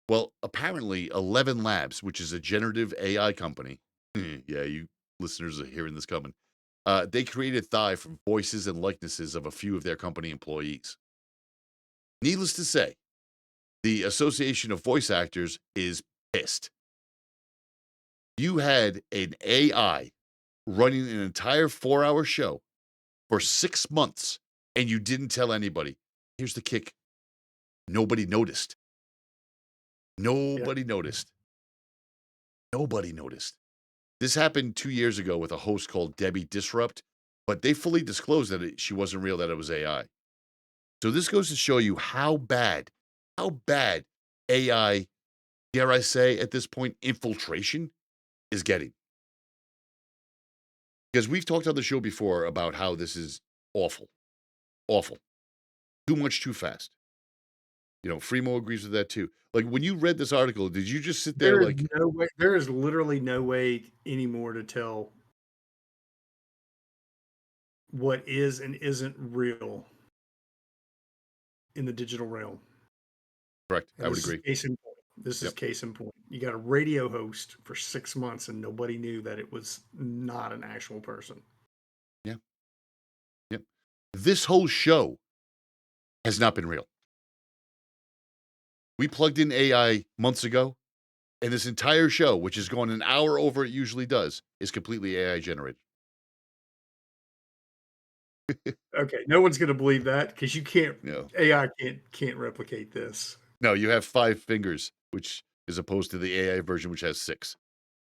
[SPEAKER 7] Well, apparently, 11 Labs, which is a generative AI company, yeah, you listeners are hearing this coming, they created Thigh from voices and likenesses of a few of their company employees. Needless to say, the Association of Voice Actors is pissed. You had an AI running an entire 4-hour show for 6 months, and you didn't tell anybody. Here's the kick. Nobody noticed. Nobody noticed. Nobody noticed. This happened 2 years ago with a host called Debbie Disrupt, but they fully disclosed that she wasn't real, that it was AI. So this goes to show you how bad AI, dare I say, at this point, infiltration is getting. Because we've talked on the show before about how this is awful. Awful. Too much, too fast. You know, Freemo agrees with that too. Like, when you read this article, did you just sit there like...
[SPEAKER 8] no way, there is literally no way anymore to tell what is and isn't real in the digital realm.
[SPEAKER 7] Correct. I would agree.
[SPEAKER 8] This is case in point. You got a radio host for 6 months and nobody knew that it was not an actual person.
[SPEAKER 7] Yeah. Yep. This whole show has not been real. We plugged in AI months ago, and this entire show, which is going an hour over it usually does, is completely AI generated.
[SPEAKER 8] Okay, no one's going to believe that because you can't. AI can't replicate this.
[SPEAKER 7] No, you have 5 fingers, which is opposed to the AI version, which has 6.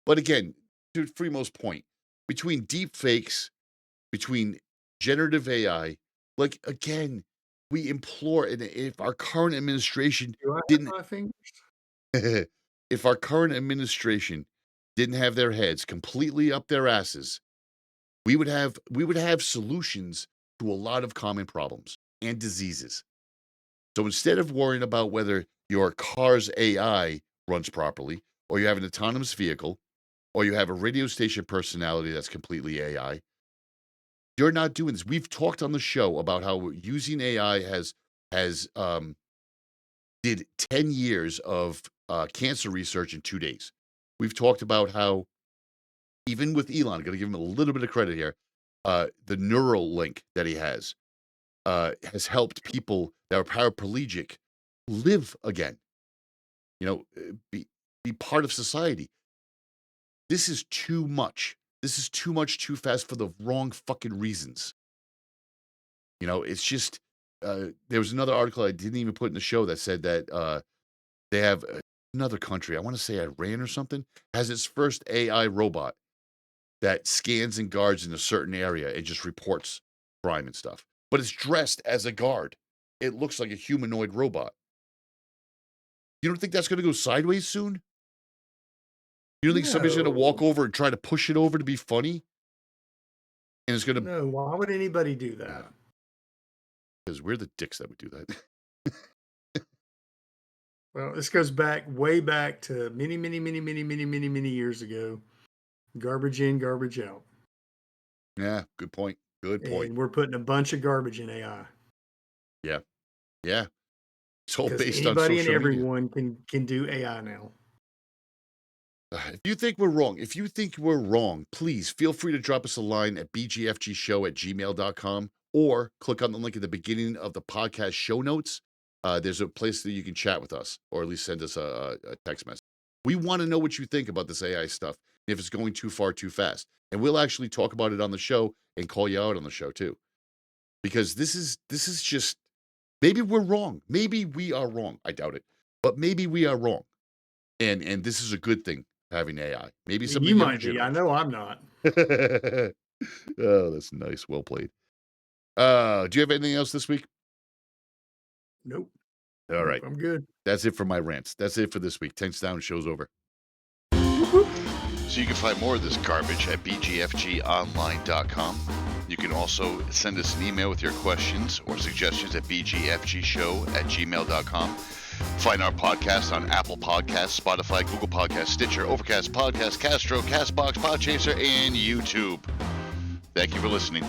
[SPEAKER 7] But again, to Freemo's point, between deep fakes, between generative AI, like, again, we implore, and if our current administration
[SPEAKER 8] Do I have
[SPEAKER 7] didn't,
[SPEAKER 8] my fingers?
[SPEAKER 7] if our current administration didn't have their heads completely up their asses, we would have solutions to a lot of common problems and diseases. So instead of worrying about whether your car's AI runs properly, or you have an autonomous vehicle, or you have a radio station personality that's completely AI, you're not doing this. We've talked on the show about how using AI has did 10 years of cancer research in 2 days. We've talked about how even with Elon, got to give him a little bit of credit here, the neural link that he has helped people that are paraplegic live again. Be part of society. This is too much. This is too much too fast for the wrong fucking reasons. It's just, there was another article I didn't even put in the show that said that they have another country, I want to say Iran or something, has its first AI robot that scans and guards in a certain area and just reports crime and stuff. But it's dressed as a guard. It looks like a humanoid robot. You don't think that's going to go sideways soon? You don't think somebody's going to walk over and try to push it over to be funny? And it's going to...
[SPEAKER 8] No, why would anybody do that?
[SPEAKER 7] Because we're the dicks that would do that.
[SPEAKER 8] Well, this goes way back to many years ago. Garbage in, garbage out.
[SPEAKER 7] Yeah, good point. Good point.
[SPEAKER 8] And we're putting a bunch of garbage in AI.
[SPEAKER 7] Yeah. Yeah. It's all based on social
[SPEAKER 8] anybody and
[SPEAKER 7] media.
[SPEAKER 8] everyone can do AI now.
[SPEAKER 7] If you think we're wrong, please feel free to drop us a line at bgfgshow@gmail.com or click on the link at the beginning of the podcast show notes. There's a place that you can chat with us, or at least send us a text message. We want to know what you think about this AI stuff, if it's going too far too fast. And we'll actually talk about it on the show and call you out on the show too. Because this is just, maybe we're wrong. Maybe we are wrong. I doubt it. But maybe we are wrong. And this is a good thing, having AI. Maybe somebody
[SPEAKER 8] you might be. I know I'm not.
[SPEAKER 7] Oh, that's nice. Well played. Do you have anything else this week?
[SPEAKER 8] Nope.
[SPEAKER 7] All right.
[SPEAKER 8] I'm good.
[SPEAKER 7] That's it for my rants. That's it for this week. Tense down. Show's over.
[SPEAKER 3] So you can find more of this garbage at bgfgonline.com. You can also send us an email with your questions or suggestions at bgfgshow@gmail.com. Find our podcast on Apple Podcasts, Spotify, Google Podcasts, Stitcher, Overcast, Podcast, Castro, Castbox, Podchaser, and YouTube. Thank you for listening.